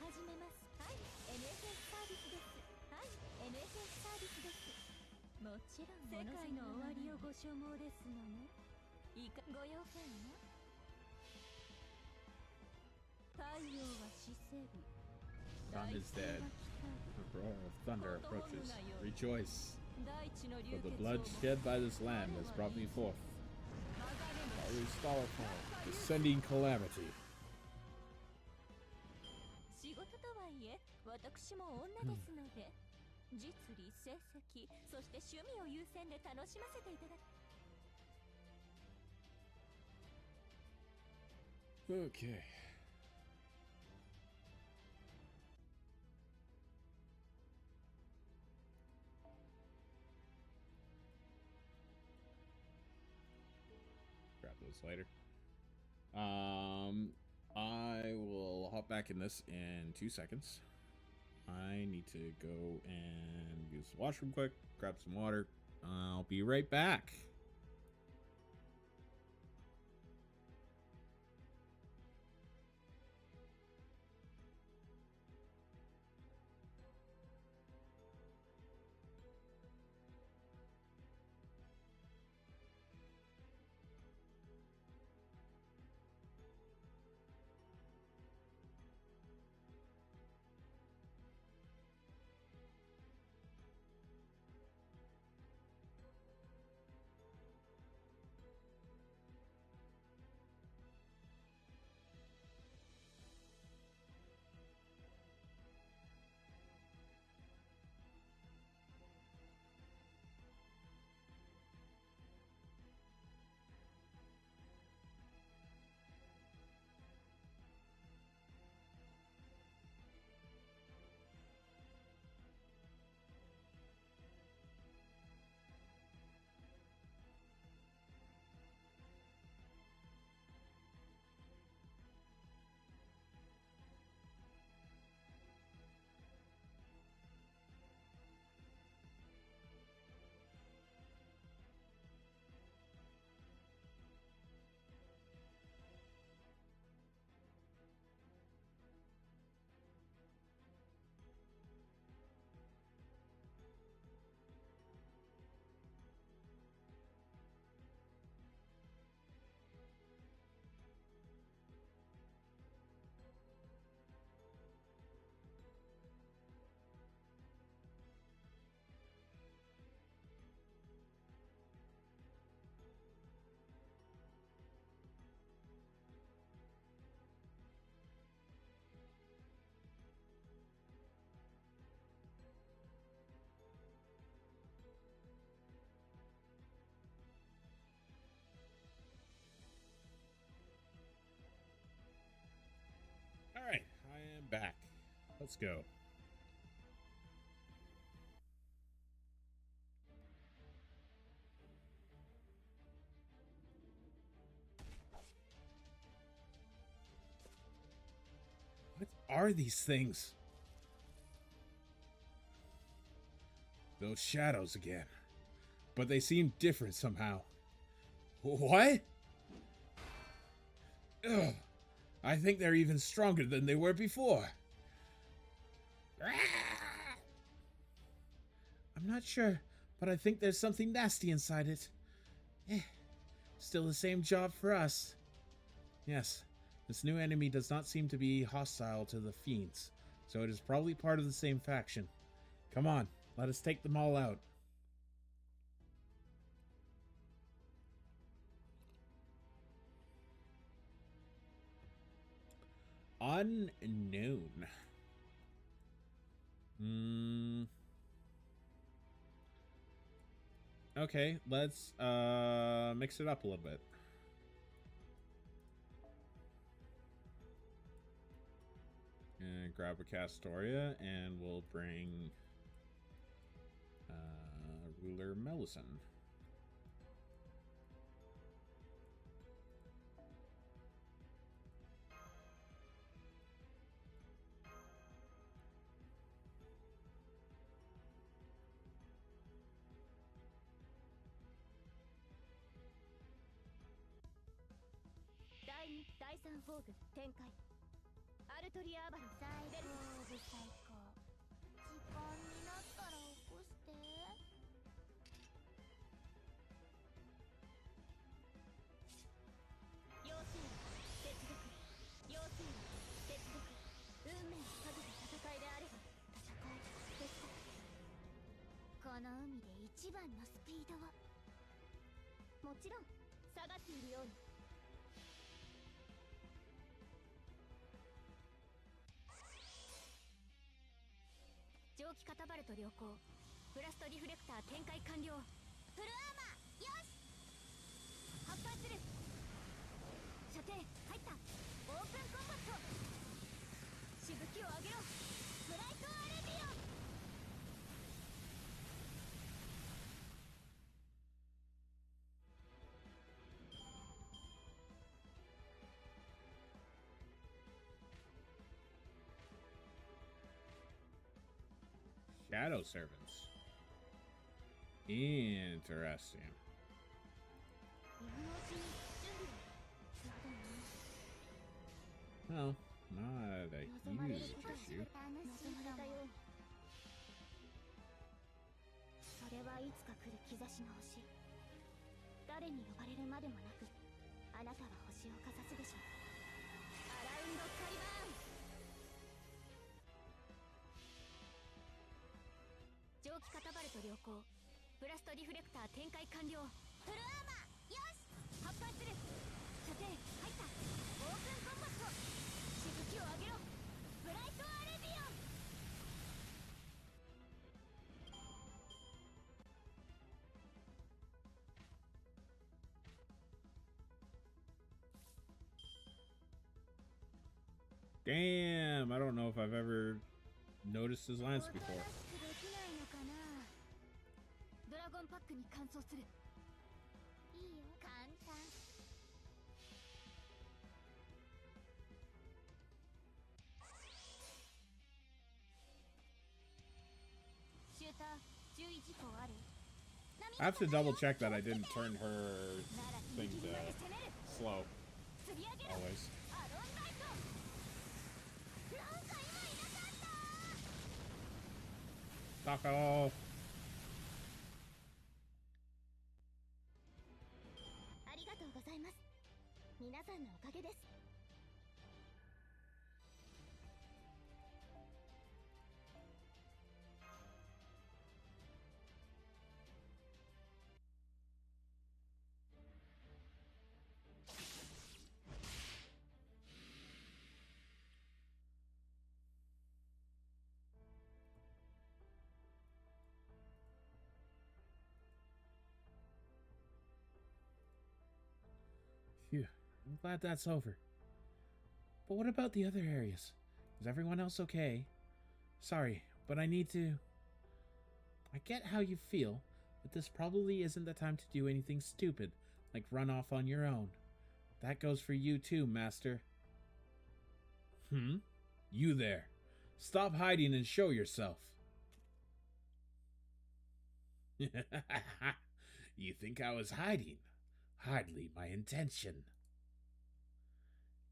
始めますはい NSS サービスですはい NSS サービスですもちろん世界の終わりをご所望ですのねいかご用件は太陽は死せる Sun is dead. The roar of thunder approaches. Rejoice, for the blood shed by this land has brought me forth. Always sorrowful, descending calamity. 仕事とはいえ私も女ですので、実利成績そして趣味を優先で楽しませていただき Okay. Grab those later. I will hop back in this in 2 seconds. I need to go and use the washroom quick, grab some water. I'll be right back. Let's go. What are these things? Those shadows again. But they seem different somehow. What? Ugh. I think they're even stronger than they were before. I'm not sure, but I think there's something nasty inside it. Still the same job for us. Yes, this new enemy does not seem to be hostile to the fiends, so it is probably part of the same faction. Come on, let us take them all out. Unknown. Okay, let's mix it up a little bit. And grab a Castoria, and we'll bring Ruler Melisson.第3フォーグ展開。アルトリアーバロン最高部最高。時間になったら起こして。妖精接続。妖精接続。運命をかけた戦いであれば戦いですか。この海で一番のスピードを。もちろん下がっているように。蒸気カタパルト良好。ブラストリフレクター展開完了。フルアーマーよし発破する。射程入った。オープンコンバット。しぶきを上げろ。ブライトアレビオン。Shadow Servants. Interesting. Well, not a huge issue. それはいつか来る兆しの星。誰に呼ばれるまでもなく、あなたは星をかざすでしょう。アラウンドカリバーン。蒸気カタパルト良好。ブラストリフレクター展開完了。フルアーマーよし発破する。射程入った。オープンコンバット。しぶきを上げろ。ブライトアレビオン。Damn, I don't know if I've ever noticed his lance before. ドラゴンパックに乾燥する。いいよ簡単。シューター注意事項ある？ I have to double check that I didn't turn her thing to slow. Always. Taco. ありがとうございます。皆さんのおかげです。Phew, I'm glad that's over. But what about the other areas? Is everyone else okay? Sorry, but I need to... I get how you feel, but this probably isn't the time to do anything stupid, like run off on your own. That goes for you too, Master. You there. Stop hiding and show yourself. You think I was hiding? Hardly my intention.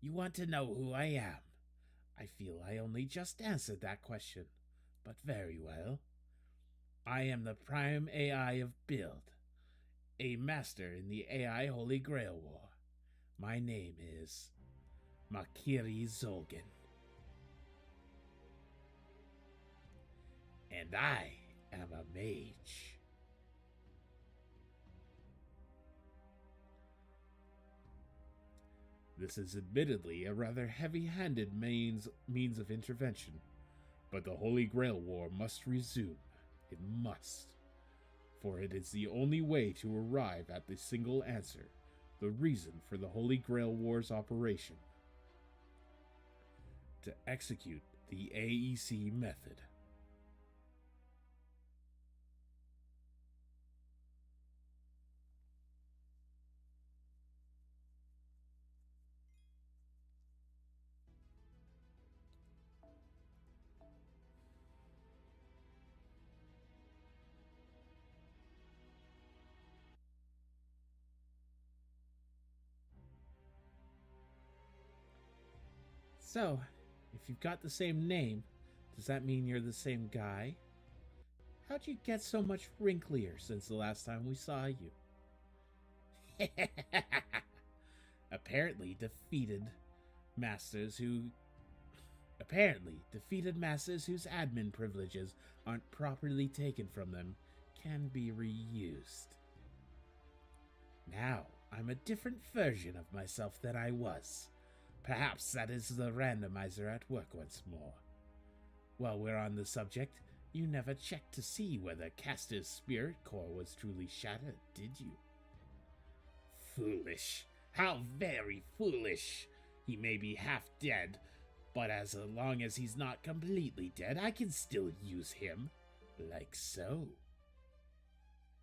You want to know who I am? I feel I only just answered that question, but very well. I am the Prime AI of Build, a master in the AI Holy Grail War. My name is Makiri Zolgan. And I am a mage. This is admittedly a rather heavy-handed means of intervention, but the Holy Grail War must resume. It must. For it is the only way to arrive at the single answer, the reason for the Holy Grail War's operation. To execute the AEC method. So, if you've got the same name, does that mean you're the same guy? How'd you get so much wrinklier since the last time we saw you? Apparently defeated masters whose admin privileges aren't properly taken from them can be reused. Now, I'm a different version of myself than I was. Perhaps that is the randomizer at work once more. While we're on the subject, you never checked to see whether Castor's spirit core was truly shattered, did you? Foolish. How very foolish. He may be half dead, but as long as he's not completely dead, I can still use him. Like so.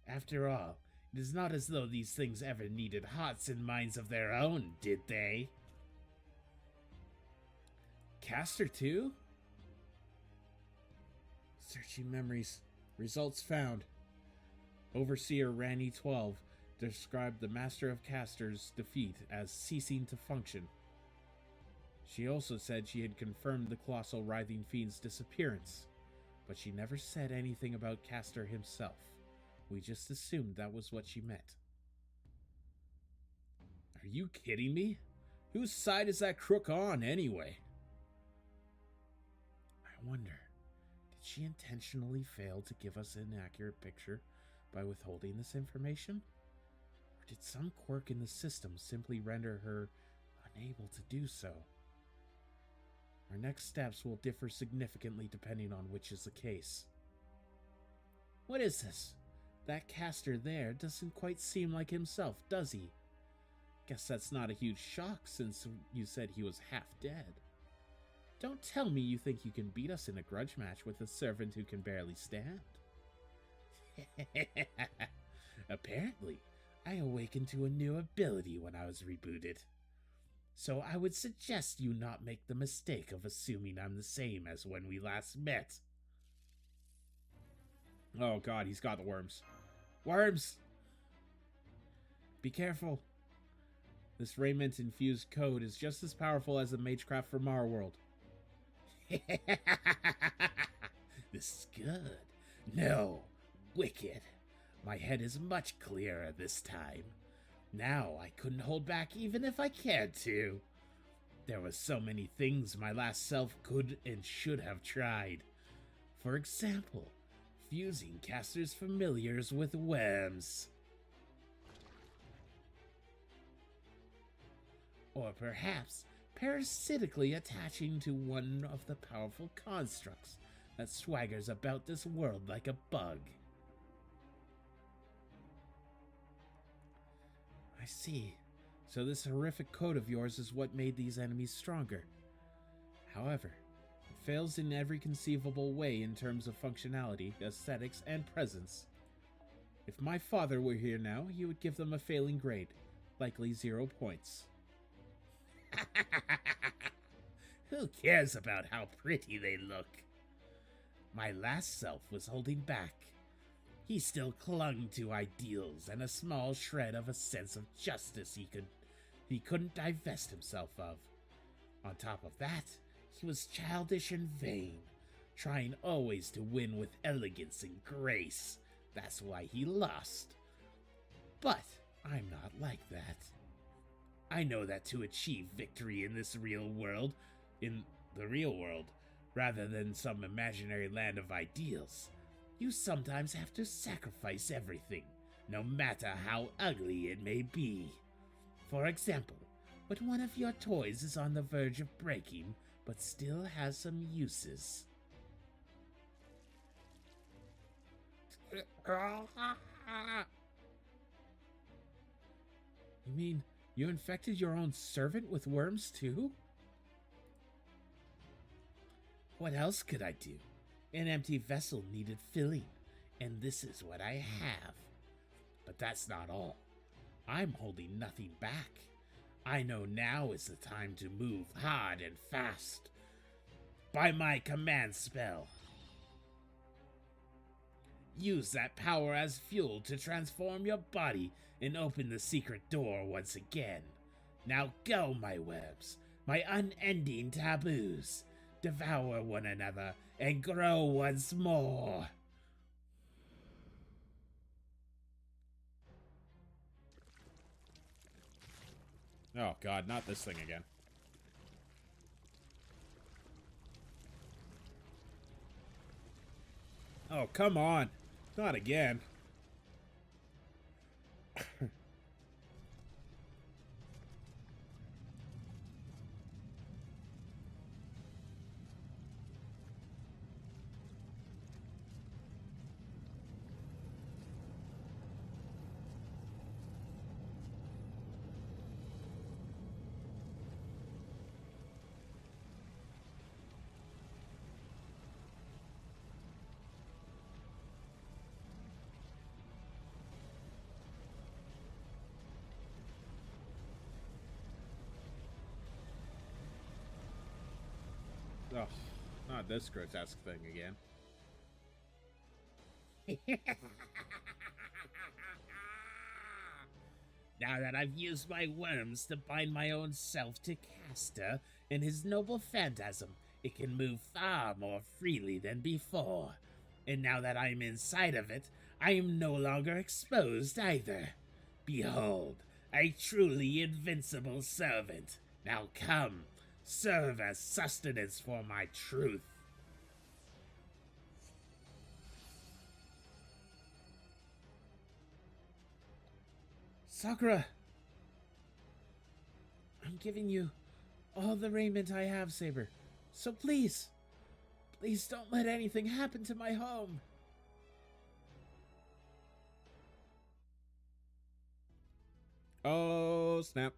After all, it is not as though these things ever needed hearts and minds of their own, did they? Castor too? Searching memories. Results found. Overseer Ranny 12 described the Master of Castor's defeat as ceasing to function. She also said she had confirmed the colossal writhing fiend's disappearance, but she never said anything about Castor himself. We just assumed that was what she meant. Are you kidding me? Whose side is that crook on, anyway? I wonder, did she intentionally fail to give us an accurate picture by withholding this information? Or did some quirk in the system simply render her unable to do so? Our next steps will differ significantly depending on which is the case. What is this? That Castor there doesn't quite seem like himself, does he? Guess that's not a huge shock since you said he was half dead. Don't tell me you think you can beat us in a grudge match with a servant who can barely stand. Apparently, I awakened to a new ability when I was rebooted. So I would suggest you not make the mistake of assuming I'm the same as when we last met. Oh god, he's got the worms. Worms! Be careful. This raiment-infused code is just as powerful as the magecraft from our world. This is good. No, wicked. My head is much clearer this time. Now I couldn't hold back even if I cared to. There were so many things my last self could and should have tried. For example, fusing Castor's familiars with worms. Or perhaps parasitically attaching to one of the powerful constructs that swaggers about this world like a bug. I see. So this horrific code of yours is what made these enemies stronger. However, fails in every conceivable way in terms of functionality, aesthetics, and presence. If my father were here now, he would give them a failing grade, likely 0 points. Who cares about how pretty they look? My last self was holding back. He still clung to ideals and a small shred of a sense of justice he couldn't divest himself of. On top of that, he was childish and vain, trying always to win with elegance and grace. That's why he lost. But I'm not like that. I know that to achieve victory in the real world, rather than some imaginary land of ideals, you sometimes have to sacrifice everything, no matter how ugly it may be. For example, when one of your toys is on the verge of breaking, but still has some uses. You mean you infected your own servant with worms too? What else could I do? An empty vessel needed filling, and this is what I have. But that's not all. I'm holding nothing back. I know now is the time to move hard and fast. By my command spell. Use that power as fuel to transform your body and open the secret door once again. Now go, my webs, my unending taboos. Devour one another and grow once more. Oh god, not this thing again. Oh, come on. Not again. Oh, not this grotesque thing again. Now that I've used my worms to bind my own self to Castor and his noble phantasm, it can move far more freely than before. And now that I'm inside of it, I am no longer exposed either. Behold, a truly invincible servant. Now come, serve as sustenance for my truth. Sakura! I'm giving you all the raiment I have, Saber. So please, please don't let anything happen to my home. Oh, snap.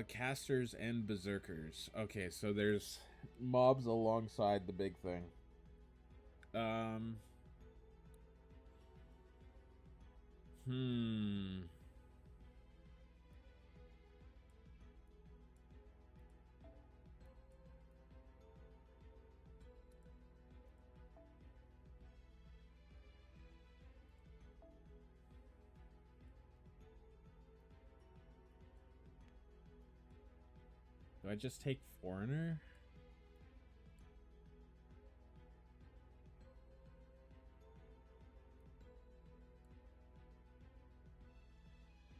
Casters and berserkers. Okay, so there's mobs alongside the big thing. Do I just take Foreigner?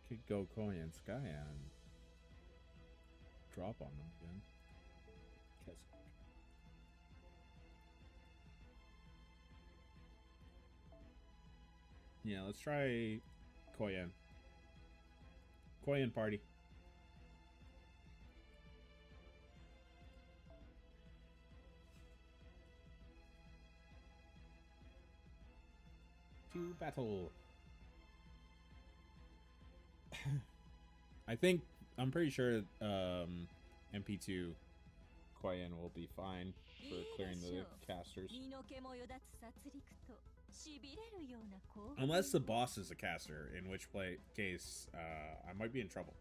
Could go Koi and Sky and drop on them again. Yeah, let's try Koyan. Koyan party. to battle. I'm pretty sure MP2 Koyen will be fine for clearing the casters. Unless the boss is a caster, in which case I might be in trouble.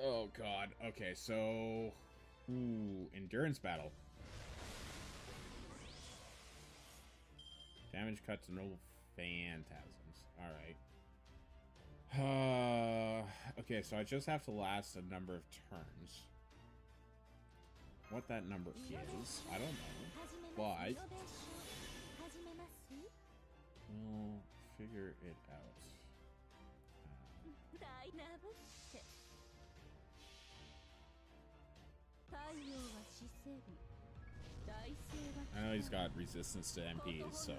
Oh god. Okay, so endurance battle. Damage cut to no phantasms. Alright. Okay, so I just have to last a number of turns. What that number is, I don't know. But we'll figure it out. I know he's got resistance to MPs, so.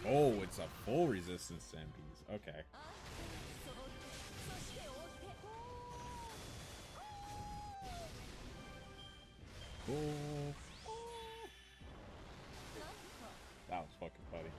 Oh, it's a full resistance to MPs. Okay. Cool. That was fucking funny.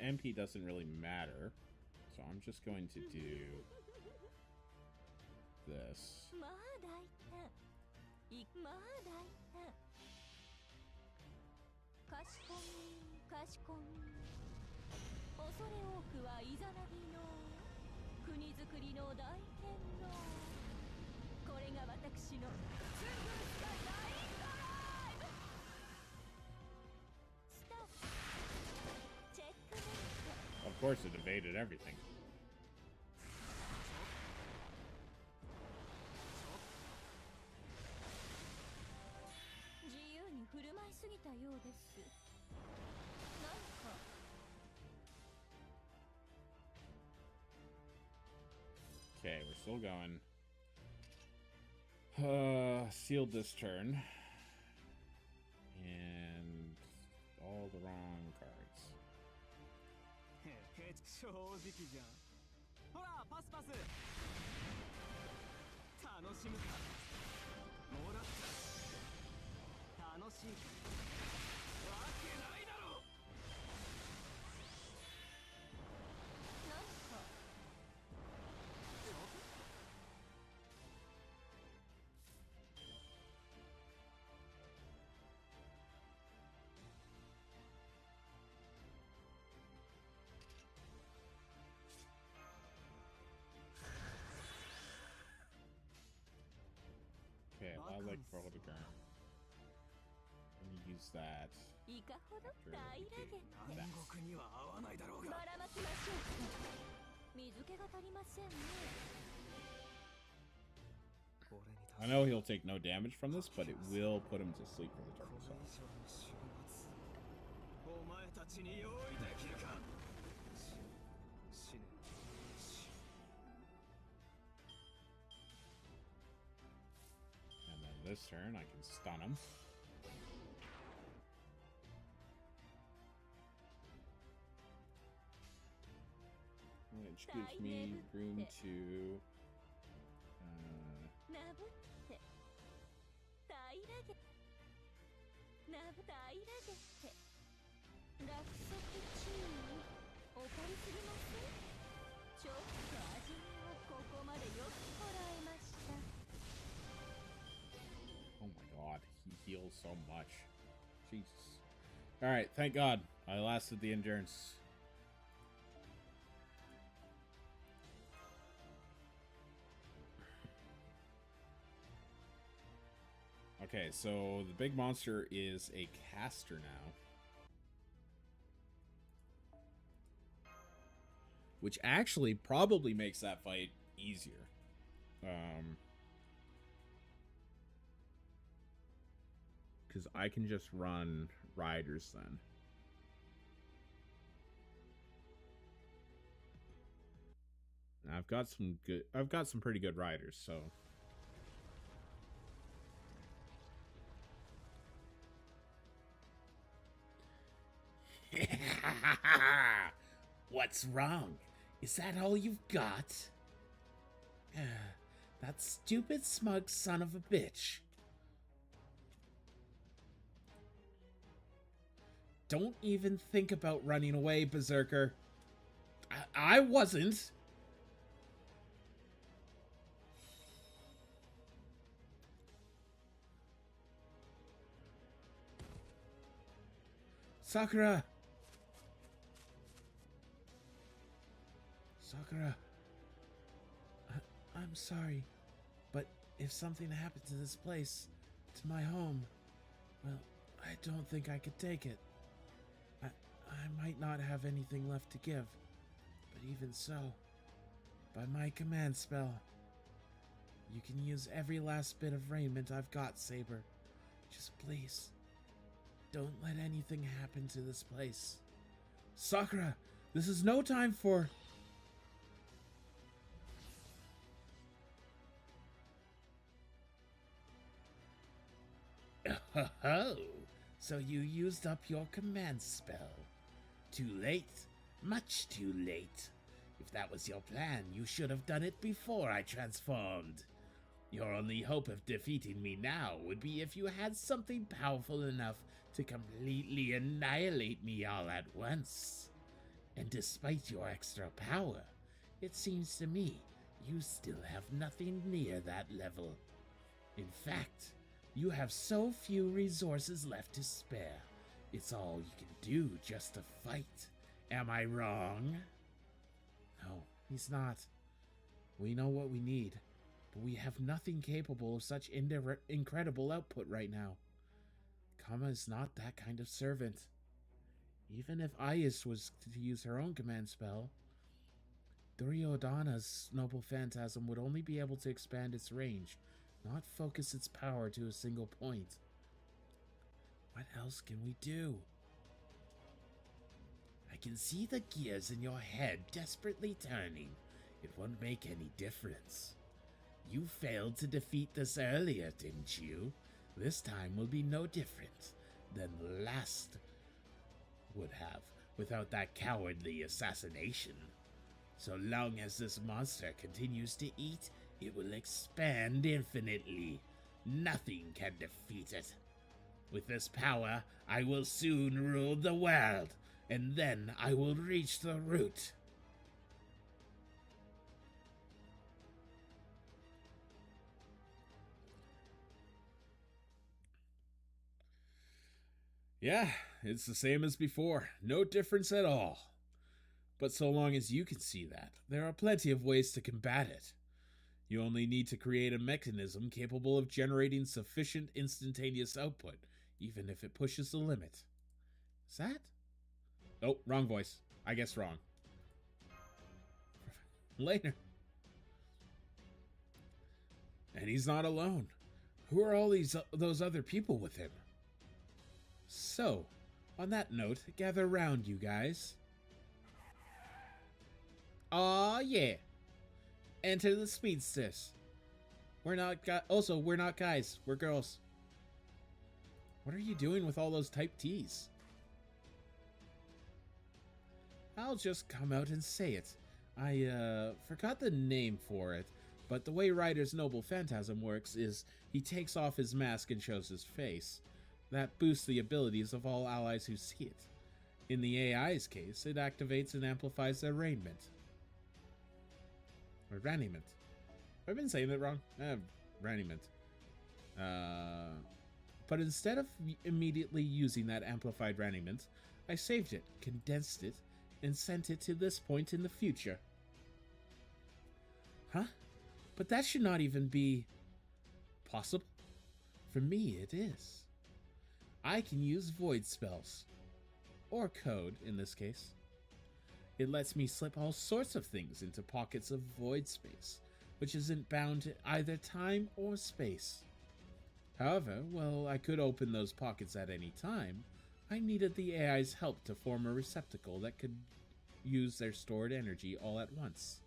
MP doesn't really matter, so I'm just going to do this. Of course it evaded everything. Okay, we're still going. Sealed this turn. And all the wrong cards. 正直じゃん。ほらパスパス。楽しむか。もらった。楽しいか。わけないだろ。なんか。Okay, I like roll the ground. Let me use that. After I do that. I know he'll take no damage from this, but it will put him to sleep for the turn. So. And then this turn I can stun him. which gives me room to. なぶって平らげなぶ平らげて落足注意お借りするませちょっと味見をここまでよくこらえました Oh my god, he heals so much. Jesus. Alright, thank God. I lasted the endurance. Okay, so the big monster is a caster now. Which actually probably makes that fight easier. Because I can just run riders then. I've got some pretty good riders, so. What's wrong? Is that all you've got? That stupid smug son of a bitch. Don't even think about running away, Berserker. I wasn't. Sakura! Sakura. I'm sorry, but if something happened to this place, to my home, well, I don't think I could take it. I might not have anything left to give, but even so, by my command spell, you can use every last bit of raiment I've got, Saber. Just please, don't let anything happen to this place. Sakura, this is no time for... Oh, so you used up your command spell. Too late. Much too late. If that was your plan, you should have done it before I transformed. Your only hope of defeating me now would be if you had something powerful enough to completely annihilate me all at once. And despite your extra power, it seems to me you still have nothing near that level. In fact, you have so few resources left to spare. It's all you can do just to fight. Am I wrong? No, he's not. We know what we need, but we have nothing capable of such incredible output right now. Kama is not that kind of servant. Even if Ayas was to use her own command spell, Duryodhana's noble phantasm would only be able to expand its range, not focus its power to a single point. What else can we do? I can see the gears in your head desperately turning. It won't make any difference. You failed to defeat this earlier, didn't you? This time will be no different than the last would have without that cowardly assassination. So long as this monster continues to eat, it will expand infinitely. Nothing can defeat it. With this power, I will soon rule the world, and then I will reach the root. Yeah, it's the same as before. No difference at all. But so long as you can see that, there are plenty of ways to combat it. You only need to create a mechanism capable of generating sufficient instantaneous output, even if it pushes the limit. Is that? Oh, wrong voice. I guess wrong. Later. And he's not alone. Who are all those other people with him? So, on that note, gather round, you guys. Aw, yeah. Enter the speedsters. We're not guys. We're girls. What are you doing with all those type T's? I'll just come out and say it. I forgot the name for it, but the way Ryder's Noble Phantasm works is he takes off his mask and shows his face. That boosts the abilities of all allies who see it. In the AI's case, it activates and amplifies their raiment. Or raniment. Have I been saying it wrong? Raniment. But instead of immediately using that amplified raniment, I saved it, condensed it, and sent it to this point in the future. Huh? But that should not even be possible. For me, it is. I can use void spells. Or code, in this case. It lets me slip all sorts of things into pockets of void space, which isn't bound to either time or space. However, while I could open those pockets at any time, I needed the AI's help to form a receptacle that could use their stored energy all at once.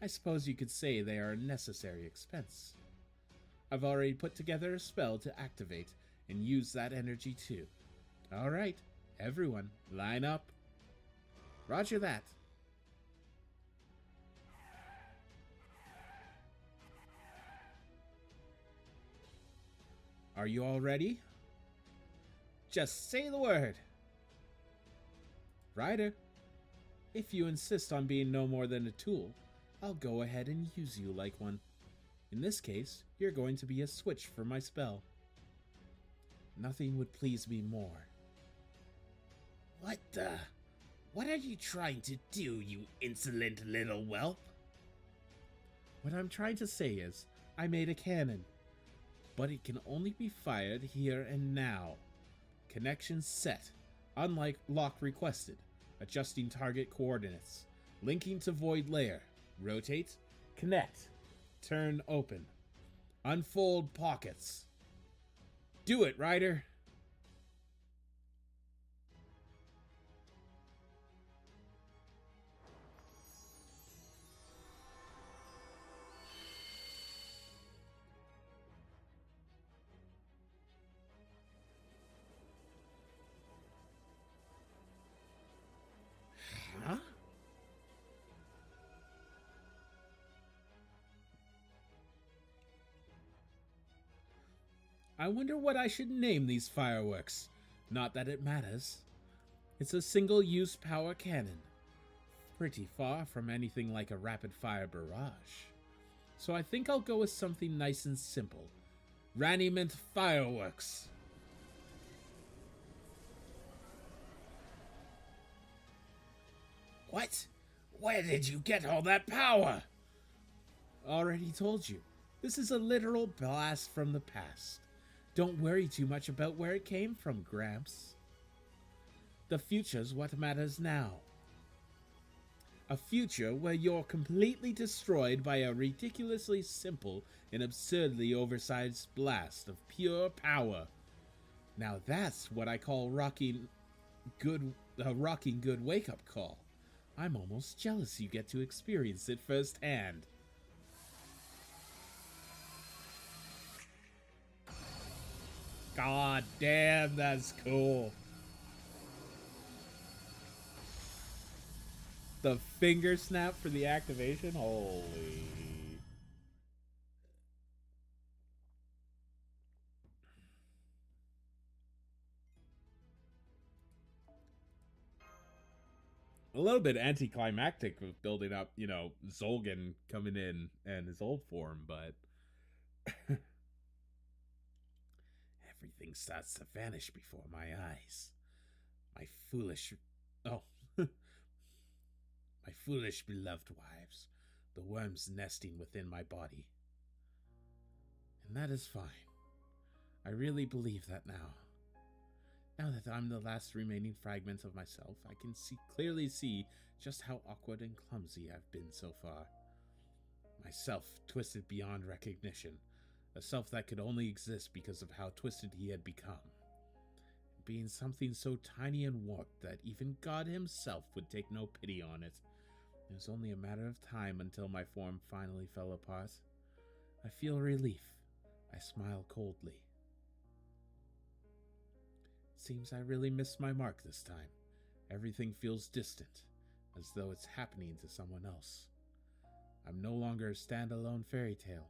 I suppose you could say they are a necessary expense. I've already put together a spell to activate and use that energy too. Alright, everyone, line up. Roger that. Are you all ready? Just say the word. Ryder, if you insist on being no more than a tool, I'll go ahead and use you like one. In this case, you're going to be a switch for my spell. Nothing would please me more. What are you trying to do, you insolent little whelp? What I'm trying to say is, I made a cannon, but it can only be fired here and now. Connection set. Unlike lock requested. Adjusting target coordinates. Linking to void layer. Rotate. Connect. Turn open. Unfold pockets. Do it, Ryder. Huh? I wonder what I should name these fireworks. Not that it matters. It's a single-use power cannon. Pretty far from anything like a rapid-fire barrage. So I think I'll go with something nice and simple. Raniment Fireworks. What? Where did you get all that power? Already told you. This is a literal blast from the past. Don't worry too much about where it came from, Gramps. The future's what matters now. A future where you're completely destroyed by a ridiculously simple and absurdly oversized blast of pure power. Now that's what I call a rocking good wake-up call. I'm almost jealous you get to experience it firsthand. God damn, that's cool. The finger snap for the activation? Holy. A little bit anticlimactic with building up, you know, Zolgan coming in and his old form, but Everything starts to vanish before my eyes. My foolish beloved wives, the worms nesting within my body. And that is fine. I really believe that now. Now that I'm the last remaining fragment of myself, I can clearly see just how awkward and clumsy I've been so far. Myself twisted beyond recognition, a self that could only exist because of how twisted he had become. Being something so tiny and warped that even God himself would take no pity on it. It was only a matter of time until my form finally fell apart. I feel relief. I smile coldly. Seems I really missed my mark this time. Everything feels distant. as though it's happening to someone else. I'm no longer a standalone fairy tale,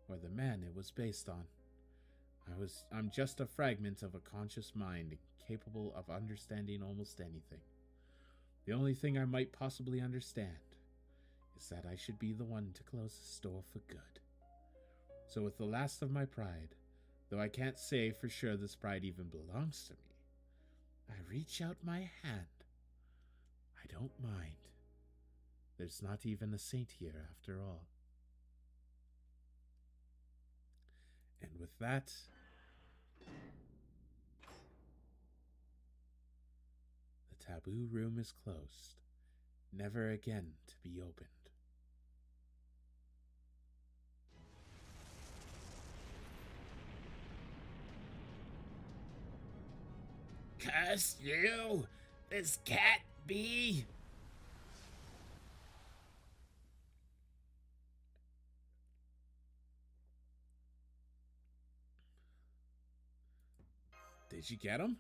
or the man it was based on. I'm just a fragment of a conscious mind capable of understanding almost anything. The only thing I might possibly understand is that I should be the one to close the store for good. So with the last of my pride, though I can't say for sure this pride even belongs to me, I reach out my hand. I don't mind. There's not even a saint here after all. And with that, the taboo room is closed, never again to be opened. Curse you! This can't be! Did you get him?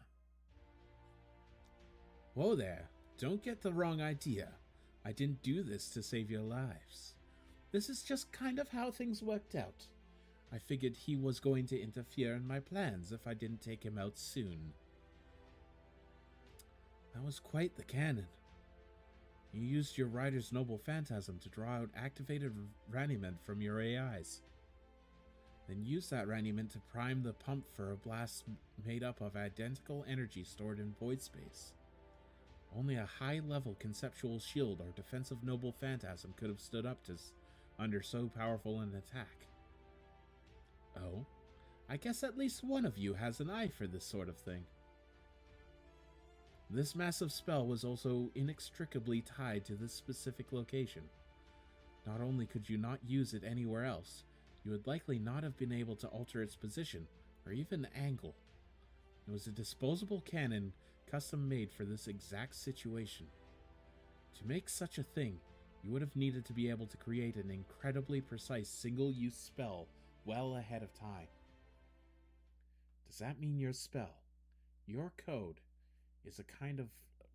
Whoa there, don't get the wrong idea. I didn't do this to save your lives. This is just kind of how things worked out. I figured he was going to interfere in my plans if I didn't take him out soon. That was quite the cannon. You used your rider's noble phantasm to draw out activated raniment from your AIs. Then use that raniment to prime the pump for a blast made up of identical energy stored in void space. Only a high-level conceptual shield or defensive noble phantasm could have stood up to under so powerful an attack. Oh, I guess at least one of you has an eye for this sort of thing. This massive spell was also inextricably tied to this specific location. Not only could you not use it anywhere else, you would likely not have been able to alter its position, or even angle. It was a disposable cannon custom made for this exact situation. To make such a thing, you would have needed to be able to create an incredibly precise single-use spell well ahead of time. Does that mean your spell, your code, is a kind of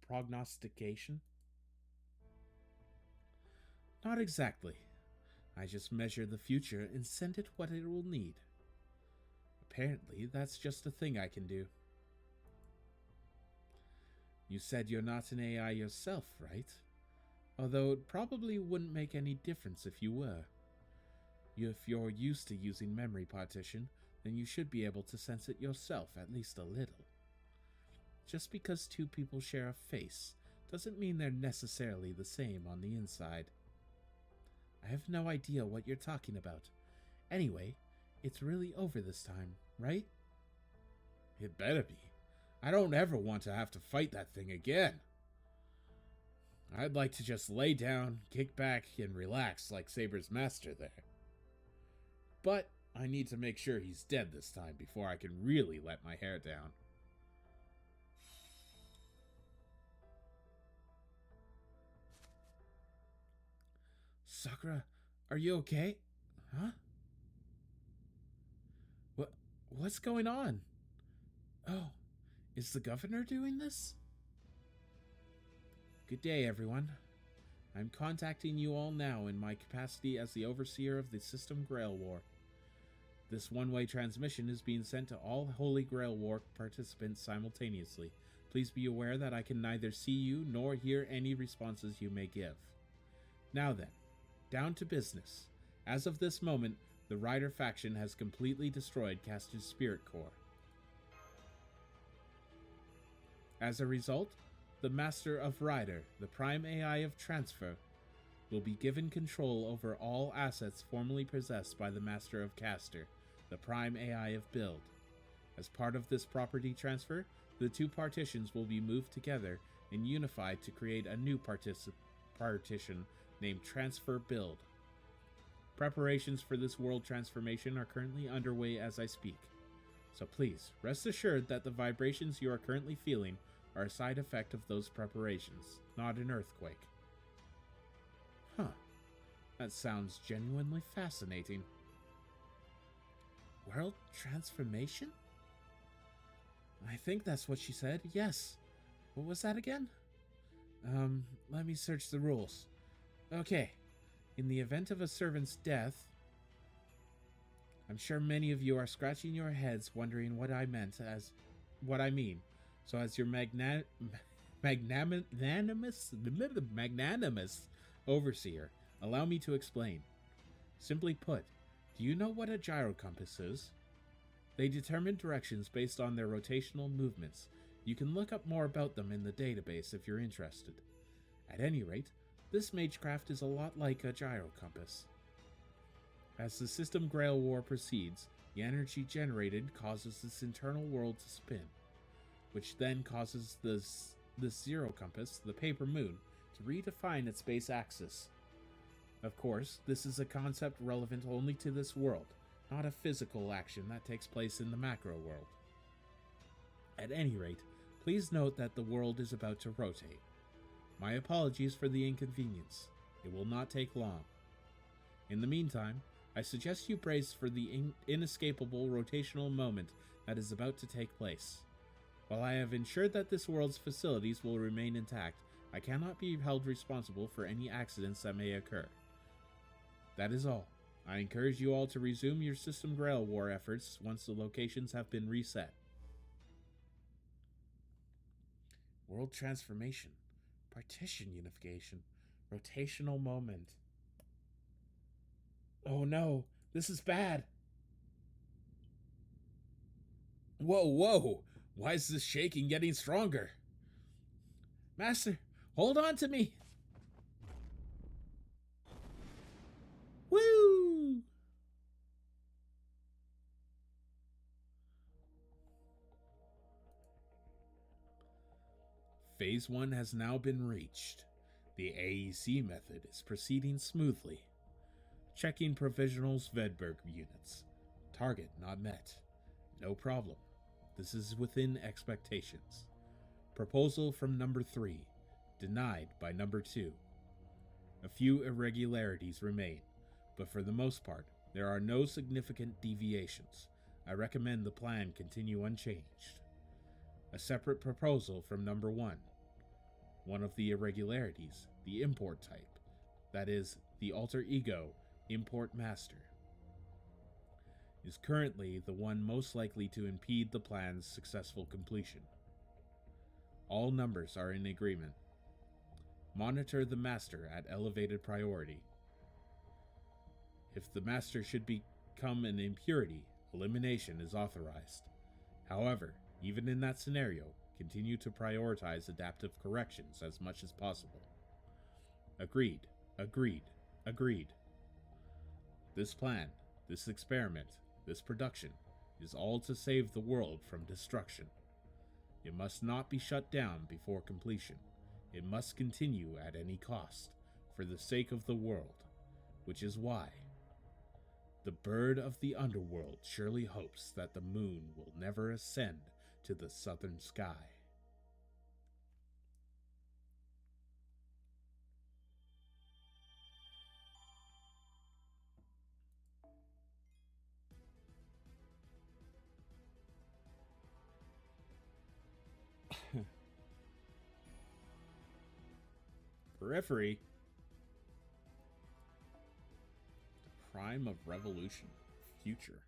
prognostication? Not exactly. I just measure the future and send it what it will need. Apparently, that's just a thing I can do. You said you're not an AI yourself, right? Although it probably wouldn't make any difference if you were. If you're used to using memory partition, then you should be able to sense it yourself at least a little. Just because two people share a face doesn't mean they're necessarily the same on the inside. I have no idea what you're talking about. Anyway, it's really over this time, right? It better be. I don't ever want to have to fight that thing again. I'd like to just lay down, kick back, and relax like Saber's master there. But I need to make sure he's dead this time before I can really let my hair down. Sakura, are you okay? Huh? What's going on? Oh, is the governor doing this? Good day, everyone. I'm contacting you all now in my capacity as the overseer of the System Grail War. This one-way transmission is being sent to all Holy Grail War participants simultaneously. Please be aware that I can neither see you nor hear any responses you may give. Now then, down to business. As of this moment, the Rider faction has completely destroyed Caster's spirit core. As a result, the Master of Rider, the Prime AI of Transfer, will be given control over all assets formerly possessed by the Master of Caster, the Prime AI of Build. As part of this property transfer, the two partitions will be moved together and unified to create a new partition named Transfer Build. Preparations for this world transformation are currently underway as I speak. So please, rest assured that the vibrations you are currently feeling are a side effect of those preparations, not an earthquake. Huh. That sounds genuinely fascinating. World transformation? I think that's what she said, yes. What was that again? Let me search the rules. Okay. In the event of a servant's death, I'm sure many of you are scratching your heads wondering what I mean. So as your magnanimous overseer, allow me to explain. Simply put, do you know what a gyrocompass is? They determine directions based on their rotational movements. You can look up more about them in the database if you're interested. At any rate, this magecraft is a lot like a gyrocompass. As the system Grail War proceeds, the energy generated causes this internal world to spin, which then causes this zero compass, the paper moon, to redefine its base axis. Of course, this is a concept relevant only to this world, not a physical action that takes place in the macro world. At any rate, please note that the world is about to rotate. My apologies for the inconvenience. It will not take long. In the meantime, I suggest you brace for the inescapable rotational moment that is about to take place. While I have ensured that this world's facilities will remain intact, I cannot be held responsible for any accidents that may occur. That is all. I encourage you all to resume your System Grail War efforts once the locations have been reset. World transformation, partition unification, rotational moment. Oh no, this is bad. Whoa, why is this shaking getting stronger? Master, hold on to me. Woo! Phase 1 has now been reached. The AEC method is proceeding smoothly. Checking provisional Svedberg units. Target not met. No problem. This is within expectations. Proposal from number 3. Denied by number 2. A few irregularities remain, but for the most part, there are no significant deviations. I recommend the plan continue unchanged. A separate proposal from number 1. One of the irregularities, the import type, that is, the alter ego import master, is currently the one most likely to impede the plan's successful completion. All numbers are in agreement. Monitor the master at elevated priority. If the master should become an impurity, elimination is authorized. However, even in that scenario, continue to prioritize adaptive corrections as much as possible. Agreed. This plan, this experiment, this production, is all to save the world from destruction. It must not be shut down before completion. It must continue at any cost, for the sake of the world, which is why the bird of the underworld surely hopes that the moon will never ascend to the southern sky. Periphery. The prime of revolution. Future.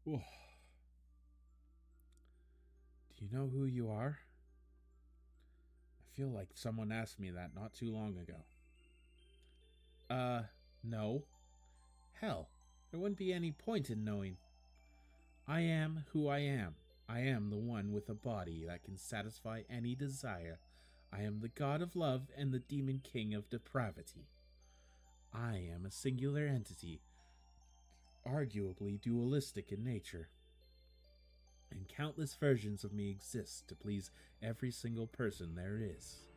Whew. Do you know who you are? I feel like someone asked me that not too long ago. No. Hell, there wouldn't be any point in knowing. I am who I am. I am the one with a body that can satisfy any desire. I am the god of love and the demon king of depravity. I am a singular entity, arguably dualistic in nature. And countless versions of me exist to please every single person there is.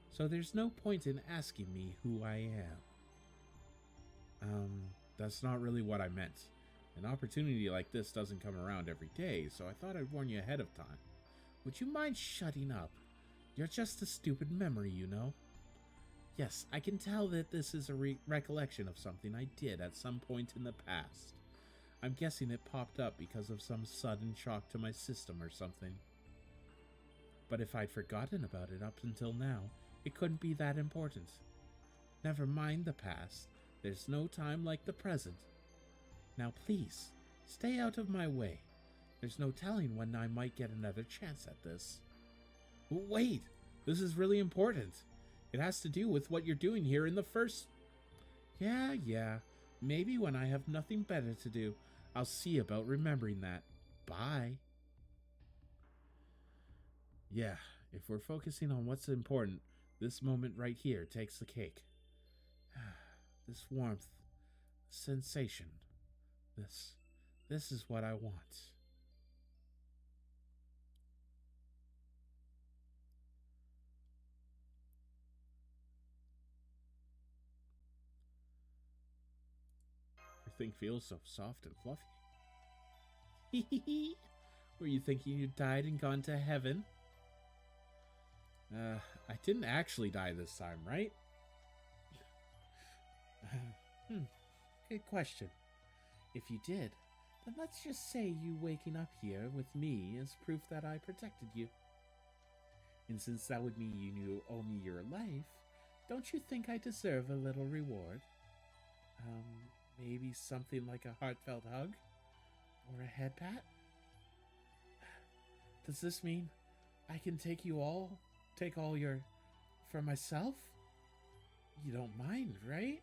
So there's no point in asking me who I am. That's not really what I meant. An opportunity like this doesn't come around every day, so I thought I'd warn you ahead of time. Would you mind shutting up? You're just a stupid memory, you know. Yes, I can tell that this is a recollection of something I did at some point in the past. I'm guessing it popped up because of some sudden shock to my system or something. But if I'd forgotten about it up until now, it couldn't be that important. Never mind the past. There's no time like the present. Now please, stay out of my way. There's no telling when I might get another chance at this. Wait! This is really important. It has to do with what you're doing here in the first... Yeah. Maybe when I have nothing better to do, I'll see about remembering that. Bye. Yeah, if we're focusing on what's important, this moment right here takes the cake. This warmth, sensation, this is what I want. Everything feels so soft and fluffy. Were you thinking you died and gone to heaven? I didn't actually die this time, right? Good question. If you did, then let's just say you waking up here with me is proof that I protected you. And since that would mean you owe me your life, don't you think I deserve a little reward? Maybe something like a heartfelt hug? Or a head pat? Does this mean I can take all your... for myself? You don't mind, right?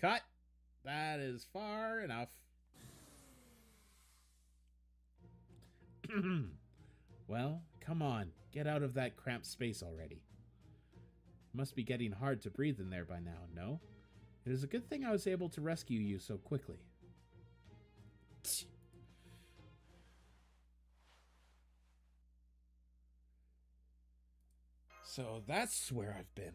Cut! That is far enough. Well, come on. Get out of that cramped space already. It must be getting hard to breathe in there by now, no? It is a good thing I was able to rescue you so quickly. So that's where I've been.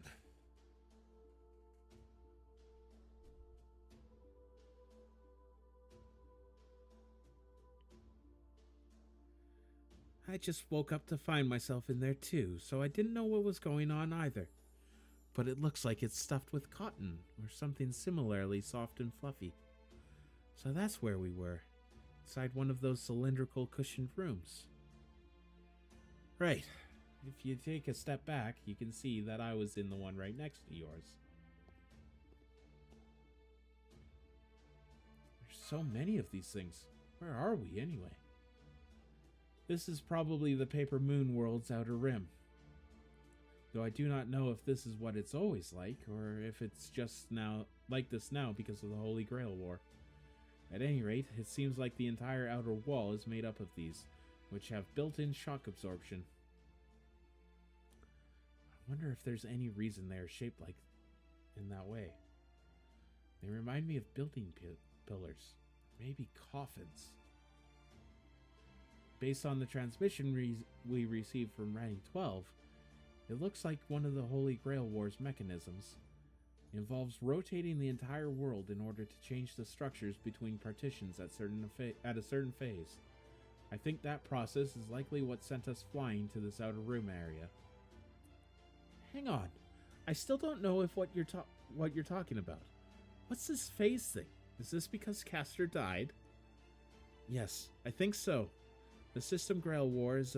I just woke up to find myself in there too, so I didn't know what was going on either. But it looks like it's stuffed with cotton, or something similarly soft and fluffy. So that's where we were, inside one of those cylindrical cushioned rooms. Right. If you take a step back, you can see that I was in the one right next to yours. There's so many of these things. Where are we, anyway? This is probably the Paper Moon World's outer rim. Though I do not know if this is what it's always like, or if it's just now like this now because of the Holy Grail War. At any rate, it seems like the entire outer wall is made up of these, which have built-in shock absorption. I wonder if there's any reason they are shaped like in that way. They remind me of building pillars, maybe coffins. Based on the transmission we received from Ranny 12, it looks like one of the Holy Grail War's mechanisms. It involves rotating the entire world in order to change the structures between partitions at a certain phase. I think that process is likely what sent us flying to this outer room area. Hang on, I still don't know if what you're talking about. What's this phase thing? Is this because Castor died? Yes, I think so. The System Grail War is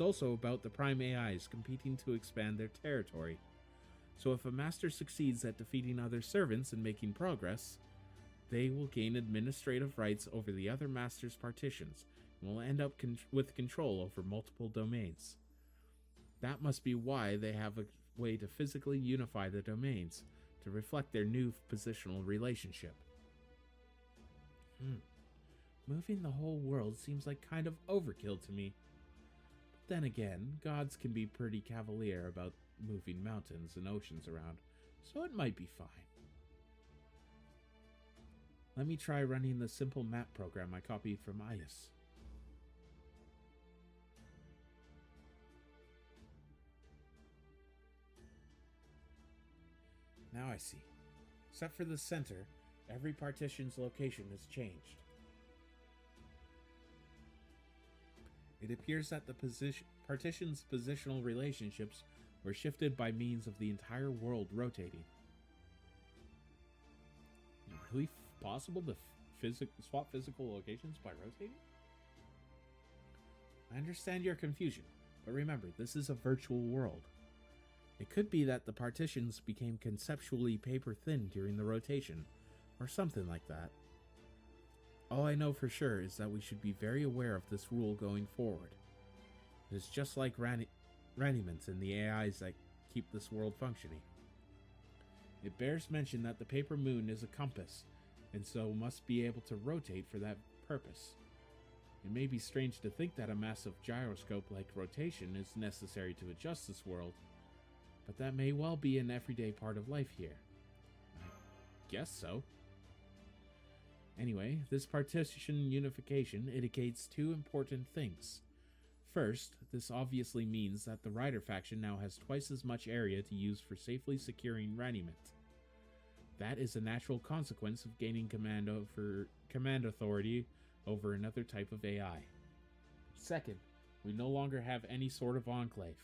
also about the Prime AIs competing to expand their territory. So if a master succeeds at defeating other servants and making progress, they will gain administrative rights over the other master's partitions and will end up with control over multiple domains. That must be why they have a way to physically unify the domains to reflect their new positional relationship. Moving the whole world seems like kind of overkill to me. But then again, gods can be pretty cavalier about moving mountains and oceans around, so it might be fine. Let me try running the simple map program I copied from Ias. Now I see. Except for the center, every partition's location has changed. It appears that the partition's positional relationships were shifted by means of the entire world rotating. Is it really possible to swap physical locations by rotating? I understand your confusion, but remember, this is a virtual world. It could be that the partitions became conceptually paper-thin during the rotation, or something like that. All I know for sure is that we should be very aware of this rule going forward. It is just like Raniments and the AIs that keep this world functioning. It bears mention that the paper moon is a compass, and so must be able to rotate for that purpose. It may be strange to think that a massive gyroscope-like rotation is necessary to adjust this world, but that may well be an everyday part of life here. I guess so. Anyway, this partition unification indicates two important things. First, this obviously means that the Rider faction now has twice as much area to use for safely securing Raniment. That is a natural consequence of gaining command authority over another type of AI. Second, we no longer have any sort of enclave.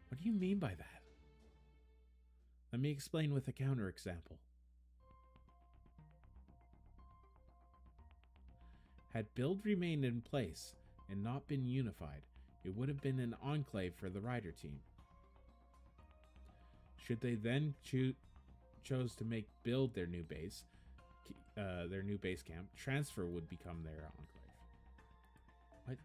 What do you mean by that? Let me explain with a counterexample. Had Build remained in place and not been unified, it would have been an enclave for the Rider team. Should they then chose to make Build their new base camp, Transfer would become their enclave. What?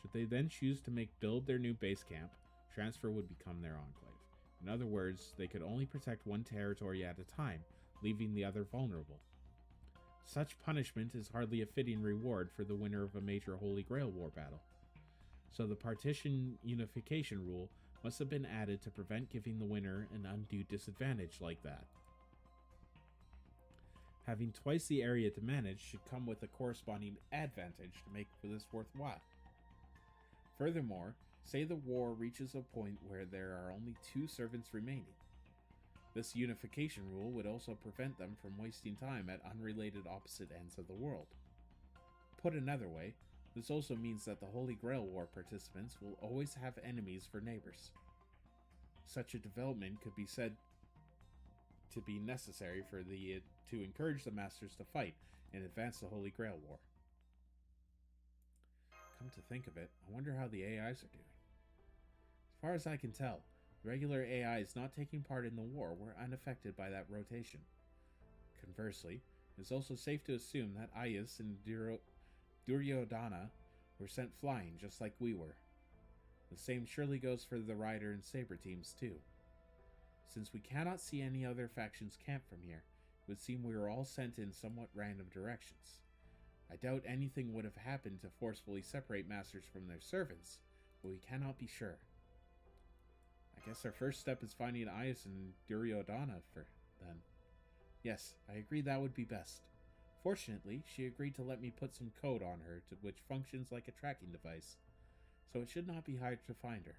Should they then choose to make Build their new base camp, Transfer would become their enclave. In other words, they could only protect one territory at a time, leaving the other vulnerable. Such punishment is hardly a fitting reward for the winner of a major Holy Grail war battle. So the partition unification rule must have been added to prevent giving the winner an undue disadvantage like that. Having twice the area to manage should come with a corresponding advantage to make for this worthwhile. Furthermore, say the war reaches a point where there are only 2 servants remaining. This unification rule would also prevent them from wasting time at unrelated opposite ends of the world. Put another way, this also means that the Holy Grail War participants will always have enemies for neighbors. Such a development could be said to be necessary to encourage the Masters to fight and advance the Holy Grail War. Come to think of it, I wonder how the AIs are doing. As far as I can tell, regular AIs not taking part in the war were unaffected by that rotation. Conversely, it is also safe to assume that Ayas and Duryodhana were sent flying just like we were. The same surely goes for the Rider and Saber teams too. Since we cannot see any other factions camp from here, it would seem we were all sent in somewhat random directions. I doubt anything would have happened to forcefully separate masters from their servants, but we cannot be sure. I guess our first step is finding Ayas and Duryodhana then. Yes, I agree that would be best. Fortunately, she agreed to let me put some code on her which functions like a tracking device, so it should not be hard to find her.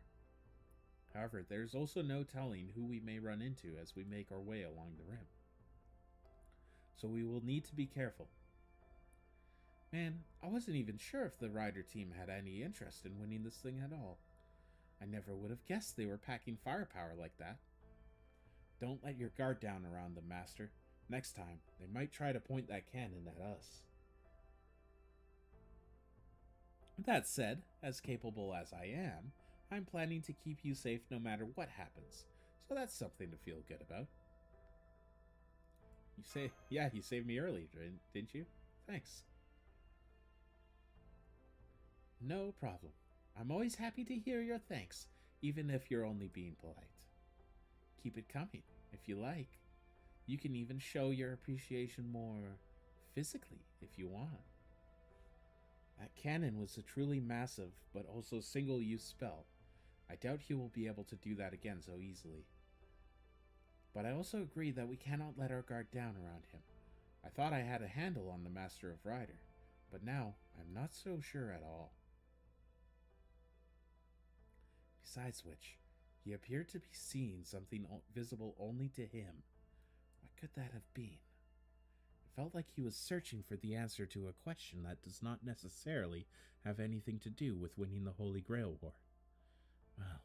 However, there is also no telling who we may run into as we make our way along the rim. So we will need to be careful. Man, I wasn't even sure if the Rider team had any interest in winning this thing at all. I never would have guessed they were packing firepower like that. Don't let your guard down around them, Master. Next time, they might try to point that cannon at us. That said, as capable as I am, I'm planning to keep you safe no matter what happens, so that's something to feel good about. You saved me early, didn't you? Thanks. No problem. I'm always happy to hear your thanks, even if you're only being polite. Keep it coming, if you like. You can even show your appreciation more physically, if you want. That cannon was a truly massive, but also single-use spell. I doubt he will be able to do that again so easily. But I also agree that we cannot let our guard down around him. I thought I had a handle on the Master of Rider, but now I'm not so sure at all. Besides which, he appeared to be seeing something visible only to him. What could that have been? felt like he was searching for the answer to a question that does not necessarily have anything to do with winning the Holy Grail War. Well,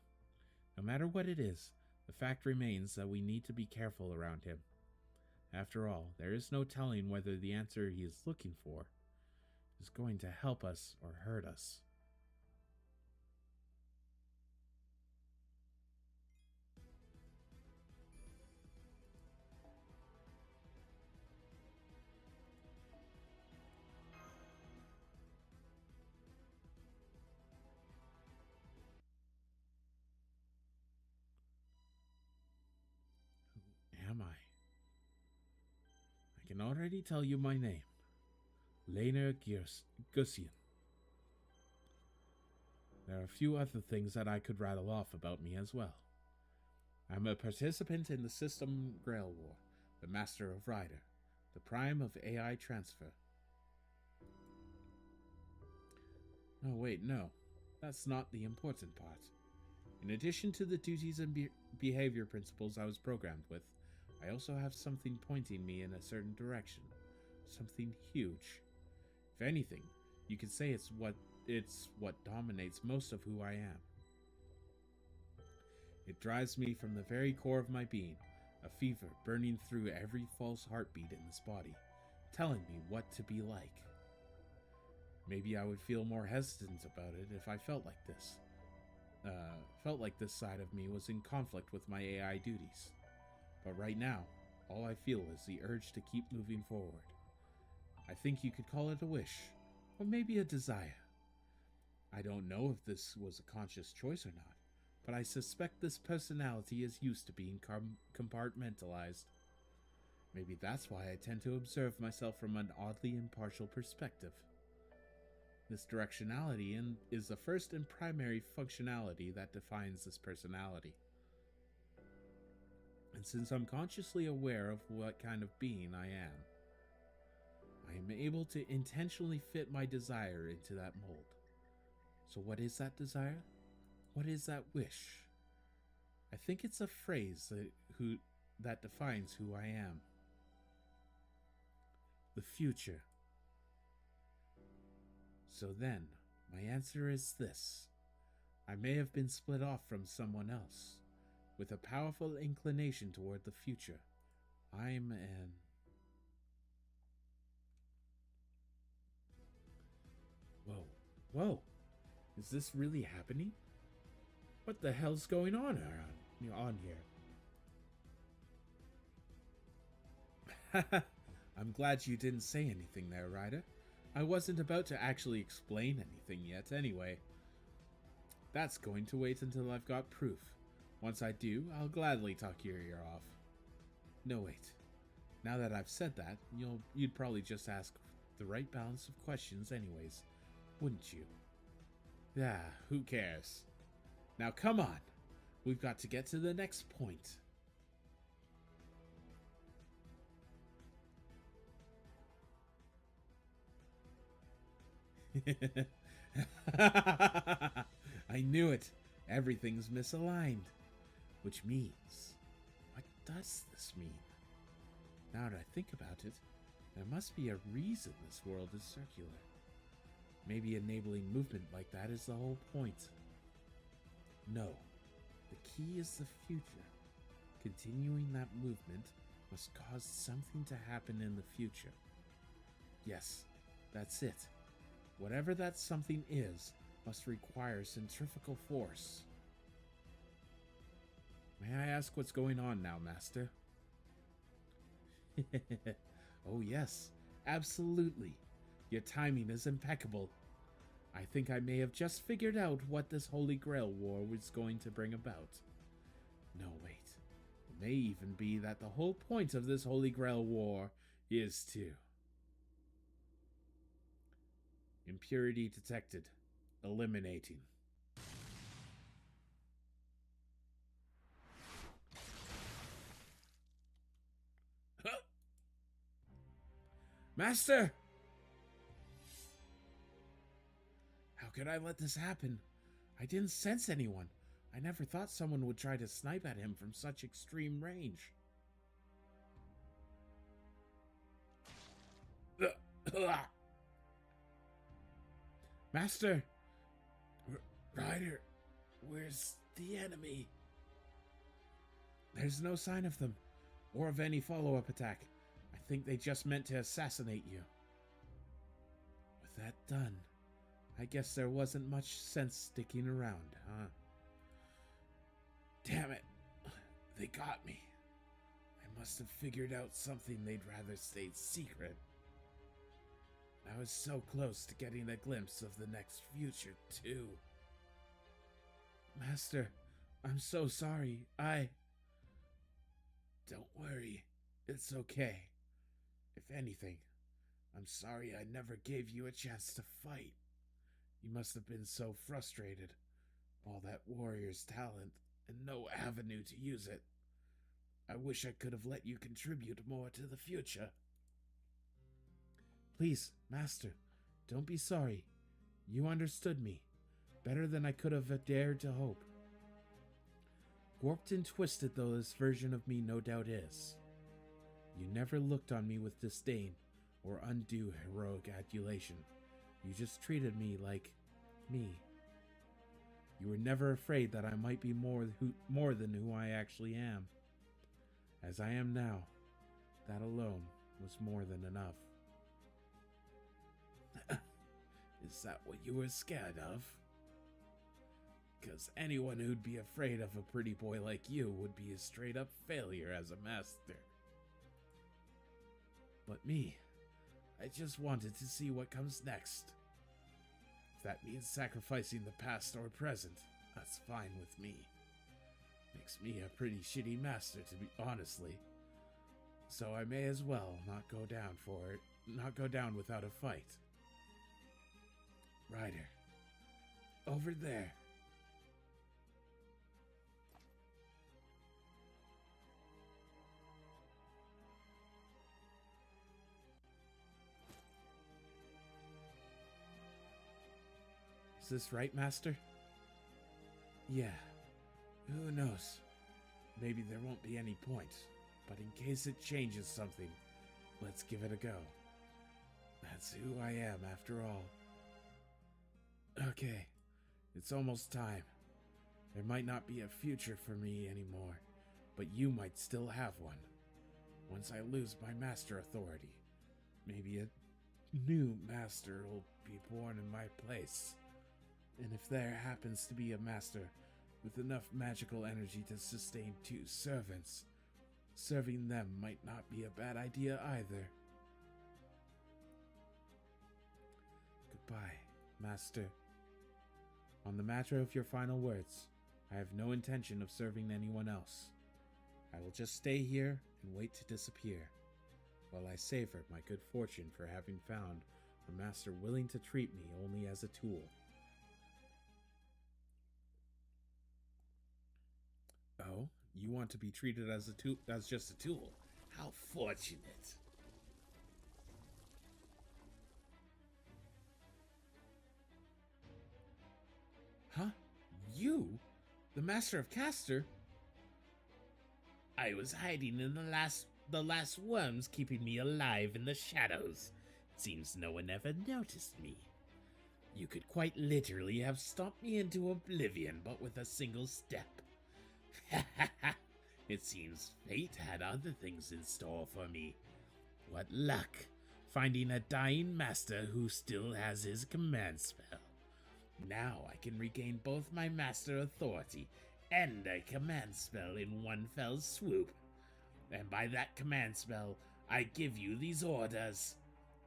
no matter what it is, the fact remains that we need to be careful around him. After all, there is no telling whether the answer he is looking for is going to help us or hurt us. Who am I? I can already tell you my name. Lena Gussian. There are a few other things that I could rattle off about me as well. I'm a participant in the System Grail War, the Master of Rider, the Prime of AI Transfer. Oh wait, no. That's not the important part. In addition to the duties and behavior principles I was programmed with, I also have something pointing me in a certain direction. Something huge. If anything, you could say it's what dominates most of who I am. It drives me from the very core of my being, a fever burning through every false heartbeat in this body, telling me what to be like. Maybe I would feel more hesitant about it if I felt like this. Felt like this side of me was in conflict with my AI duties. But right now, all I feel is the urge to keep moving forward. I think you could call it a wish, or maybe a desire. I don't know if this was a conscious choice or not, but I suspect this personality is used to being compartmentalized. Maybe that's why I tend to observe myself from an oddly impartial perspective. This directionality is the first and primary functionality that defines this personality. And since I'm consciously aware of what kind of being I am able to intentionally fit my desire into that mold. So what is that desire? What is that wish? I think it's a phrase that defines who I am. The future. So then, my answer is this. I may have been split off from someone else, with a powerful inclination toward the future. I'm an... Whoa. Is this really happening? What the hell's going on here? I'm glad you didn't say anything there, Ryder. I wasn't about to actually explain anything yet anyway. That's going to wait until I've got proof. Once I do, I'll gladly talk your ear off. No, wait. Now that I've said that, you'd probably just ask the right balance of questions anyways, wouldn't you? Who cares? Now come on. We've got to get to the next point. I knew it. Everything's misaligned. Which means... what does this mean? Now that I think about it, there must be a reason this world is circular. Maybe enabling movement like that is the whole point. No. The key is the future. Continuing that movement must cause something to happen in the future. Yes, that's it. Whatever that something is must require centrifugal force. May I ask what's going on now, Master? Oh yes, absolutely. Your timing is impeccable. I think I may have just figured out what this Holy Grail War was going to bring about. No, wait. It may even be that the whole point of this Holy Grail War is to... Impurity detected. Eliminating. Huh? Master! How could I let this happen? I didn't sense anyone. I never thought someone would try to snipe at him from such extreme range. Master! Ryder, where's the enemy? There's no sign of them, or of any follow-up attack. I think they just meant to assassinate you. With that done, I guess there wasn't much sense sticking around, huh? Damn it. They got me. I must have figured out something they'd rather stay secret. I was so close to getting a glimpse of the next future, too. Master, I'm so sorry. Don't worry. It's okay. If anything, I'm sorry I never gave you a chance to fight. You must have been so frustrated. All that warrior's talent and no avenue to use it. I wish I could have let you contribute more to the future. Please, Master, don't be sorry. You understood me better than I could have dared to hope. Warped and twisted though this version of me no doubt is, you never looked on me with disdain or undue heroic adulation. You just treated me like me. You were never afraid that I might be more than who I actually am. As I am now, that alone was more than enough. Is that what you were scared of? Because anyone who'd be afraid of a pretty boy like you would be a straight-up failure as a master. But me, I just wanted to see what comes next. If that means sacrificing the past or present, that's fine with me. Makes me a pretty shitty master, to be honestly. So I may as well not go down without a fight. Ryder, over there. Is this right, Master? Yeah. Who knows? Maybe there won't be any point, but in case it changes something, let's give it a go. That's who I am, after all. Okay, it's almost time. There might not be a future for me anymore, but you might still have one. Once I lose my master authority, maybe a new master will be born in my place. And if there happens to be a master with enough magical energy to sustain 2 servants, serving them might not be a bad idea either. Goodbye, Master. On the matter of your final words, I have no intention of serving anyone else. I will just stay here and wait to disappear, while I savor my good fortune for having found a master willing to treat me only as a tool. Oh, you want to be treated as just a tool? How fortunate. Huh? You? The Master of Caster? I was hiding in the last worms keeping me alive in the shadows. Seems no one ever noticed me. You could quite literally have stomped me into oblivion, but with a single step. It seems fate had other things in store for me. What luck, finding a dying master who still has his command spell. Now I can regain both my master authority and a command spell in one fell swoop. And by that command spell, I give you these orders.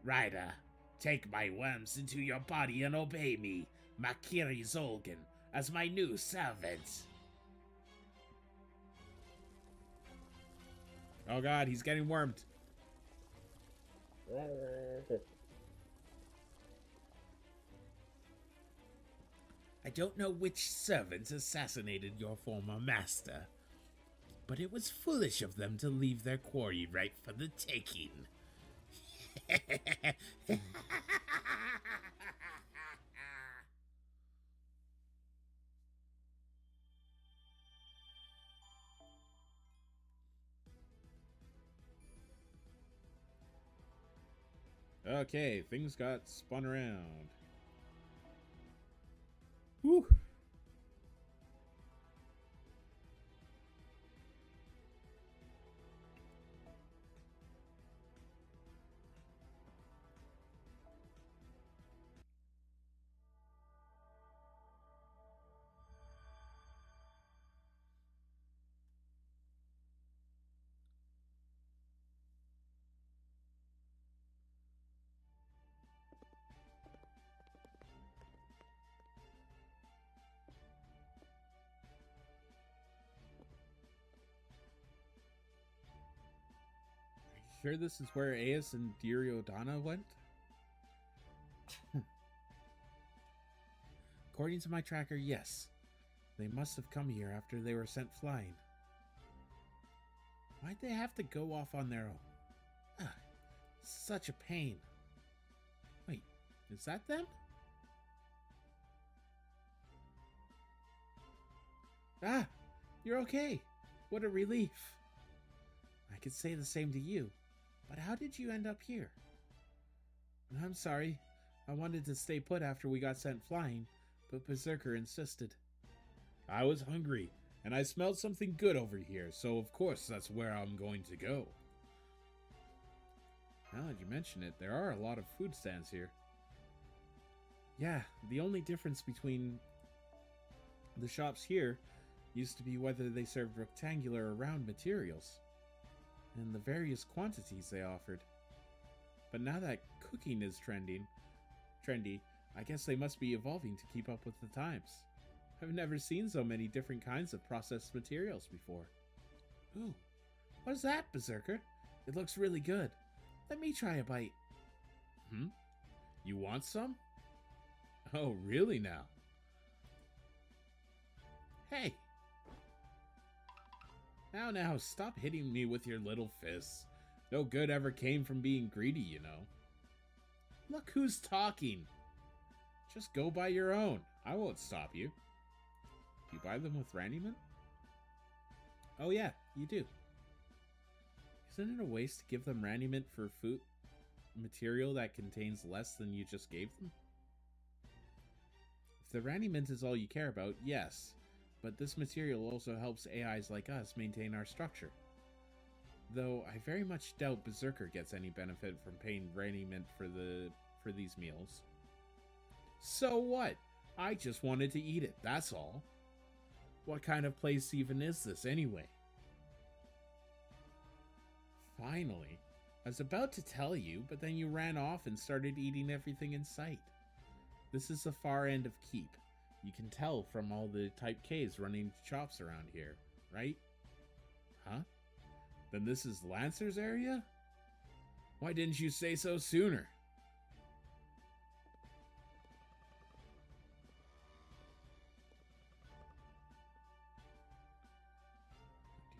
Ryder, take my worms into your body and obey me, Makiri Zolgan, as my new servant. Oh god, he's getting wormed. I don't know which servants assassinated your former master, but it was foolish of them to leave their quarry ripe for the taking. Okay, things got spun around. Whew. Sure this is where Aeus and Duryodhana went? According to my tracker, yes. They must have come here after they were sent flying. Why'd they have to go off on their own? Ah, such a pain. Wait, is that them? Ah, you're okay. What a relief. I could say the same to you, but how did you end up here? I'm sorry. I wanted to stay put after we got sent flying, but Berserker insisted. I was hungry, and I smelled something good over here, so of course that's where I'm going to go. Now that you mention it, there are a lot of food stands here. Yeah, the only difference between the shops here used to be whether they served rectangular or round materials, and the various quantities they offered. But now that cooking is trendy, I guess they must be evolving to keep up with the times. I've never seen so many different kinds of processed materials before. Ooh, what is that, Berserker? It looks really good. Let me try a bite. You want some? Oh, really now? Hey! Now, stop hitting me with your little fists. No good ever came from being greedy, you know. Look who's talking. Just go buy your own. I won't stop you. Do you buy them with Randyman? Oh yeah, you do. Isn't it a waste to give them Randyment for food material that contains less than you just gave them? If the Randyment is all you care about, yes. But this material also helps AIs like us maintain our structure. Though I very much doubt Berserker gets any benefit from paying Randyment for these meals. So what? I just wanted to eat it, that's all. What kind of place even is this anyway? Finally. I was about to tell you, but then you ran off and started eating everything in sight. This is the far end of Keep. You can tell from all the Type Ks running shops around here, right? Huh? Then this is Lancer's area? Why didn't you say so sooner?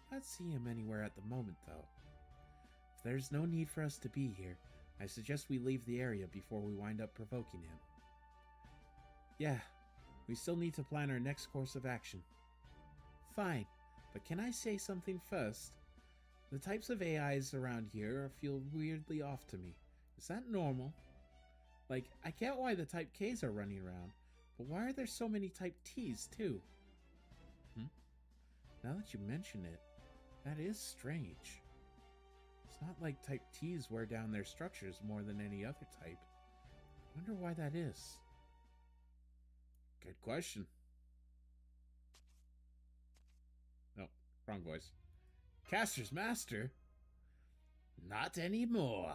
I do not see him anywhere at the moment, though. If there's no need for us to be here, I suggest we leave the area before we wind up provoking him. Yeah, we still need to plan our next course of action. Fine, but can I say something first? The types of AIs around here feel weirdly off to me. Is that normal? Like, I get why the Type Ks are running around, but why are there so many Type Ts, too? Now that you mention it, that is strange. It's not like Type Ts wear down their structures more than any other type. I wonder why that is. Good question. No, wrong voice. Caster's Master? Not anymore.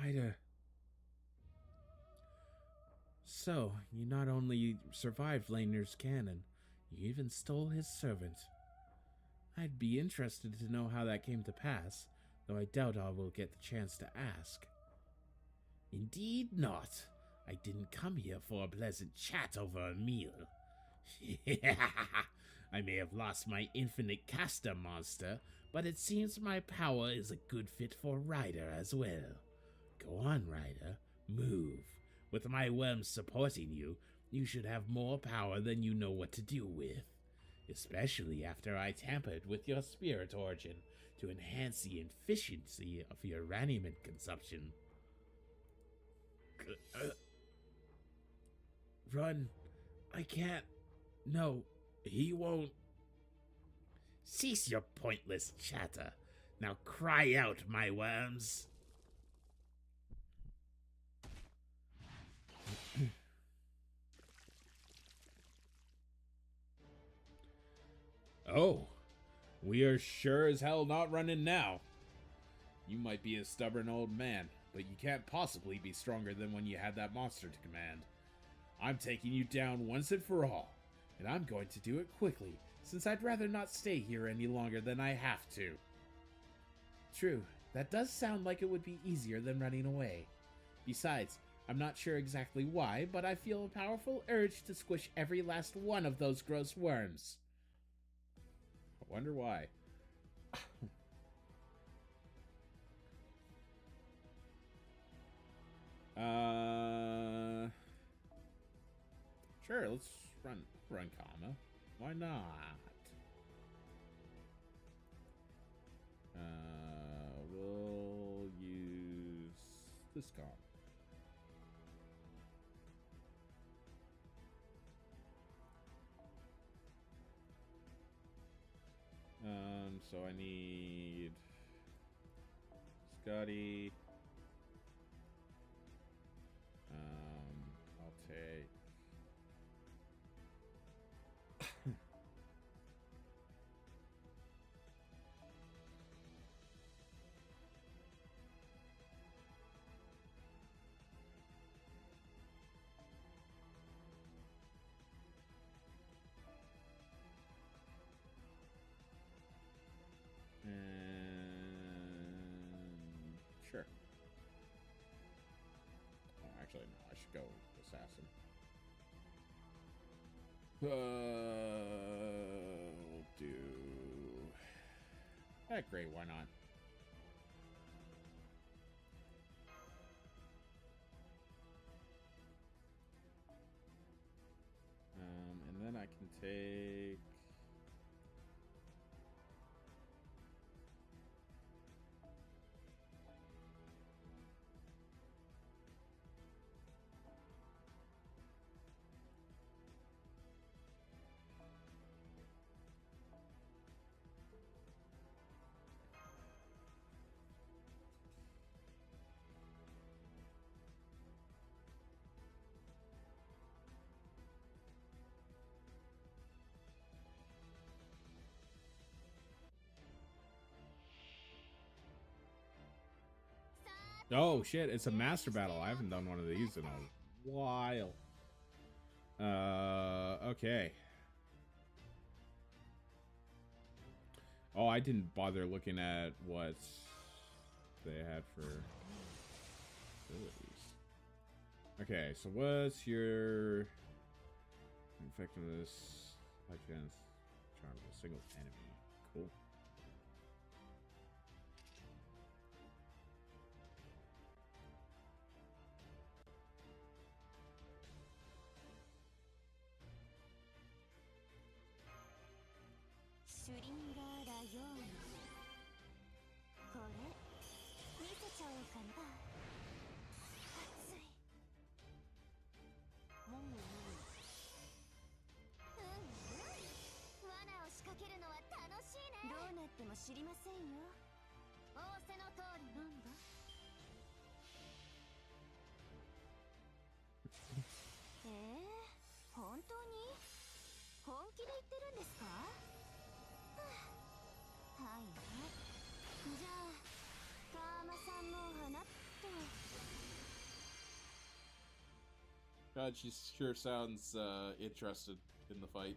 Ryder. So, you not only survived Laner's cannon, you even stole his servant. I'd be interested to know how that came to pass, though I doubt I will get the chance to ask. Indeed not. I didn't come here for a pleasant chat over a meal. I may have lost my infinite caster monster, but it seems my power is a good fit for Ryder as well. Go on, Ryder. Move. With my worms supporting you, you should have more power than you know what to do with. especially after I tampered with your spirit origin to enhance the efficiency of your raniment consumption. Run. I can't. No, he won't. Cease your pointless chatter. Now cry out, my worms. Oh, we are sure as hell not running now. You might be a stubborn old man, but you can't possibly be stronger than when you had that monster to command. I'm taking you down once and for all, and I'm going to do it quickly, since I'd rather not stay here any longer than I have to. True, that does sound like it would be easier than running away. Besides, I'm not sure exactly why, but I feel a powerful urge to squish every last one of those gross worms. I wonder why. Sure, let's run Kama. Why not? We'll use this Kama. So I need Scotty. I'll take sure. Oh, actually, no. I should go assassin. We'll do. Great. Why not? And then I can take. Oh shit, it's a master battle. I haven't done one of these in a while. Okay. Oh, I didn't bother looking at what they had for abilities. Okay, so what's your effectiveness against charm of a single enemy? Cool. God, she sure sounds interested in the fight.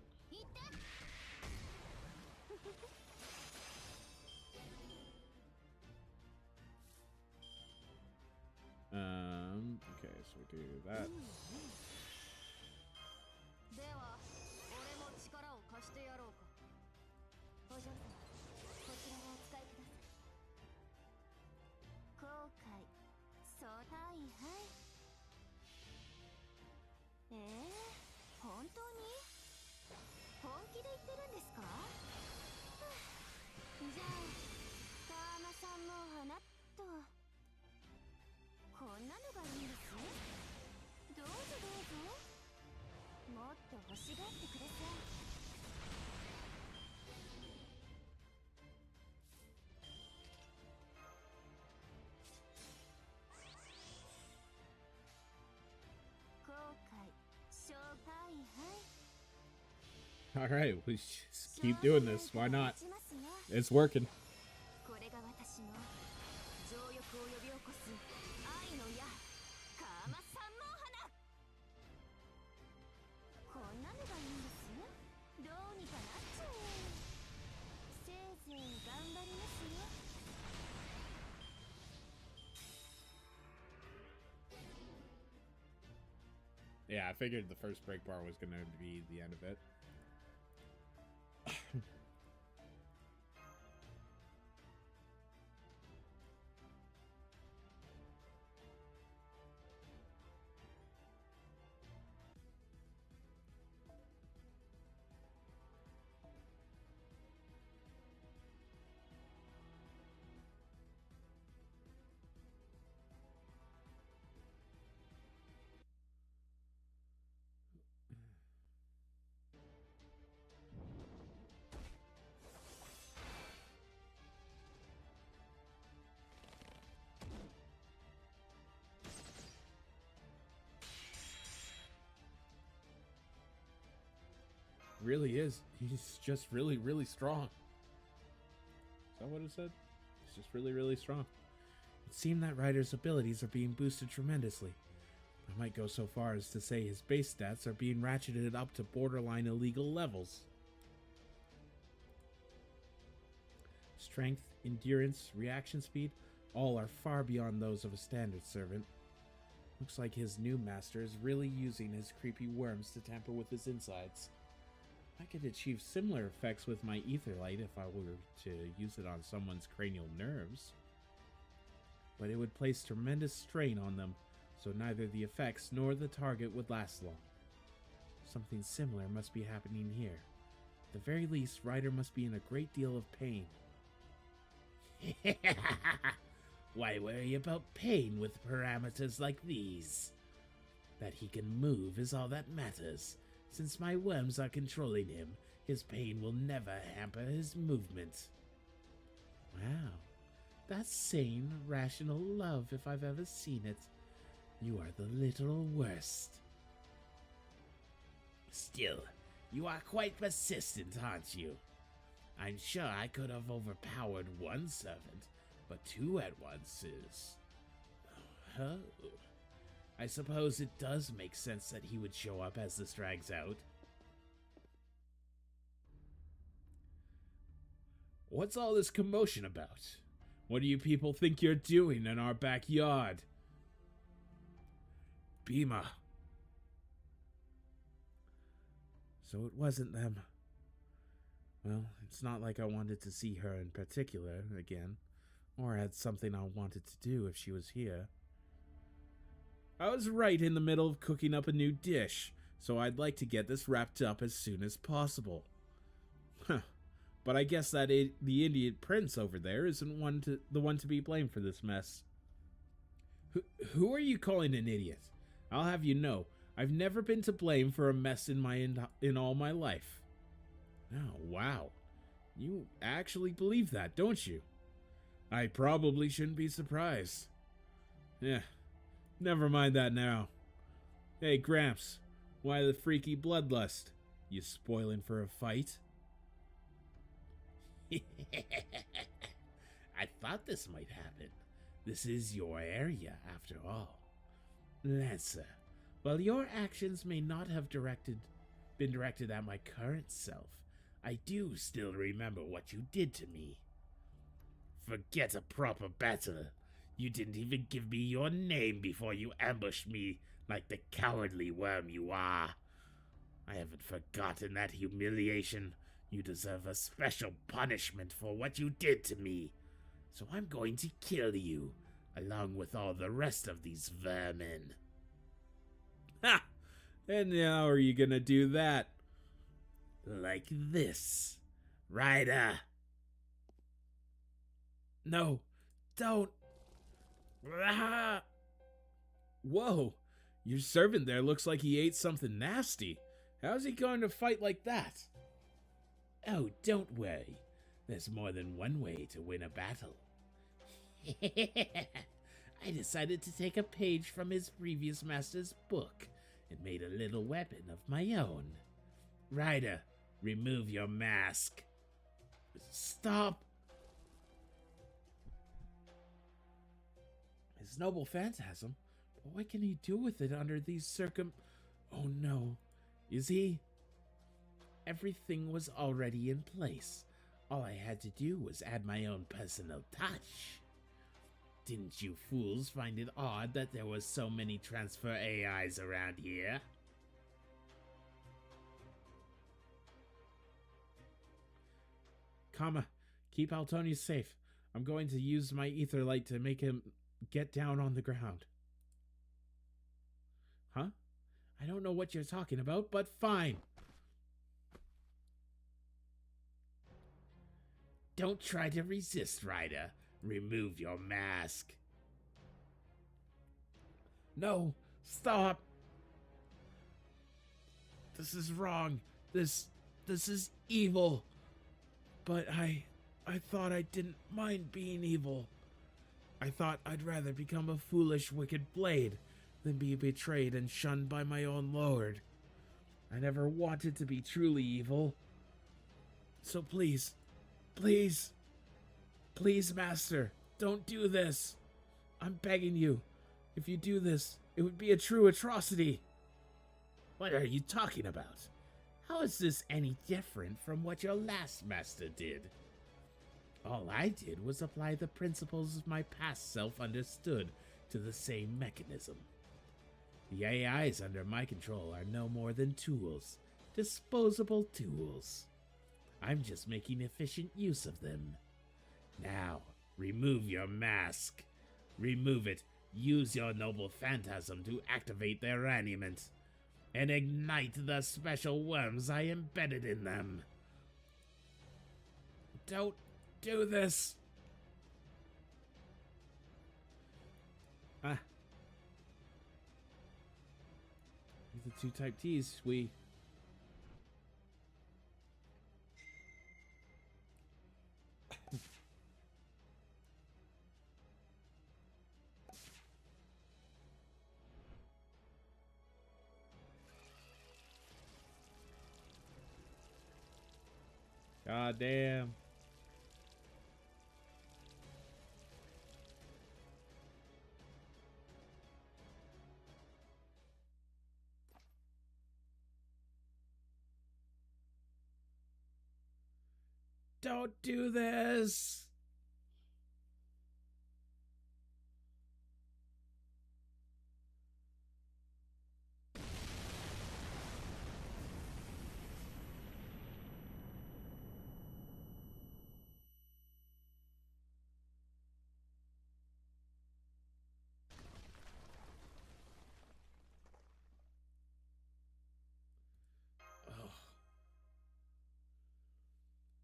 Okay, so we do that. Alright, we just keep doing this. Why not? It's working. これが私の情欲を呼び起こす愛の矢カーマ三毛花こんなのがいいんですどうにかなっちゃうせいぜい頑張りますよ Yeah, I figured the first break bar was going to be the end of it. Really is. He's just really, really strong. Is that what it said? He's just really, really strong. It seemed that Ryder's abilities are being boosted tremendously. I might go so far as to say his base stats are being ratcheted up to borderline illegal levels. Strength, endurance, reaction speed, all are far beyond those of a standard servant. Looks like his new master is really using his creepy worms to tamper with his insides. I could achieve similar effects with my ether light if I were to use it on someone's cranial nerves. But it would place tremendous strain on them, so neither the effects nor the target would last long. Something similar must be happening here. At the very least, Ryder must be in a great deal of pain. Why worry about pain with parameters like these? That he can move is all that matters. Since my worms are controlling him, his pain will never hamper his movement. Wow, that's sane, rational love if I've ever seen it. You are the literal worst. Still, you are quite persistent, aren't you? I'm sure I could have overpowered one servant, but two at once is... Oh. I suppose it does make sense that he would show up as this drags out. What's all this commotion about? What do you people think you're doing in our backyard? Bhima. So it wasn't them. Well, it's not like I wanted to see her in particular again, or had something I wanted to do if she was here. I was right in the middle of cooking up a new dish, so I'd like to get this wrapped up as soon as possible. Huh. But I guess that the idiot prince over there isn't the one to be blamed for this mess. Who are you calling an idiot? I'll have you know, I've never been to blame for a mess in all my life. Oh, wow. You actually believe that, don't you? I probably shouldn't be surprised. Yeah. Never mind that now. Hey, Gramps, why the freaky bloodlust? You spoiling for a fight? I thought this might happen. This is your area, after all. Lancer, while your actions may not have been directed at my current self, I do still remember what you did to me. Forget a proper battle. You didn't even give me your name before you ambushed me like the cowardly worm you are. I haven't forgotten that humiliation. You deserve a special punishment for what you did to me. So I'm going to kill you, along with all the rest of these vermin. Ha! And how are you gonna do that? Like this. Ryder. No, don't. Whoa, your servant there looks like he ate something nasty. How's he going to fight like that? Oh, don't worry. There's more than one way to win a battle. I decided to take a page from his previous master's book and made a little weapon of my own. Ryder, Remove your mask. Stop! His noble phantasm? But what can he do with it under these Oh no. Is he? Everything was already in place. All I had to do was add my own personal touch. Didn't you fools find it odd that there was so many transfer AIs around here? Kama, keep Altonius safe. I'm going to use my ether light to make him get down on the ground. Huh? I don't know what you're talking about, but fine. Don't try to resist, Ryder. Remove your mask. No, stop. This is wrong. This is evil. But I thought I didn't mind being evil. I thought I'd rather become a foolish, wicked blade than be betrayed and shunned by my own lord. I never wanted to be truly evil. So please, please, please, Master, don't do this. I'm begging you. If you do this, it would be a true atrocity. What are you talking about? How is this any different from what your last master did? All I did was apply the principles my past self understood to the same mechanism. The AIs under my control are no more than tools, disposable tools. I'm just making efficient use of them. Now, remove your mask. Remove it. Use your noble phantasm to activate their animate and ignite the special worms I embedded in them. Don't do this. The two type T's, God damn. Don't do this.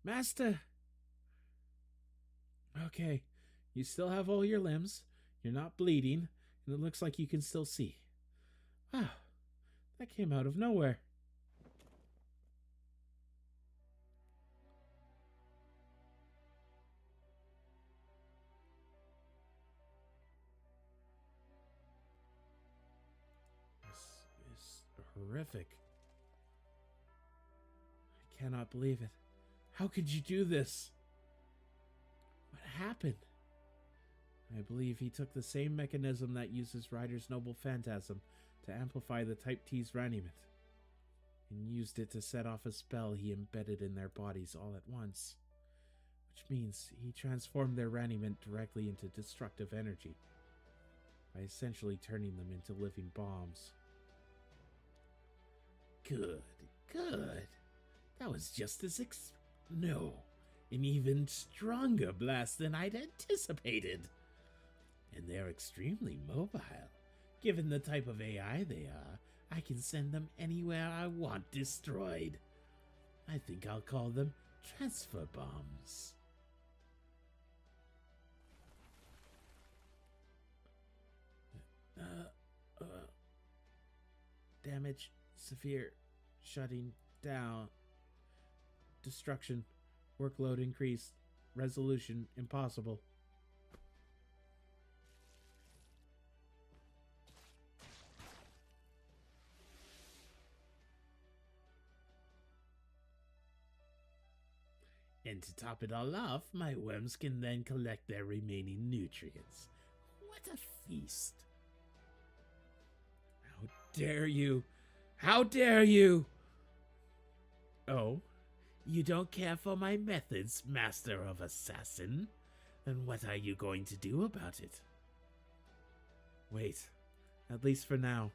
Master! Okay, you still have all your limbs, you're not bleeding, and it looks like you can still see. Wow, that came out of nowhere. This is horrific. I cannot believe it. How could you do this? What happened? I believe he took the same mechanism that uses Ryder's noble phantasm to amplify the Type T's raniment, and used it to set off a spell he embedded in their bodies all at once, which means he transformed their raniment directly into destructive energy, by essentially turning them into living bombs. Good, good. That was just as No, an even stronger blast than I'd anticipated. And they're extremely mobile. Given the type of AI they are, I can send them anywhere I want destroyed. I think I'll call them transfer bombs. Damage severe. Shutting down. Destruction. Workload increased. Resolution impossible. to top it all off, my worms can then collect their remaining nutrients. What a feast! How dare you! How dare you! Oh, you don't care for my methods, Master of Assassin? Then what are you going to do about it? Wait, at least for now.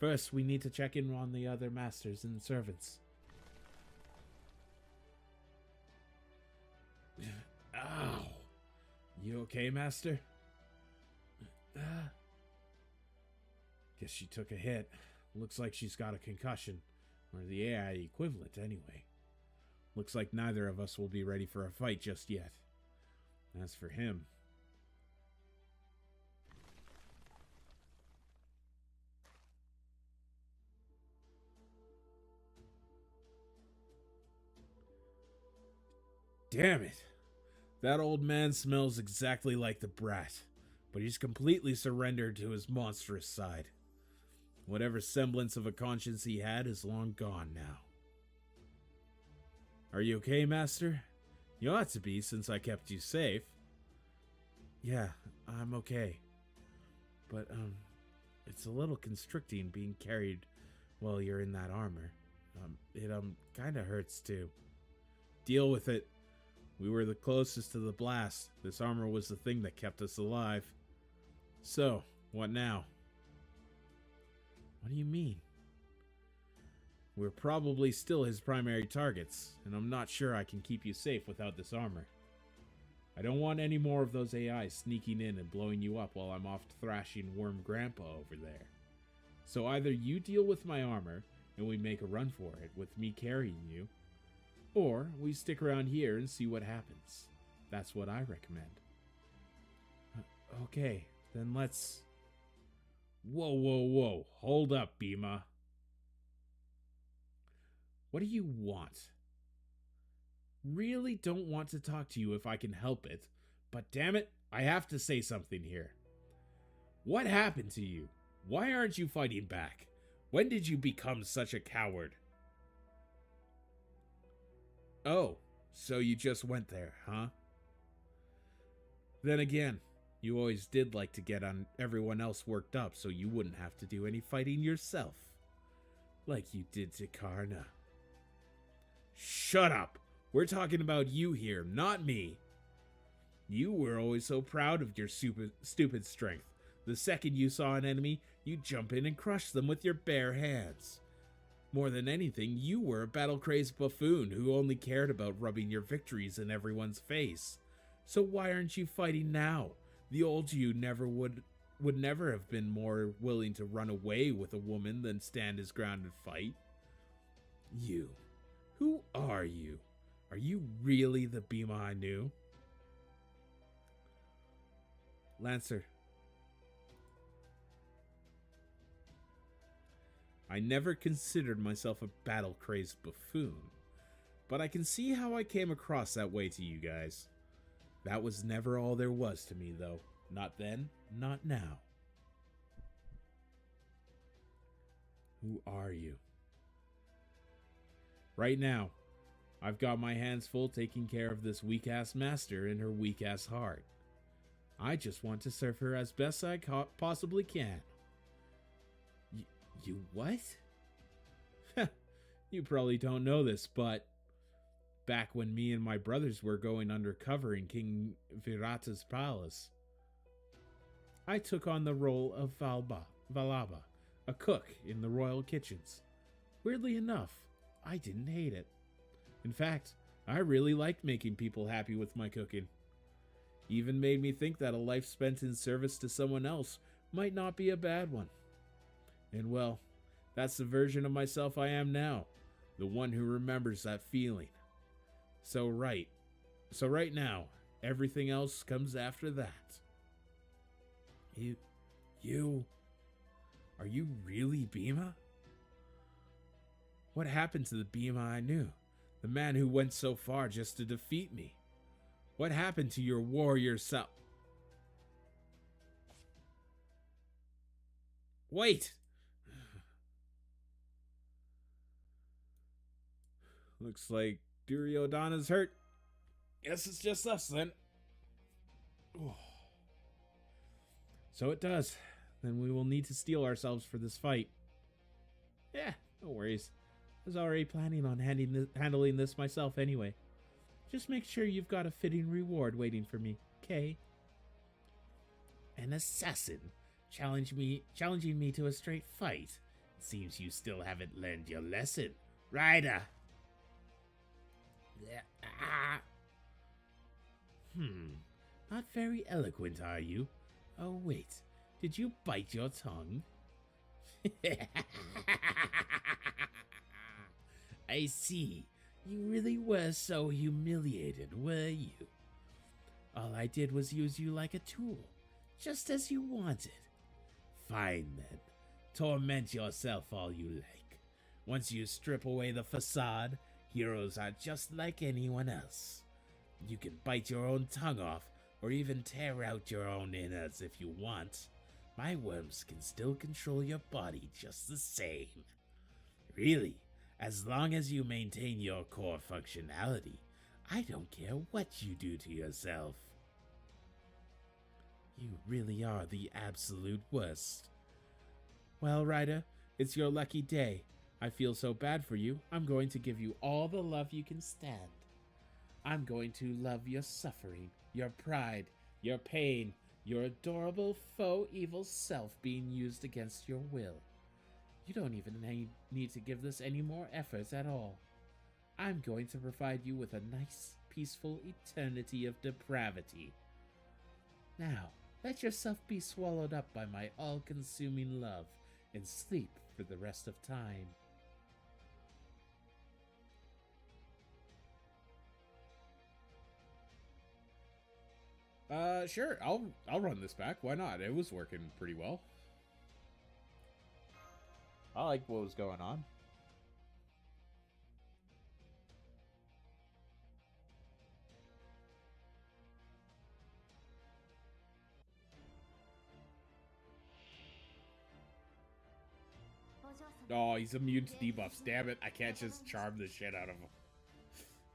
First, we need to check in on the other masters and servants. Ow! You okay, Master? Guess she took a hit. Looks like she's got a concussion. Or the AI equivalent, anyway. Looks like neither of us will be ready for a fight just yet. As for him... Damn it! That old man smells exactly like the brat, but he's completely surrendered to his monstrous side. Whatever semblance of a conscience he had is long gone now. Are you okay, Master? You ought to be, since I kept you safe. Yeah, I'm okay. But, it's a little constricting being carried while you're in that armor. It kinda hurts too. Deal with it. We were the closest to the blast. This armor was the thing that kept us alive. So, what now? What do you mean? We're probably still his primary targets, and I'm not sure I can keep you safe without this armor. I don't want any more of those AIs sneaking in and blowing you up while I'm off thrashing Worm Grandpa over there. So either you deal with my armor, and we make a run for it with me carrying you, or we stick around here and see what happens. That's what I recommend. Okay, then let's... Whoa, whoa, whoa. Hold up, Bima. What do you want? Really don't want to talk to you if I can help it, but damn it, I have to say something here. What happened to you? Why aren't you fighting back? When did you become such a coward? Oh, so you just went there, huh? Then again, you always did like to get on everyone else worked up so you wouldn't have to do any fighting yourself. Like you did to Karna. Shut up! We're talking about you here, not me. You were always so proud of your stupid strength. The second you saw an enemy, you'd jump in and crush them with your bare hands. More than anything, you were a battle-crazed buffoon who only cared about rubbing your victories in everyone's face. So why aren't you fighting now? The old you would never have been more willing to run away with a woman than stand his ground and fight. You. Who are you? Are you really the Bima I knew? Lancer. I never considered myself a battle-crazed buffoon, but I can see how I came across that way to you guys. That was never all there was to me, though. Not then, not now. Who are you? Right now, I've got my hands full taking care of this weak-ass master and her weak-ass heart. I just want to serve her as best I possibly can. You what? You probably don't know this, but back when me and my brothers were going undercover in King Virata's palace, I took on the role of Valaba, a cook in the royal kitchens. Weirdly enough, I didn't hate it. In fact, I really liked making people happy with my cooking. Even made me think that a life spent in service to someone else might not be a bad one. And well, that's the version of myself I am now, the one who remembers that feeling. So right now, everything else comes after that. Are you really Bima? What happened to the Bima I knew? The man who went so far just to defeat me? What happened to your warrior self? Wait! Looks like Duryodhana's hurt. Guess it's just us then. So it does. Then we will need to steel ourselves for this fight. Yeah, no worries. I was already planning on handling this myself anyway. Just make sure you've got a fitting reward waiting for me, okay? An assassin challenging me to a straight fight. It seems you still haven't learned your lesson, Ryder. Not very eloquent, are you? Oh, wait. Did you bite your tongue? I see. You really were so humiliated, were you? All I did was use you like a tool, just as you wanted. Fine, then. Torment yourself all you like. Once you strip away the facade, heroes are just like anyone else. You can bite your own tongue off, or even tear out your own innards if you want. My worms can still control your body just the same. Really, as long as you maintain your core functionality, I don't care what you do to yourself. You really are the absolute worst. Well, Ryder, it's your lucky day. I feel so bad for you, I'm going to give you all the love you can stand. I'm going to love your suffering, your pride, your pain, your adorable faux evil self being used against your will. You don't even need to give this any more efforts at all. I'm going to provide you with a nice, peaceful eternity of depravity. Now, let yourself be swallowed up by my all-consuming love and sleep for the rest of time. Sure. I'll run this back. Why not? It was working pretty well. I like what was going on. Oh, he's immune to debuffs. Damn it, I can't just charm the shit out of him.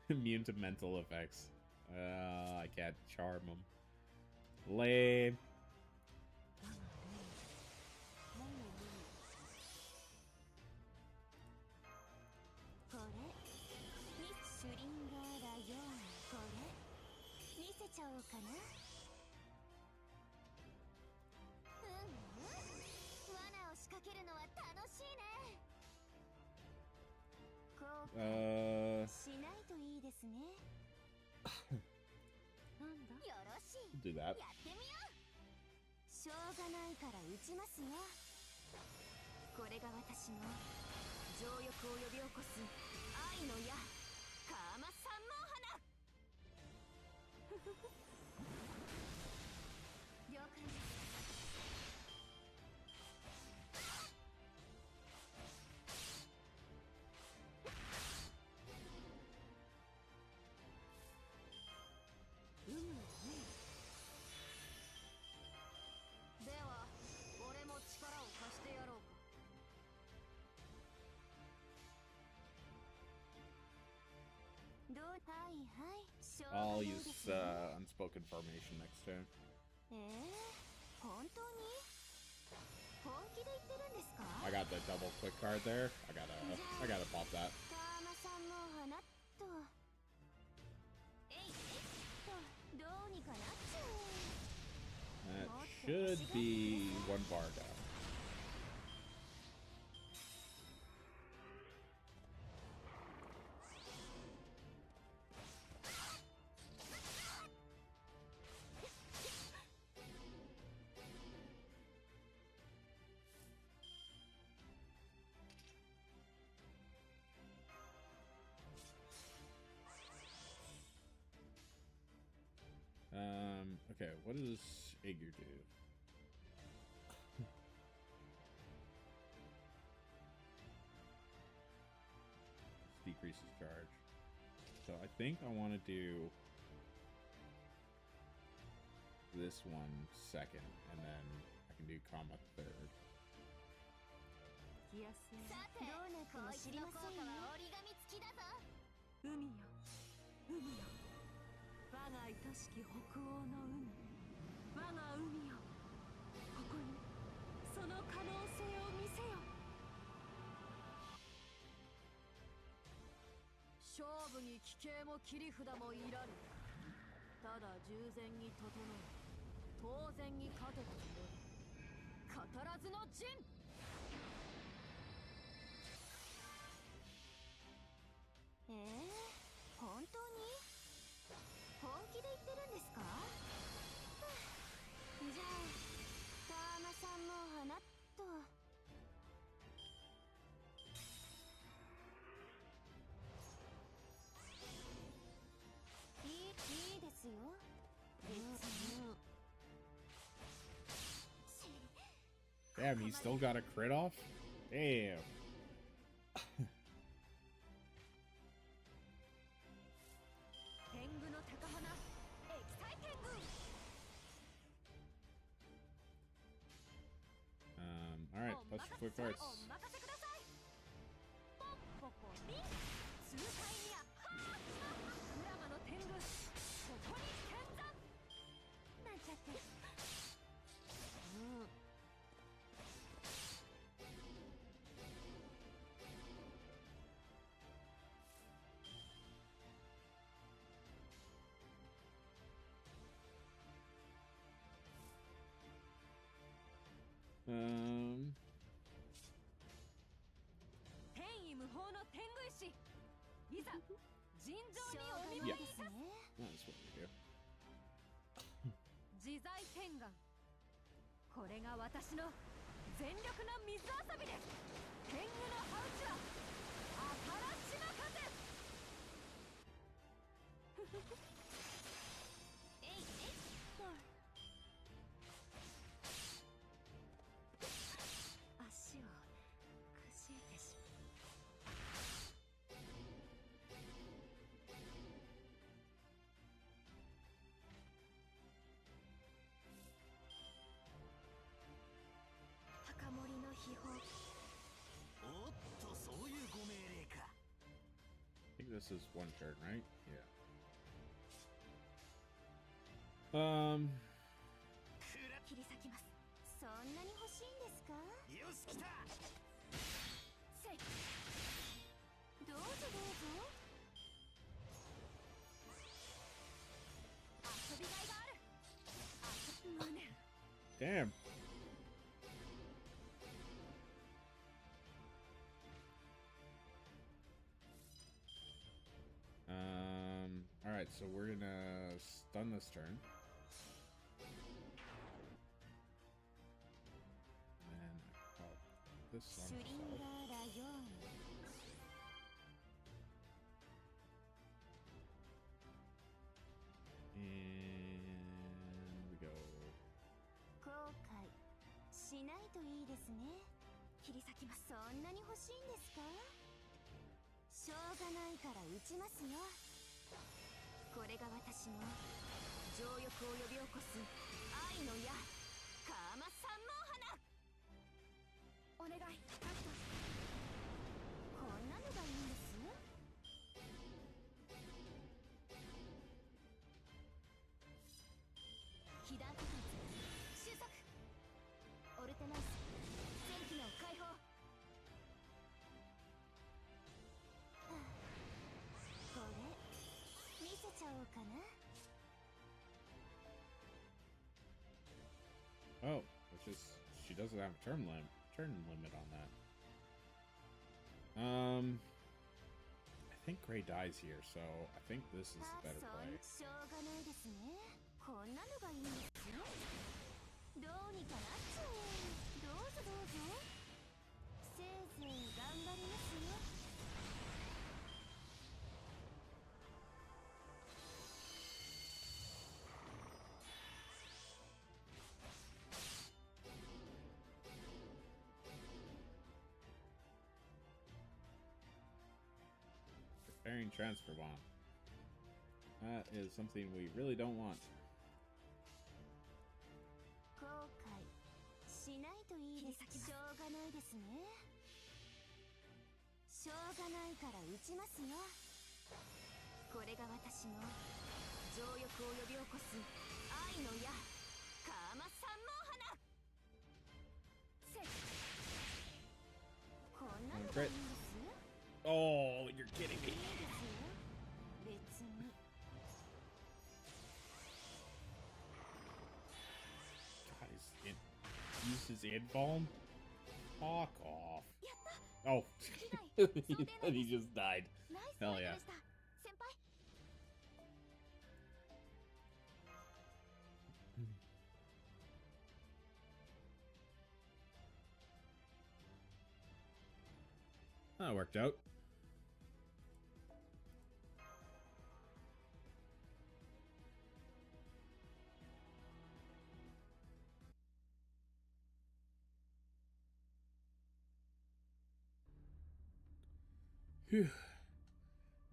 Immune to mental effects. I can't charm him. Lame. Do that. しょうがないから打ちますよ。これが私の情欲を呼び起こす愛の矢、カーマ三毛花。了解です。では、俺も力を貸してやろうか。どうはいはい。I'll use unspoken formation next turn. 本当に？本気で言ってるんですか？ I got the double quick card there. I gotta pop that. カーマ三毛花と。どうにかなっちゃう。 That should be one bar down. Okay, what does Aegir do? Decreases charge. So I think I want to do this one second, and then I can do comma third. さて、どうなっても知りませんよ。折り紙付きだぞ。海よ海よしき北欧の海、我が海よ、ここにその可能性を見せよ。勝負に奇形も切り札もいらぬ。ただ従前に整え、当然に勝てばよい。語らずの陣。本当に本気で言ってるんですか？じゃあターマさんも花と。いいですよ。Damn, he still got a crit off? Damn. Alright, plus quick arts. Um, 天意無法の天狗石、いざ尋常にお見舞いですね。 that's what we do. 自在天眼、これが私の全力の水遊びです。天狗のハウチは新しま風。足をくしいてしまう。高森の秘宝。おっと、そういうご命令か。I think this is one turn, right? Yeah. 切り裂きます。そんなに欲しいんですか？よし、来た。せい。どうぞどうぞ。遊びがいがある。無念。 Damn. Alright, so we're gonna stun this turn. And pop this on itself. And we go. 後悔しないといいですね。切り裂きます。そんなに欲しいんですか？しょうがないから打ちますよ。これが私の情欲を呼び起こす愛の矢、カーマ三毛花。お願い、タクト。こんなのがいいんです。被弾確率収束。オルテナンス全機能解放。これ見せちゃおうかな。 Oh, it's just she doesn't have a turn limit on that. I think Gray dies here, so I think this is the better play. しょうがないですね。こんなのがいいんですよ。どうにかなっちゃえ。どうぞどうぞ。せいぜい頑張りますよ。 Preparing transfer bomb. That is something we really don't want. 後悔しないといいです。しょうがないですね。しょうがないから打ちますよ。これが私の情情欲を呼び起こす愛の矢カーマ三毛花せこんなのがいいんです Oh, you're kidding いい me. ですよ別に God, use his invuln? Fuck off. やった Oh, 以来 and he just died. ナイス Hell ファイト yeah. でした先輩 That worked out. Phew.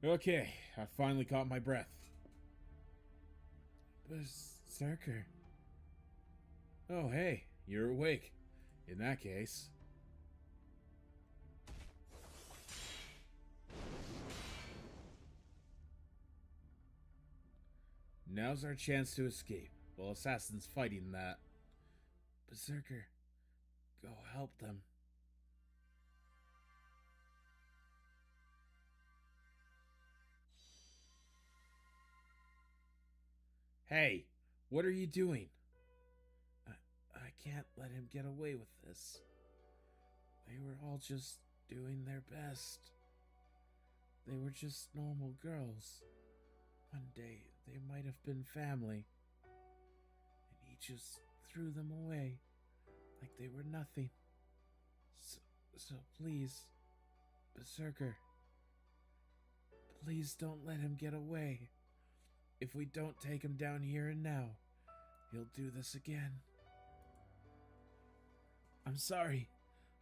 Okay, I finally caught my breath. Berserker. Oh, hey, you're awake. In that case. Now's our chance to escape, while Assassin's fighting that. Berserker, go help them. Hey, what are you doing? I can't let him get away with this. They were all just doing their best. They were just normal girls. One day, they might have been family. And he just threw them away, like they were nothing. So please, Berserker, please don't let him get away. If we don't take him down here and now, he'll do this again. I'm sorry.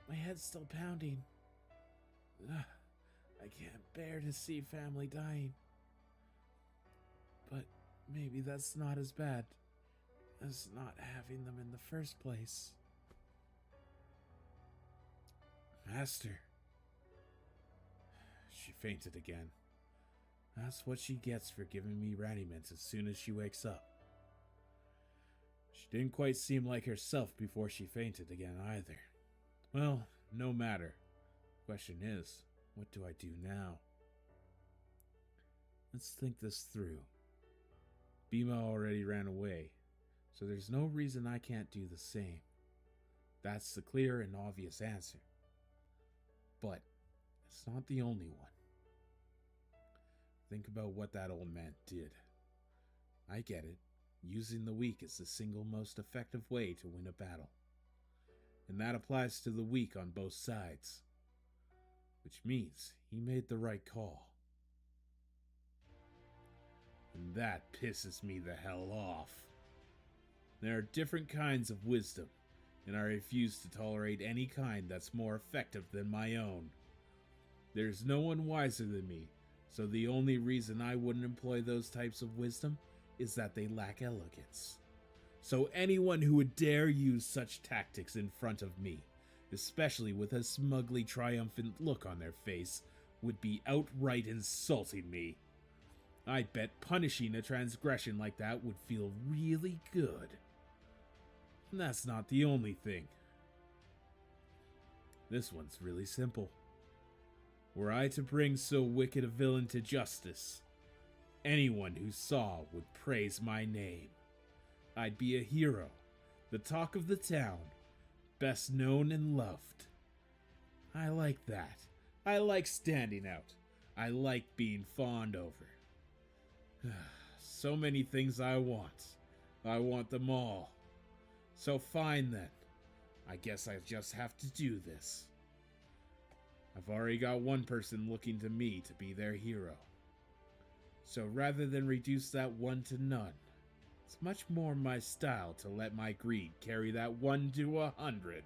My head's still pounding. Ugh, I can't bear to see family dying. But maybe that's not as bad as not having them in the first place. Master. She fainted again. That's what she gets for giving me Raniments as soon as she wakes up. She didn't quite seem like herself before she fainted again either. Well, no matter. Question is, what do I do now? Let's think this through. Bima already ran away, so there's no reason I can't do the same. That's the clear and obvious answer. But it's not the only one. Think about what that old man did. I get it. Using the weak is the single most effective way to win a battle. And that applies to the weak on both sides. Which means he made the right call. And that pisses me the hell off. There are different kinds of wisdom, and I refuse to tolerate any kind that's more effective than my own. There's no one wiser than me, so the only reason I wouldn't employ those types of wisdom is that they lack elegance. So anyone who would dare use such tactics in front of me, especially with a smugly triumphant look on their face, would be outright insulting me. I bet punishing a transgression like that would feel really good. And that's not the only thing. This one's really simple. Were I to bring so wicked a villain to justice, anyone who saw would praise my name. I'd be a hero, the talk of the town, best known and loved. I like that. I like standing out. I like being fawned over. So many things I want. I want them all. So fine then. I guess I just have to do this. I've already got one person looking to me to be their hero. So rather than reduce that one to none, it's much more my style to let my greed carry that 1 to 100.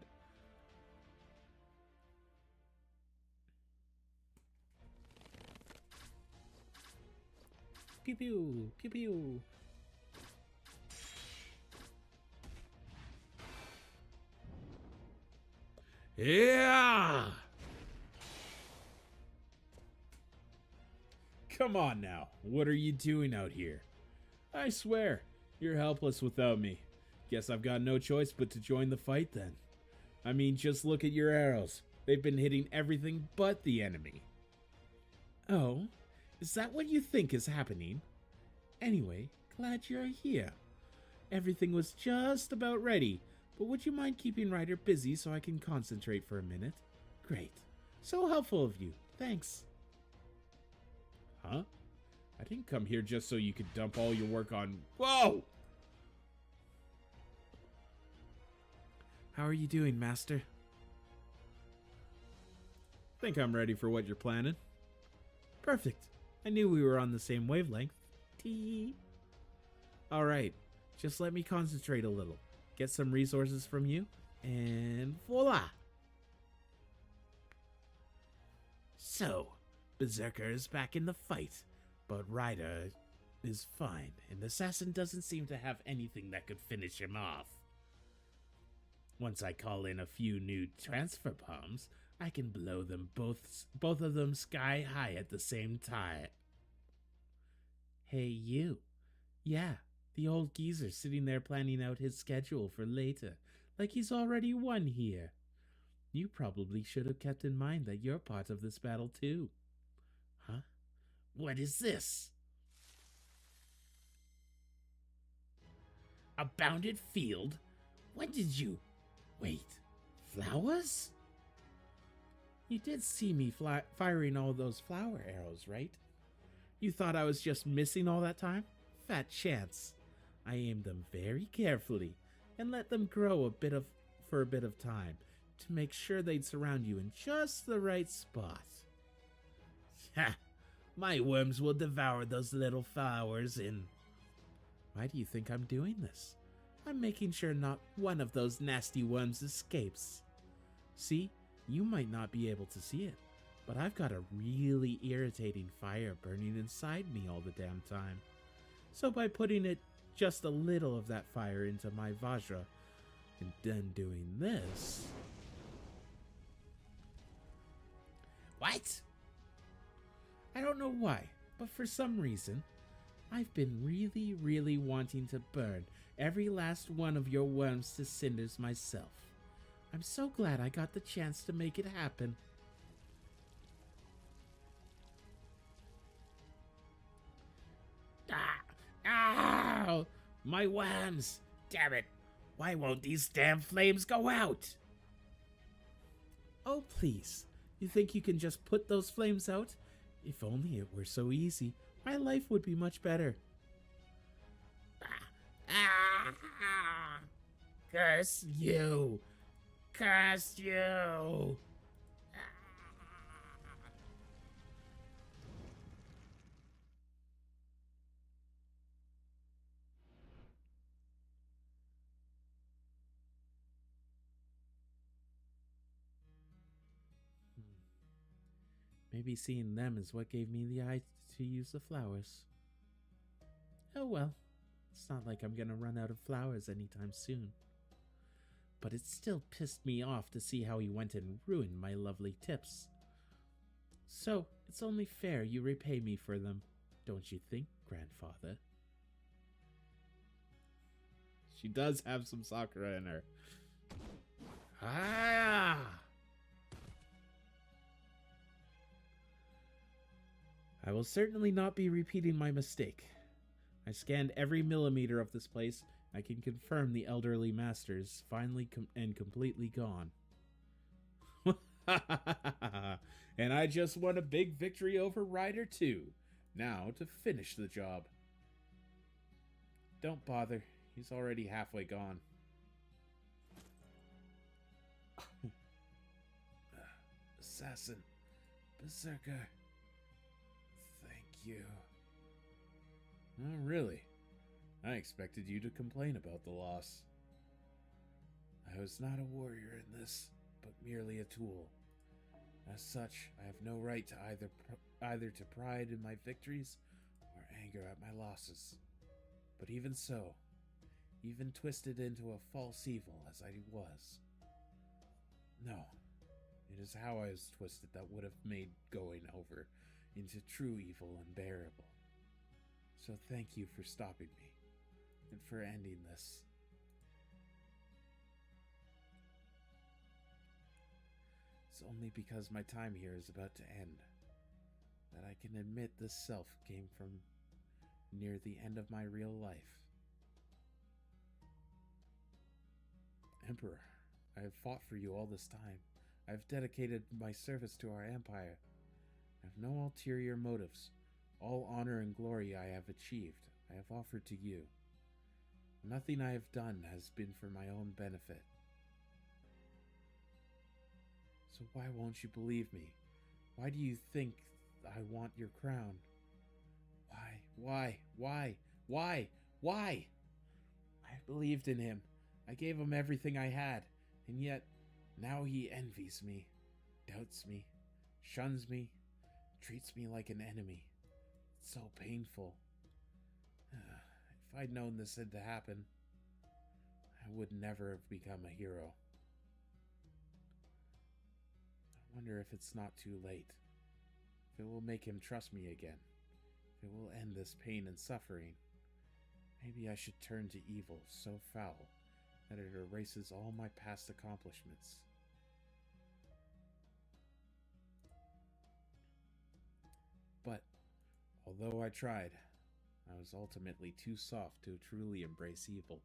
Pew pew, pew pew. Yeah! Come on now, what are you doing out here? I swear, you're helpless without me. Guess I've got no choice but to join the fight then. I mean, just look at your arrows. They've been hitting everything but the enemy. Oh, is that what you think is happening? Anyway, glad you're here. Everything was just about ready, but would you mind keeping Ryder busy so I can concentrate for a minute? Great. So helpful of you. Thanks. Huh? I didn't come here just so you could dump all your work on... Whoa! How are you doing, Master? Think I'm ready for what you're planning. Perfect. I knew we were on the same wavelength. Tee. Alright, just let me concentrate a little. Get some resources from you, and voila! So, Berserker is back in the fight, but Ryder is fine, and the assassin doesn't seem to have anything that could finish him off. Once I call in a few new transfer bombs, I can blow them both of them sky high at the same time. Hey, you. Yeah, the old geezer sitting there planning out his schedule for later, like he's already won here. You probably should have kept in mind that you're part of this battle too. Huh? What is this? A bounded field? When did you... Wait, flowers? You did see me firing all those flower arrows, right? You thought I was just missing all that time? Fat chance. I aimed them very carefully and let them grow for a bit of time to make sure they'd surround you in just the right spot. Ha! My worms will devour those little flowers in... Why do you think I'm doing this? I'm making sure not one of those nasty worms escapes. See, you might not be able to see it, but I've got a really irritating fire burning inside me all the damn time. So by putting it just a little of that fire into my Vajra, and then doing this... What? I don't know why, but for some reason, I've been really wanting to burn every last one of your worms to cinders myself. I'm so glad I got the chance to make it happen. Ow! My worms! Damn it! Why won't these damn flames go out? Oh, please. You think you can just put those flames out? If only it were so easy. My life would be much better. Curse you! Curse you! Maybe seeing them is what gave me the eye to use the flowers. Oh well, it's not like I'm gonna run out of flowers anytime soon. But it still pissed me off to see how he went and ruined my lovely tips. So, it's only fair you repay me for them, don't you think, grandfather? She does have some Sakura in her. Ah! I will certainly not be repeating my mistake. I scanned every millimeter of this place. I can confirm the elderly master is finally and completely gone. And I just won a big victory over Ryder too. Now to finish the job. Don't bother. He's already halfway gone. Assassin. Berserker. Thank you. Oh, really? I expected you to complain about the loss. I was not a warrior in this, but merely a tool. As such, I have no right to either to pride in my victories or anger at my losses. But even so, even twisted into a false evil as I was, no, it is how I was twisted that would have made going over into true evil unbearable. So thank you for stopping me. for ending this. It's only because my time here is about to end that I can admit this self came from near the end of my real life. Emperor, I have fought for you all this time. I have dedicated my service to our empire. I have no ulterior motives. All honor and glory I have achieved, I have offered to you. Nothing I have done has been for my own benefit. So why won't you believe me? Why do you think I want your crown? Why? I believed in him. I gave him everything I had, and yet now he envies me, doubts me, shuns me, treats me like an enemy. It's so painful. If I'd known this had to happen, I would never have become a hero. I wonder if it's not too late. If it will make him trust me again. If it will end this pain and suffering. Maybe I should turn to evil so foul that it erases all my past accomplishments. But, although I tried, I was ultimately too soft to truly embrace evil.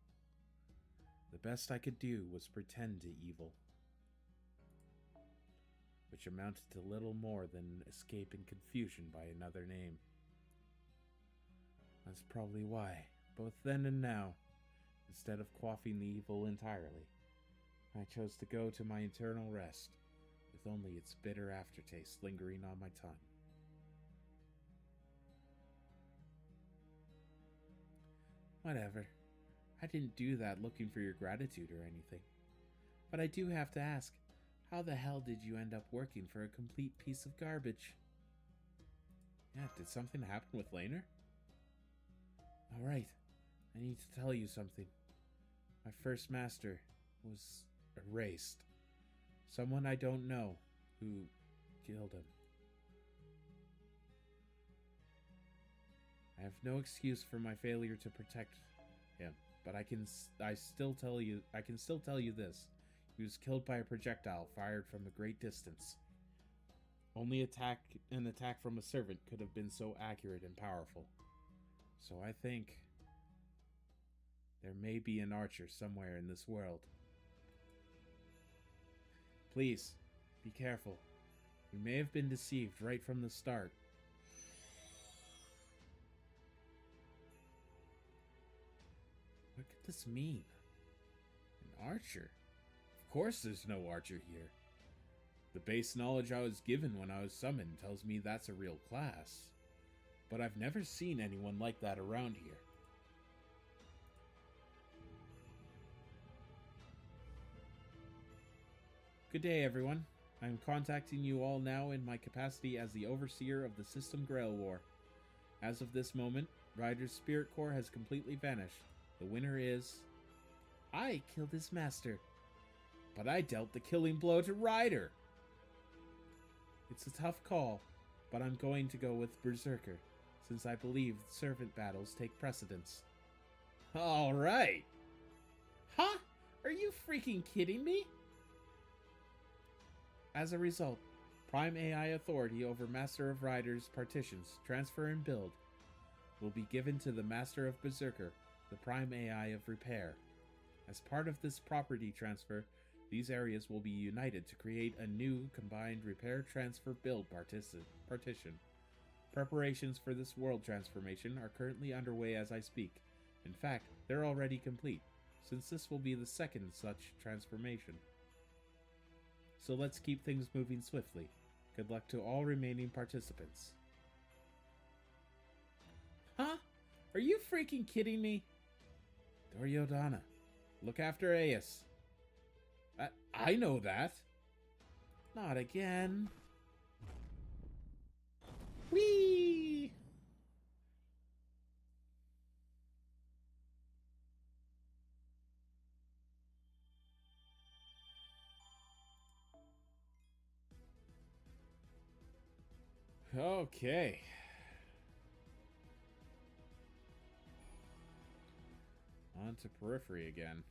The best I could do was pretend to evil, which amounted to little more than escape and confusion by another name. That's probably why, both then and now, instead of quaffing the evil entirely, I chose to go to my eternal rest, with only its bitter aftertaste lingering on my tongue. Whatever. I didn't do that looking for your gratitude or anything. But I do have to ask, how the hell did you end up working for a complete piece of garbage? Yeah, did something happen with Laner? Alright, I need to tell you something. My first master was erased. Someone I don't know who killed him. I have no excuse for my failure to protect him, but I can still tell you this. He was killed by a projectile fired from a great distance. Only an attack from a servant could have been so accurate and powerful. So I think there may be an archer somewhere in this world. Please, be careful. We may have been deceived right from the start. What could this mean? An archer? Of course there's no archer here. The base knowledge I was given when I was summoned tells me that's a real class. But I've never seen anyone like that around here. Good day, everyone. I am contacting you all now in my capacity as the overseer of the System Grail War. As of this moment, Ryder's spirit core has completely vanished. The winner is... I killed his master. But I dealt the killing blow to Ryder. It's a tough call, but I'm going to go with Berserker, since I believe servant battles take precedence. Alright. Huh? Are you freaking kidding me? As a result, Prime AI authority over Master of Riders partitions, transfer and build, will be given to the Master of Berserker, the Prime AI of Repair. As part of this property transfer, these areas will be united to create a new combined repair transfer build partition. Preparations for this world transformation are currently underway as I speak. In fact, they're already complete, since this will be the second such transformation. So let's keep things moving swiftly. Good luck to all remaining participants. Huh? Are you freaking kidding me? Duryodhana, look after Aias. I know that. Not again. Whee! Okay. On to periphery again.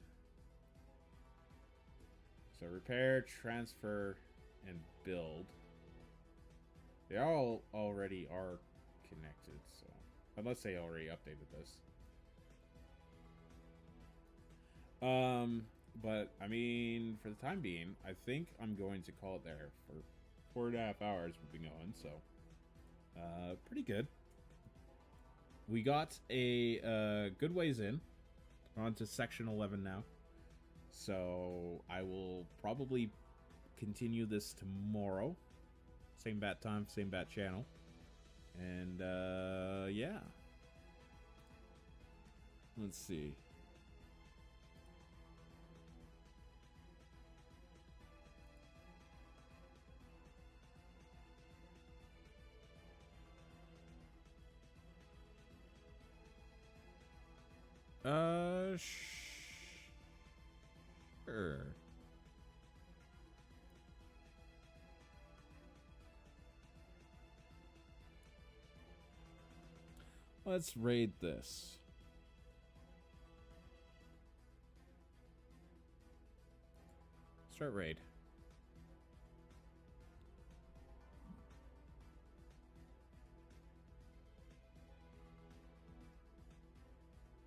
So repair, transfer, and build. They all already are connected, so unless they already updated this. But I mean, for the time being, I think I'm going to call it there for 4.5 hours we've been going, so pretty good. We got a good ways in. We're on to section 11 now. So I will probably continue this tomorrow. Same bat time, same bat channel. And yeah. Let's see. Sure. Let's raid this. Start raid.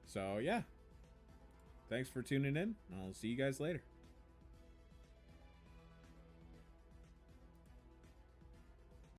So, yeah. Thanks for tuning in. I'll see you guys later.